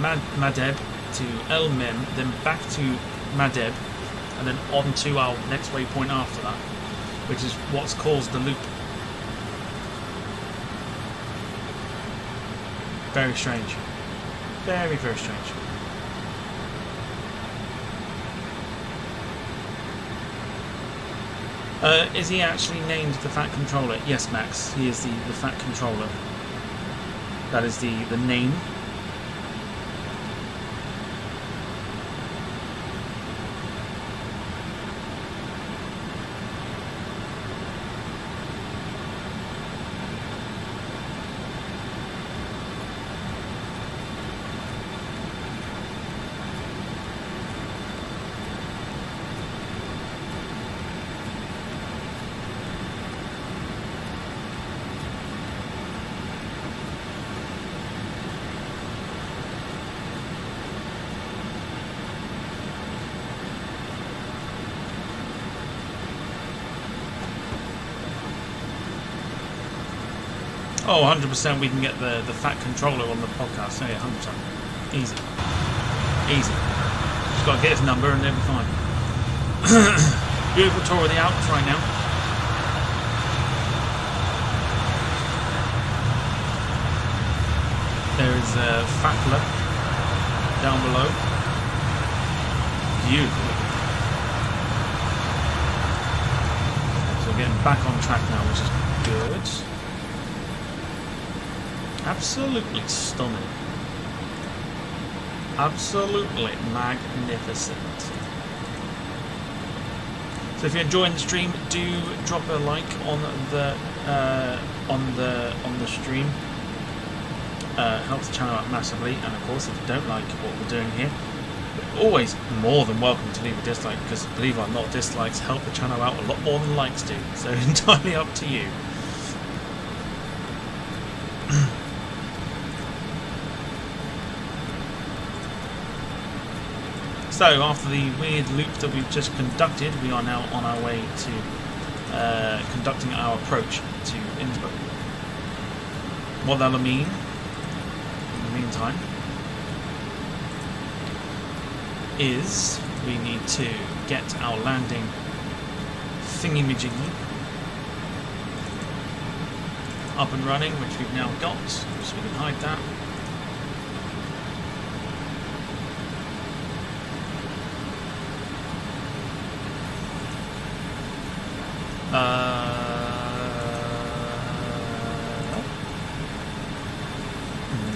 Madeb to El Mem, then back to Madeb, and then on to our next waypoint after that, which is what's caused the loop. Very strange. Very, very strange. Is he actually named the Fat Controller? Yes, Max, he is the Fat Controller. That is the name. Oh, 100% we can get the Fat Controller on the podcast. Oh, yeah, 100%. Easy. Easy. Just got to get his number and they'll be fine. Beautiful tour of the Alps right now. There is Fatler down below. Beautiful. So we're getting back on track now, which is good. Absolutely stunning. Absolutely magnificent. So if you're enjoying the stream, do drop a like on the stream. Helps the channel out massively, and of course if you don't like what we're doing here, you're always more than welcome to leave a dislike, because believe it or not, dislikes help the channel out a lot more than likes do, so entirely up to you. So after the weird loop that we've just conducted, we are now on our way to conducting our approach to Innsbruck. What that'll mean in the meantime is we need to get our landing thingy-majiggy up and running, which we've now got, so we can hide that.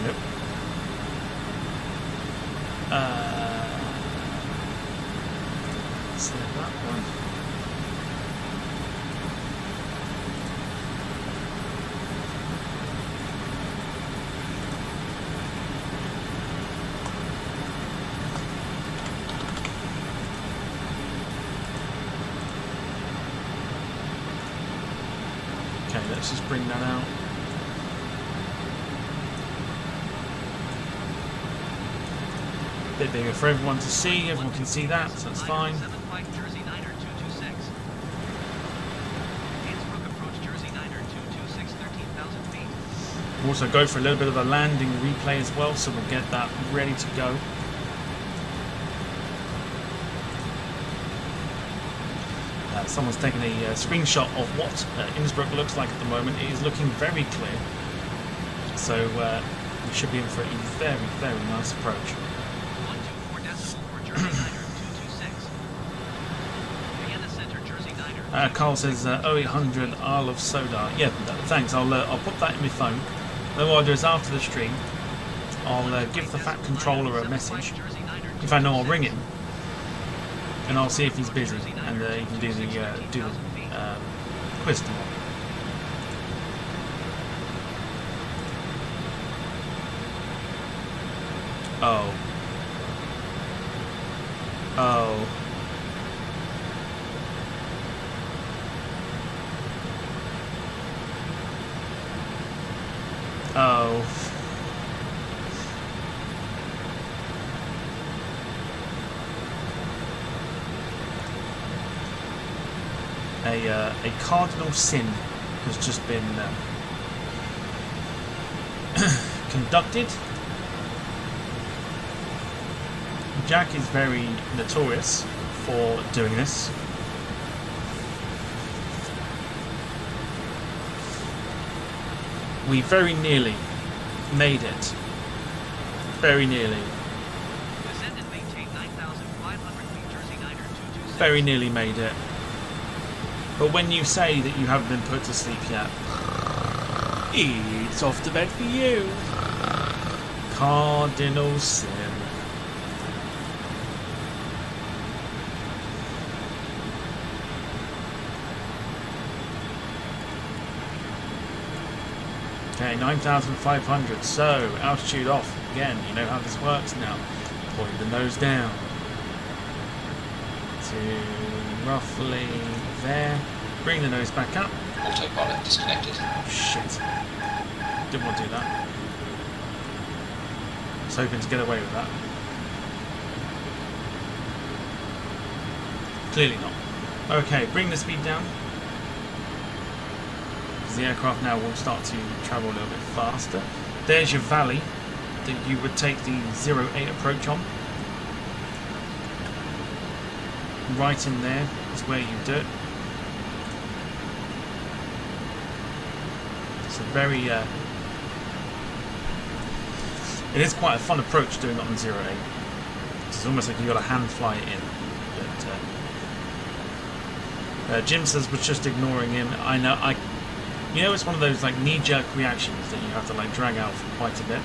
Nope. So that one. Okay, let's just bring that out. Bit bigger for everyone to see, everyone can see that, so that's fine. Jersey Niner 226. Innsbruck approach Jersey Niner 226, 13,000 feet. We'll also go for a little bit of a landing replay as well, so we'll get that ready to go. Someone's taken a screenshot of what Innsbruck looks like at the moment. It is looking very clear, so we should be in for a very, very nice approach. 124 decimal for Jersey Niner 226. Vienna Center, Jersey Niner. Carl says 0800 Isle of Soda. Yeah, thanks. I'll put that in my phone. Then what I'll do is after the stream, I'll give the Fat Controller a message. If I know, I'll ring him, and I'll see if he's busy, and he can do the quiz tomorrow. Oh. Oh. Oh. A cardinal sin has just been conducted. Jack is very notorious for doing this. We very nearly made it. Very nearly. Very nearly made it. But when you say that you haven't been put to sleep yet, it's off to bed for you. Cardinal sin. Okay, 9,500. So, altitude off. Again, you know how this works now. Point the nose down to roughly there. Bring the nose back up. Autopilot disconnected. Oh, shit. Didn't want to do that. I was hoping to get away with that. Clearly not. Okay, bring the speed down. The aircraft now will start to travel a little bit faster. There's your valley that you would take the 08 approach on. Right in there is where you do it. It's a very it is quite a fun approach doing it on 08. It's almost like you've got to hand fly it in. But Jim says we're just ignoring him. I know. You know, it's one of those like knee-jerk reactions that you have to like drag out for quite a bit.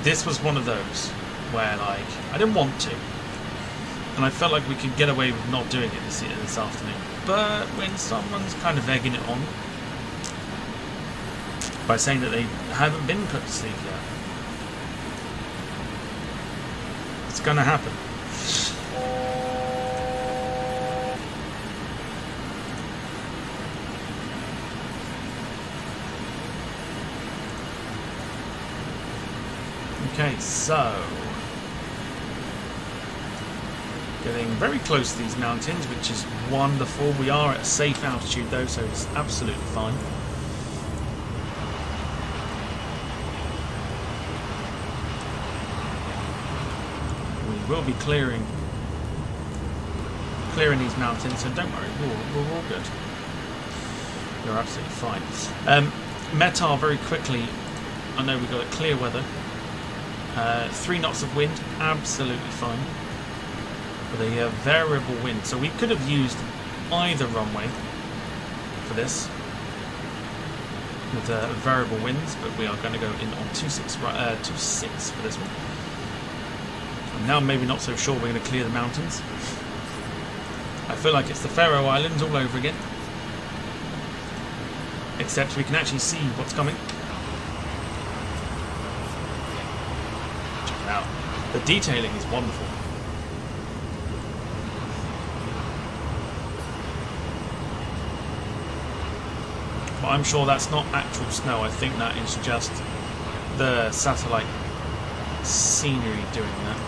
This was one of those where like I didn't want to, and I felt like we could get away with not doing it this afternoon. But when someone's kind of egging it on by saying that they haven't been put to sleep yet, it's gonna happen. Okay, so getting very close to these mountains, which is wonderful. We are at a safe altitude though, so it's absolutely fine. We will be clearing these mountains, so don't worry, we're all good. You're absolutely fine. METAR very quickly. I know we've got a clear weather. 3 knots of wind, absolutely fine. With a variable wind. So we could have used either runway for this with variable winds, but we are going to go in on 26 for this one. And now maybe not so sure we're going to clear the mountains. I feel like it's the Faroe Islands all over again. Except we can actually see what's coming. Out. The detailing is wonderful. But I'm sure that's not actual snow. I think that is just the satellite scenery doing that.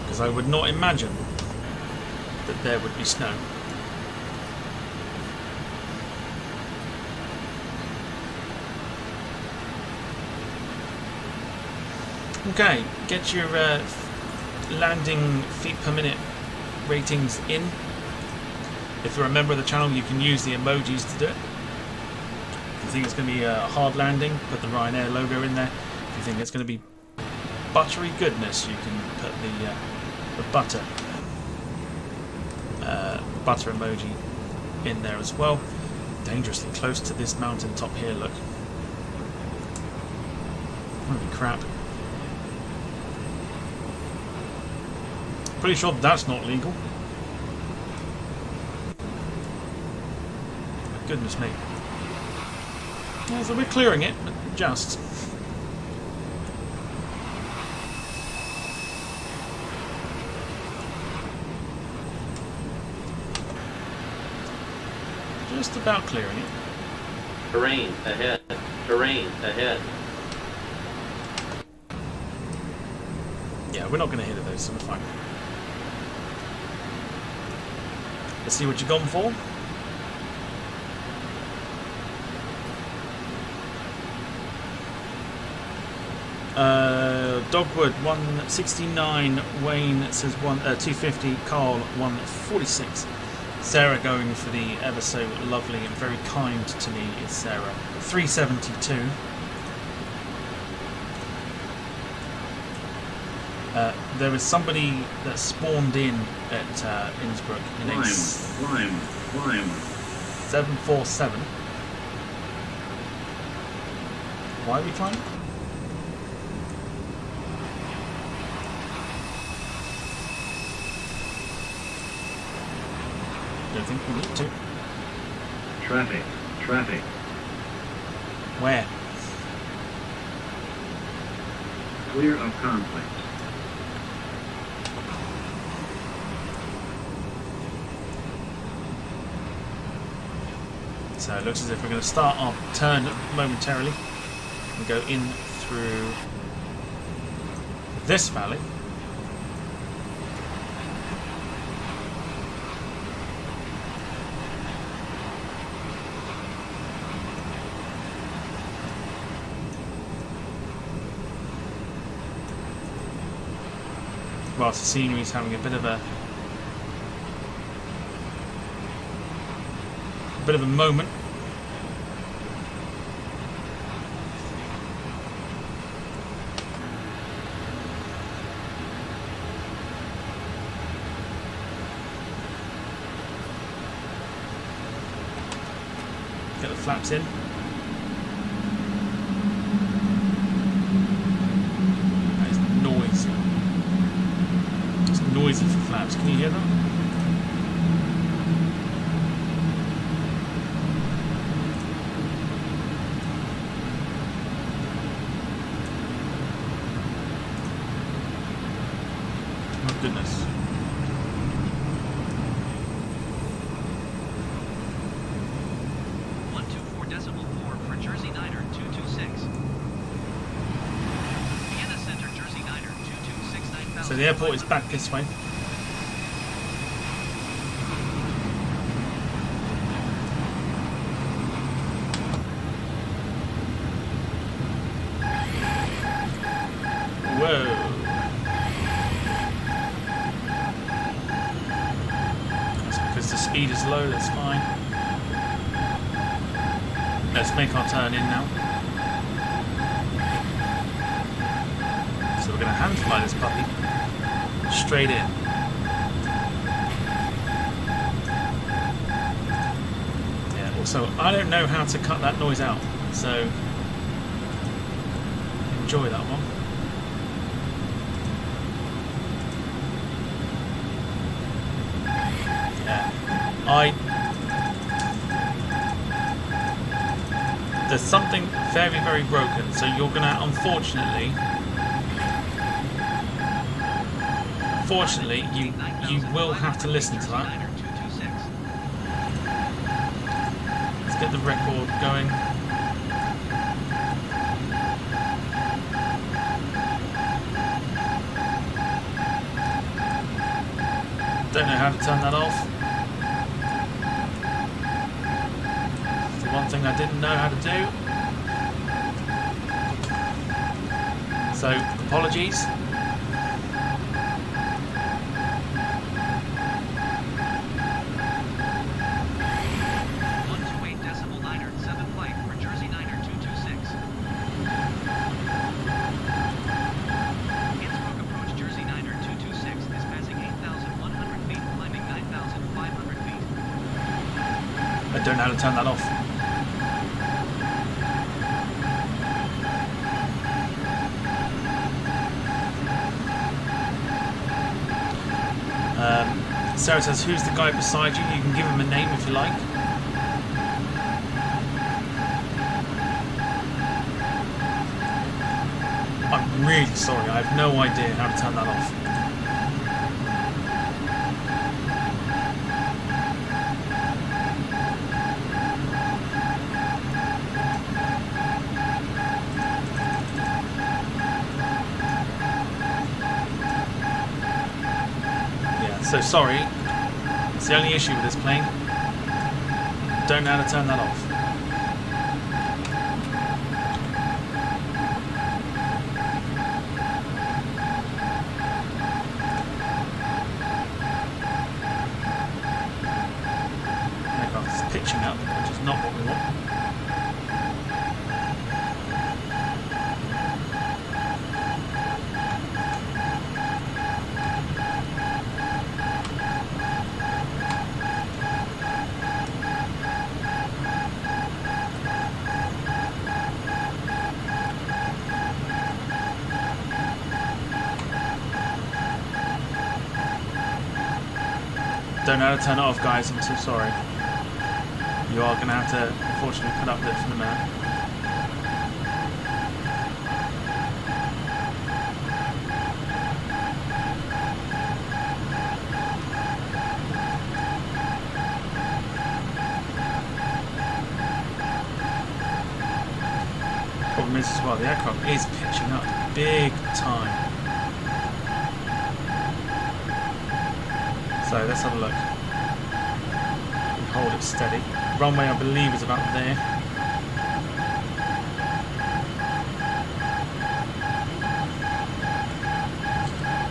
Because I would not imagine that there would be snow. Okay, get your landing feet per minute ratings in. If you're a member of the channel, you can use the emojis to do it. If you think it's going to be a hard landing, put the Ryanair logo in there. If you think it's going to be buttery goodness, you can put the butter emoji in there as well. Dangerously close to this mountain top here, look. Holy crap. Pretty sure that's not legal. Goodness me. Yeah, so we're clearing it, but just. Just about clearing it. Terrain ahead. Terrain ahead. Yeah, we're not going to hit it though, so we're fine. Let's see what you've gone for. Dogwood 169, Wayne says 250, Carl 146. Sarah going for the ever so lovely and very kind to me is Sarah 372. There was somebody that spawned in at Innsbruck in a 747. Why are we flying? Don't think we need to. Traffic. Traffic. Where? Clear of conflict. So it looks as if we're going to start our turn momentarily and go in through this valley. Whilst the scenery is having a bit of a moment. Get the flaps in. That is noisy. It's noisy for flaps. Can you hear that? Oh goodness. So the airport is back this way. Whoa. That's because the speed is low, that's fine. Let's make our turn in now. So we're going to hand fly this puppy straight in. Yeah, also, I don't know how to cut that noise out, so enjoy that one. Yeah, there's something very, very broken, so you're gonna, unfortunately, you will have to listen to that. Let's get the record going. Don't know how to turn that off. It's the one thing I didn't know how to do. So, apologies. 128.9 flight for Jersey 9226. Innsbruck approach Jersey 9226 is passing 8,100 feet, climbing 9,500 feet. I don't know how to turn that off. Sarah says, who's the guy beside you? You can give him a name if you like. I'm really sorry, I have no idea how to turn that off. So sorry, it's the only issue with this plane. Don't know how to turn that off. Aircraft is pitching up, which is not what we want. Don't know how to turn it off, guys. I'm so sorry. You are going to have to, unfortunately, put up with it for the minute. Problem is as well, the aircraft is pitching up big time. So let's have a look. And hold it steady. Runway, I believe, is about there.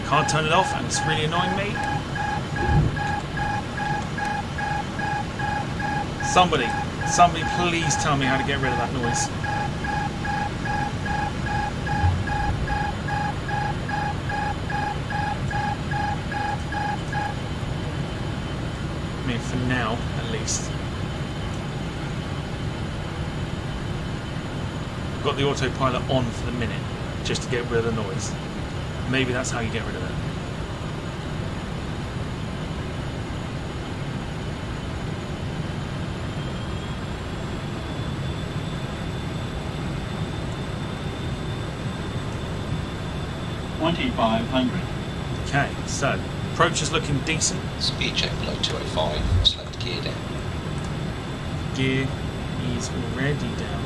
Can't turn it off, and it's really annoying me. Somebody please tell me how to get rid of that noise. For now, at least. I've got the autopilot on for the minute, just to get rid of the noise. Maybe that's how you get rid of it. Okay, so approach is looking decent. Speed check below 205, select gear down. Gear is already down.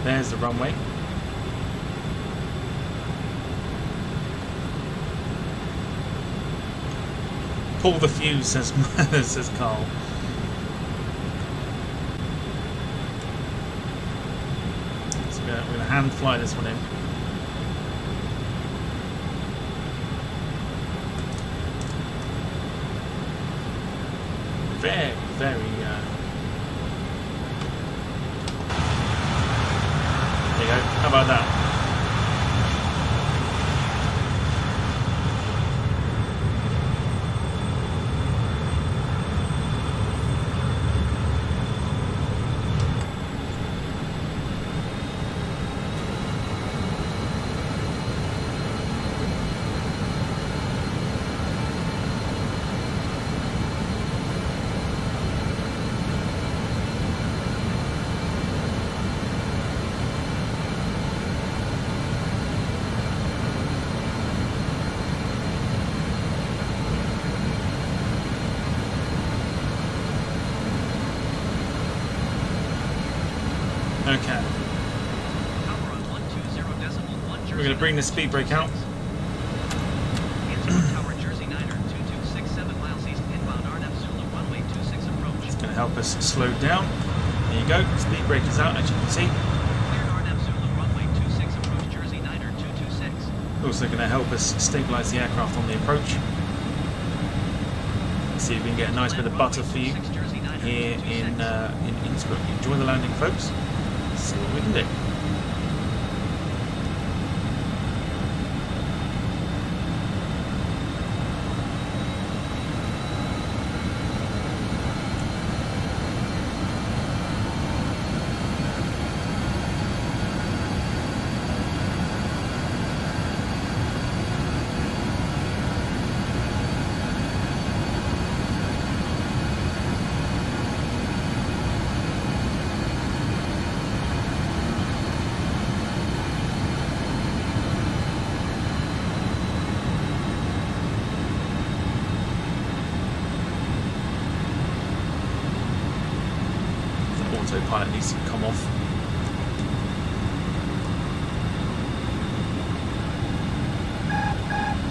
There's the runway. Pull the fuse, says says Carl. So we're going to hand fly this one in. Very, very. There you go. How about that? Okay. We're going to bring the speed brake out. to help us slow down. There you go, speed brake is out, as you can see. Cleared RNAV Zulu runway 26 approach Jersey Niner 226. Also going to help us stabilise the aircraft on the approach. Let's see if we can get a nice bit of butter for you here in Innsbruck. Enjoy the landing, folks. Let's see what we can do. Autopilot needs to come off.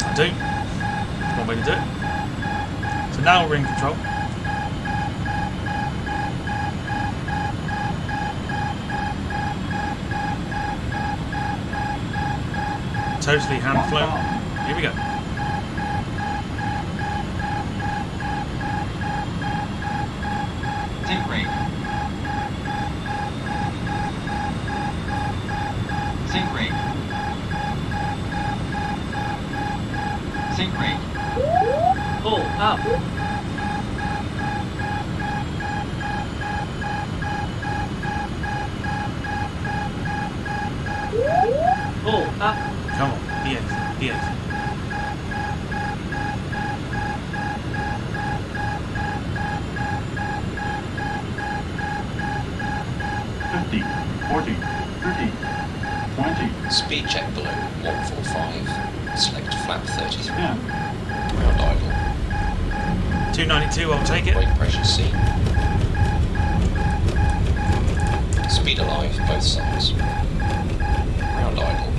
I do. That's one way to do it. So now we're in control. Totally hand flown. Here we go. Take brake. Sink brake. Sink brake. Pull up. Pull up. Come on, behave. 50, 40, 30, 20. Speed check below 145. Select flap 33. Yeah. Ground idle. 292, I'll take it. Brake pressure C. Speed alive, both sides. Ground idle.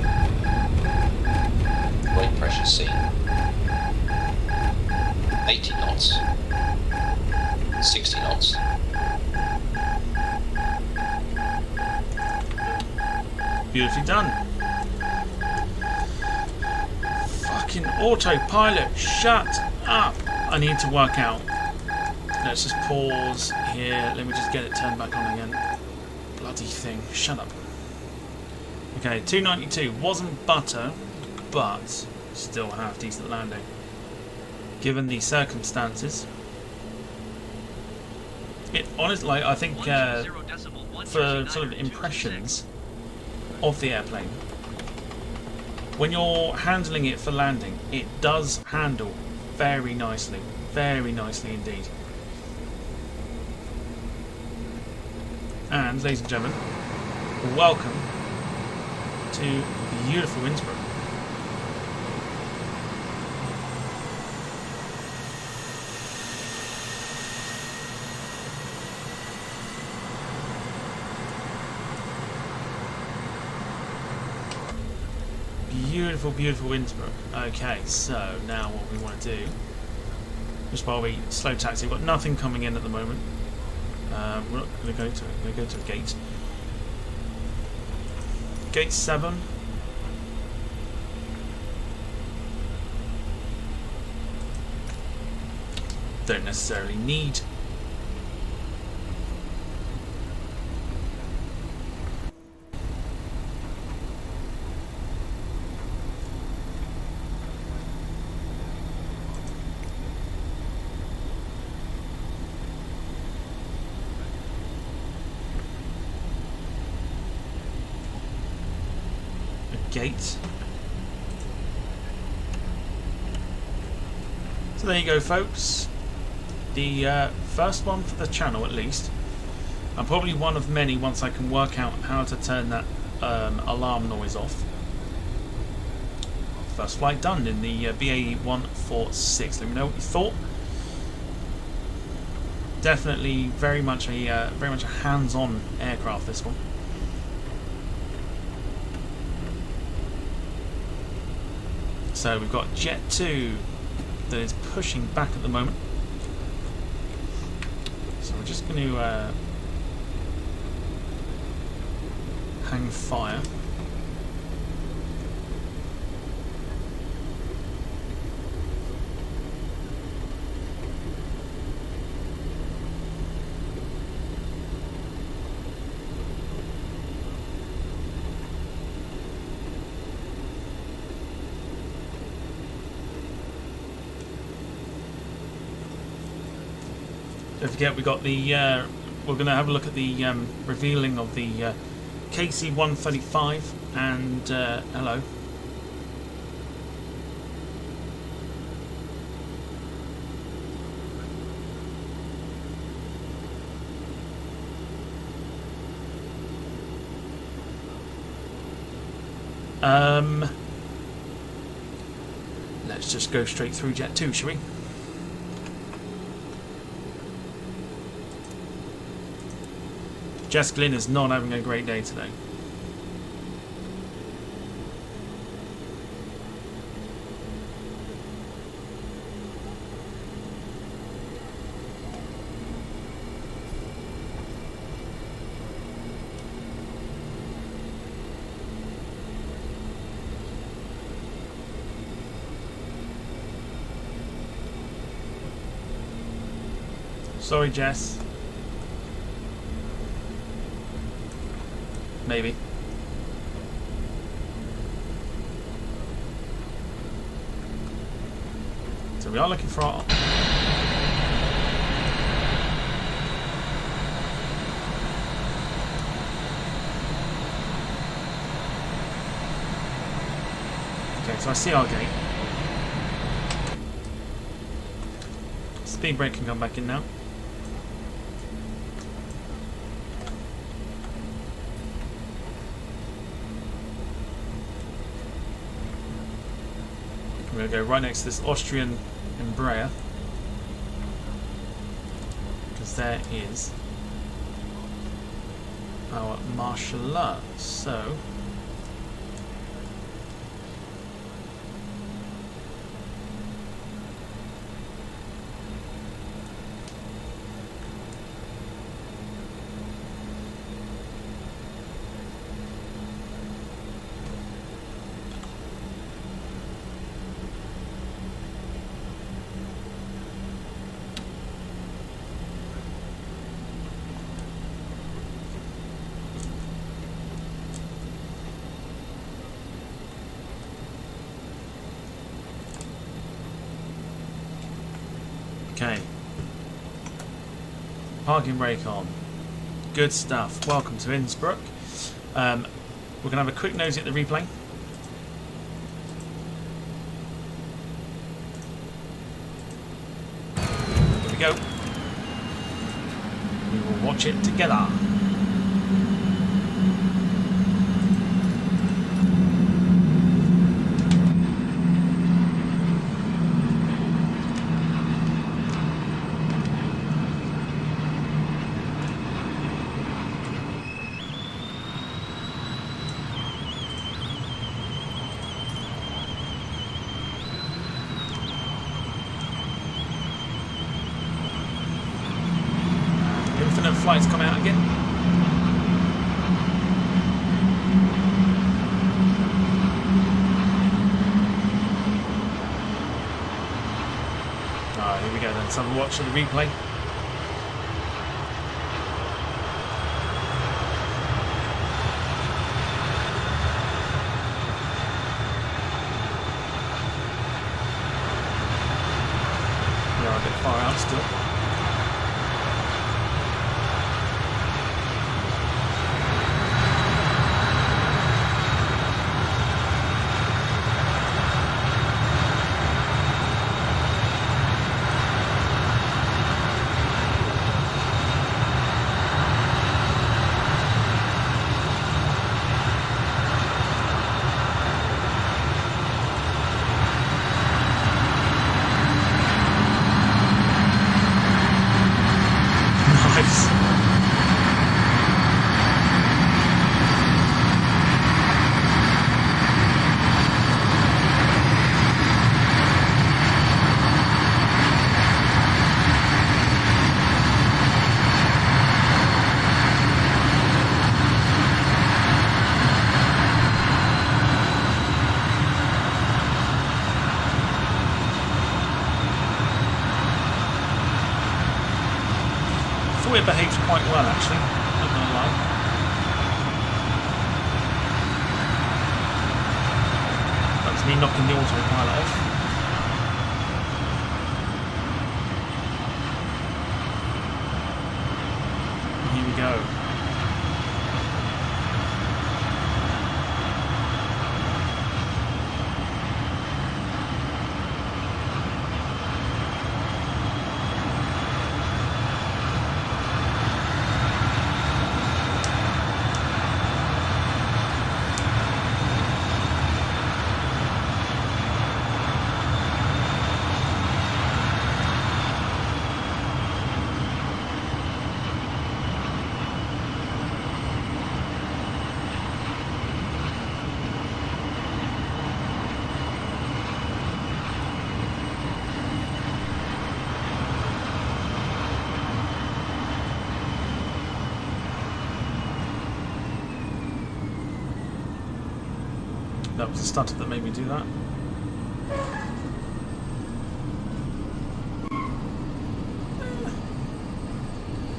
Brake pressure C. 80 knots. 60 knots. Beautifully done. Fucking autopilot, shut up. I need to work out. Let's just pause here. Let me just get it turned back on again. Bloody thing, shut up. Okay, 292 wasn't butter, but still a half decent landing. Given the circumstances. It honestly, like, I think for sort of impressions of the airplane, when you're handling it for landing, it does handle very nicely indeed. And ladies and gentlemen, welcome to beautiful Innsbruck. Beautiful, beautiful Innsbruck. Okay, so now what we want to do, just while we slow taxi, we've got nothing coming in at the moment. We're not going to go to it. We're going to go to a gate. Gate 7. Don't necessarily need. Gate. So there you go, folks. The first one for the channel, at least. And probably one of many once I can work out how to turn that alarm noise off. First flight done in the BAE146. Let me know what you thought. Definitely very much a hands-on aircraft, this one. So we've got Jet 2 that is pushing back at the moment. So we're we're just going to hang fire. Don't forget, we got the. We're going to have a look at the revealing of the KC-135 and hello. Let's just go straight through Jet 2, shall we? Jess Glynn is not having a great day today. Sorry, Jess. Maybe. So we are looking for our... Okay, so I see our gate. Speed brake can come back in now. I'm going to go right next to this Austrian Embraer, because there is our martial art. So okay. Parking brake on. Good stuff. Welcome to Innsbruck. We're going to have a quick nosy at the replay. Here we go. We will watch it together. Flights come out again. Alright, here we go then. Let's have a watch of the replay. We are a bit far out still. quite well actually, not gonna lie. That's me knocking the autopilot off. Here we go. That was the stutter that made me do that.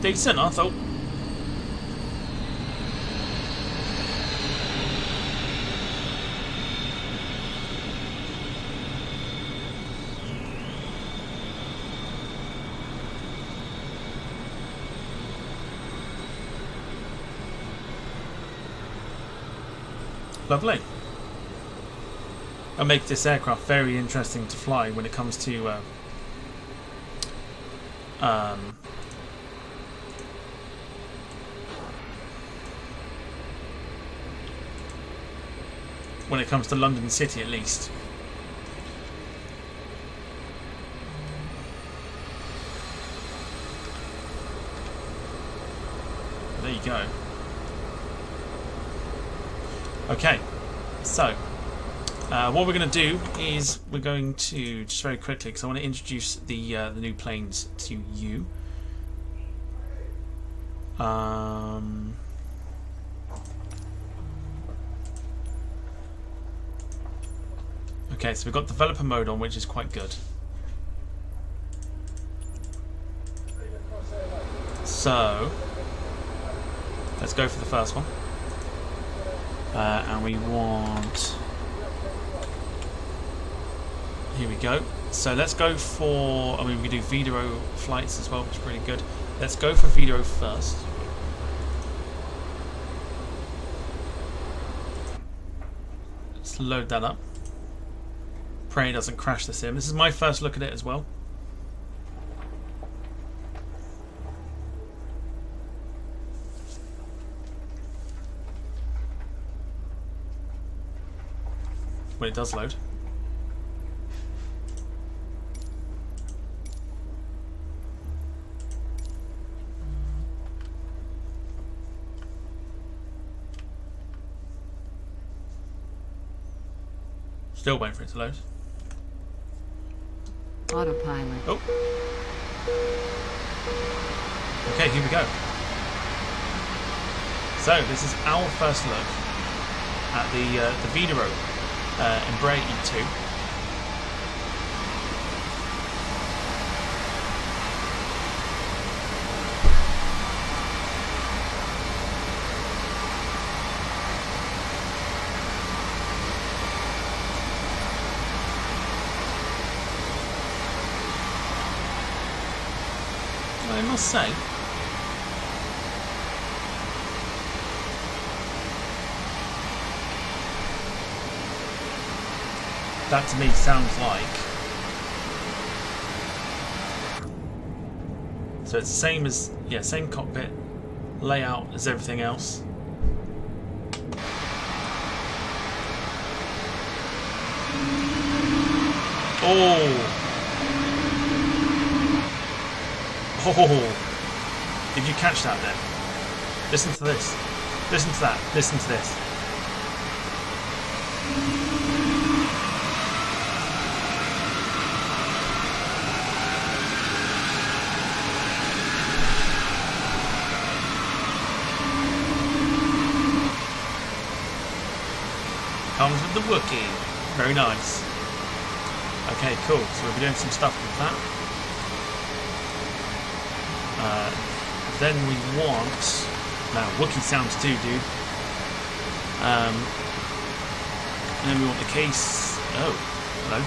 Decent, I thought. Lovely. It'll make this aircraft very interesting to fly when it comes to when it comes to London City, at least. There you go. Okay, so what we're going to do is we're going to, just very quickly, because I want to introduce the new planes to you. Okay, so we've got developer mode on, which is quite good. So let's go for the first one, and we want. Here we go. So let's go for, I mean, we can do video flights as well, which is pretty good. Let's go for video first. Let's load that up. Pray it doesn't crash the sim. This is my first look at it as well. When it does load. Still waiting for it to load. Autopilot. Oh. Okay, here we go. So this is our first look at the Videro Embraer E2. I must say, that to me sounds like, so it's the same as, yeah, same cockpit layout as everything else. Oh, did you catch that then? Listen to this. Listen to that. Listen to this. Comes with the Wookiee. Very nice. Okay, cool. So we'll be doing some stuff with that. then we want... Now, Wookiee sounds too, dude. And then we want the case... Oh, hello.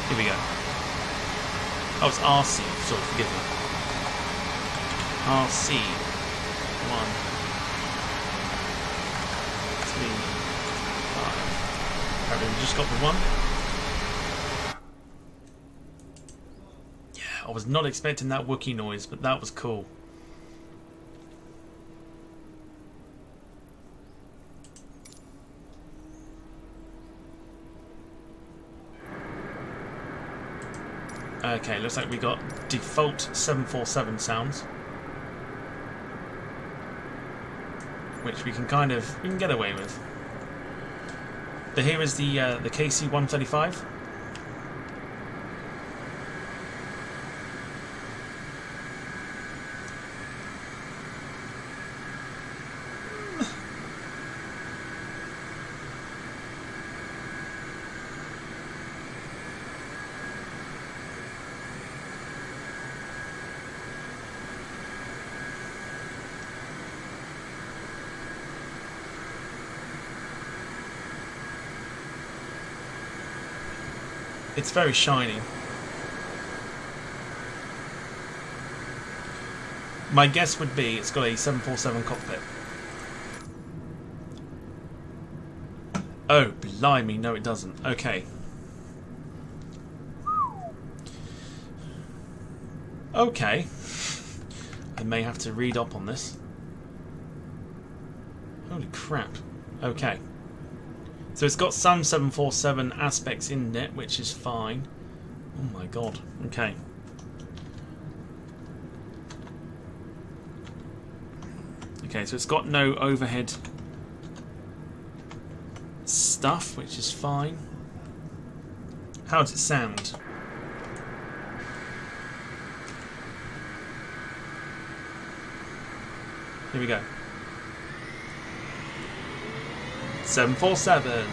Here we go. Oh, it's RC. Sorry, forgive me. RC. 1, 3, 5. Alright, we just got the one. Yeah, I was not expecting that Wookiee noise, but that was cool. Okay, looks like we got default 747 sounds, which we can get away with. But here is the KC-135. It's very shiny. My guess would be it's got a 747 cockpit. Oh, blimey, no it doesn't. Okay. Okay. I may have to read up on this. Holy crap. Okay. So it's got some 747 aspects in it, which is fine. Oh my god. Okay. Okay, so it's got no overhead stuff, which is fine. How does it sound? Here we go. 747.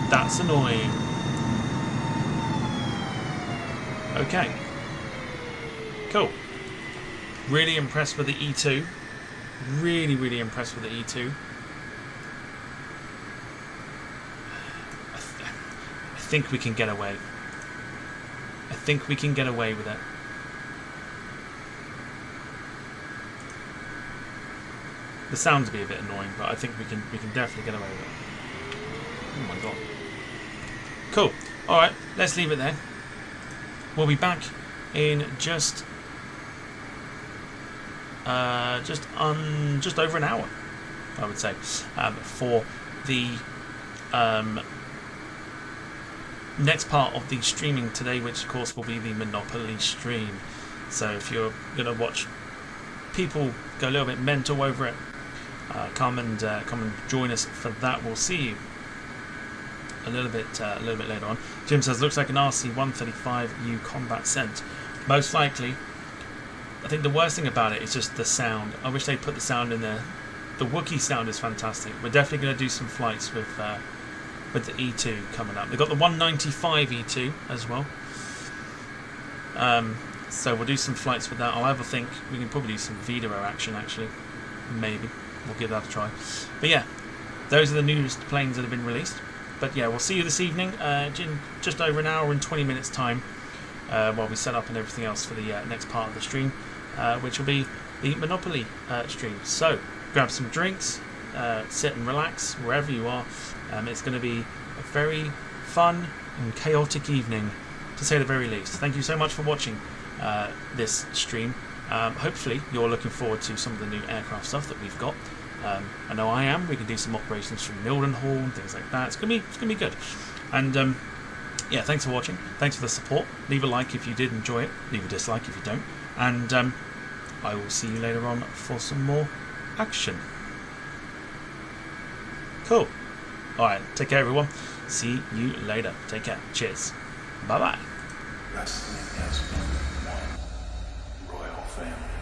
That's annoying. Okay. Cool. Really impressed with the E2. Really impressed with the E2. I think we can get away. I think we can get away with it. The sounds be a bit annoying, but I think we can definitely get away with it. Oh my god. Cool. Alright, let's leave it there. We'll be back in just over an hour, I would say, for the next part of the streaming today, which of course will be the Monopoly stream. So if you're going to watch people go a little bit mental over it, come and join us for that. We'll see you a little bit later on. Jim says, looks like an RC-135U combat scent. Most likely. I think the worst thing about it is just the sound. I wish they put the sound in there. The Wookiee sound is fantastic. We're definitely going to do some flights with the E2 coming up. They've got the 195 E2 as well. So we'll do some flights with that. I'll have a think. We can probably do some VDO action actually. Maybe. We'll give that a try. But yeah, those are the newest planes that have been released. But yeah, we'll see you this evening in just over an hour and 20 minutes time while we set up and everything else for the next part of the stream, which will be the Monopoly stream. So grab some drinks, sit and relax wherever you are. It's going to be a very fun and chaotic evening, to say the very least. Thank you so much for watching this stream. Hopefully you're looking forward to some of the new aircraft stuff that we've got. I know I am. We can do some operations from Mildenhall and things like that. It's gonna be good. And yeah, thanks for watching. Thanks for the support. Leave a like if you did enjoy it. Leave a dislike if you don't. And I will see you later on for some more action. Cool. Alright, take care everyone. See you later. Take care. Cheers. Bye bye. Wrestling has been one royal family.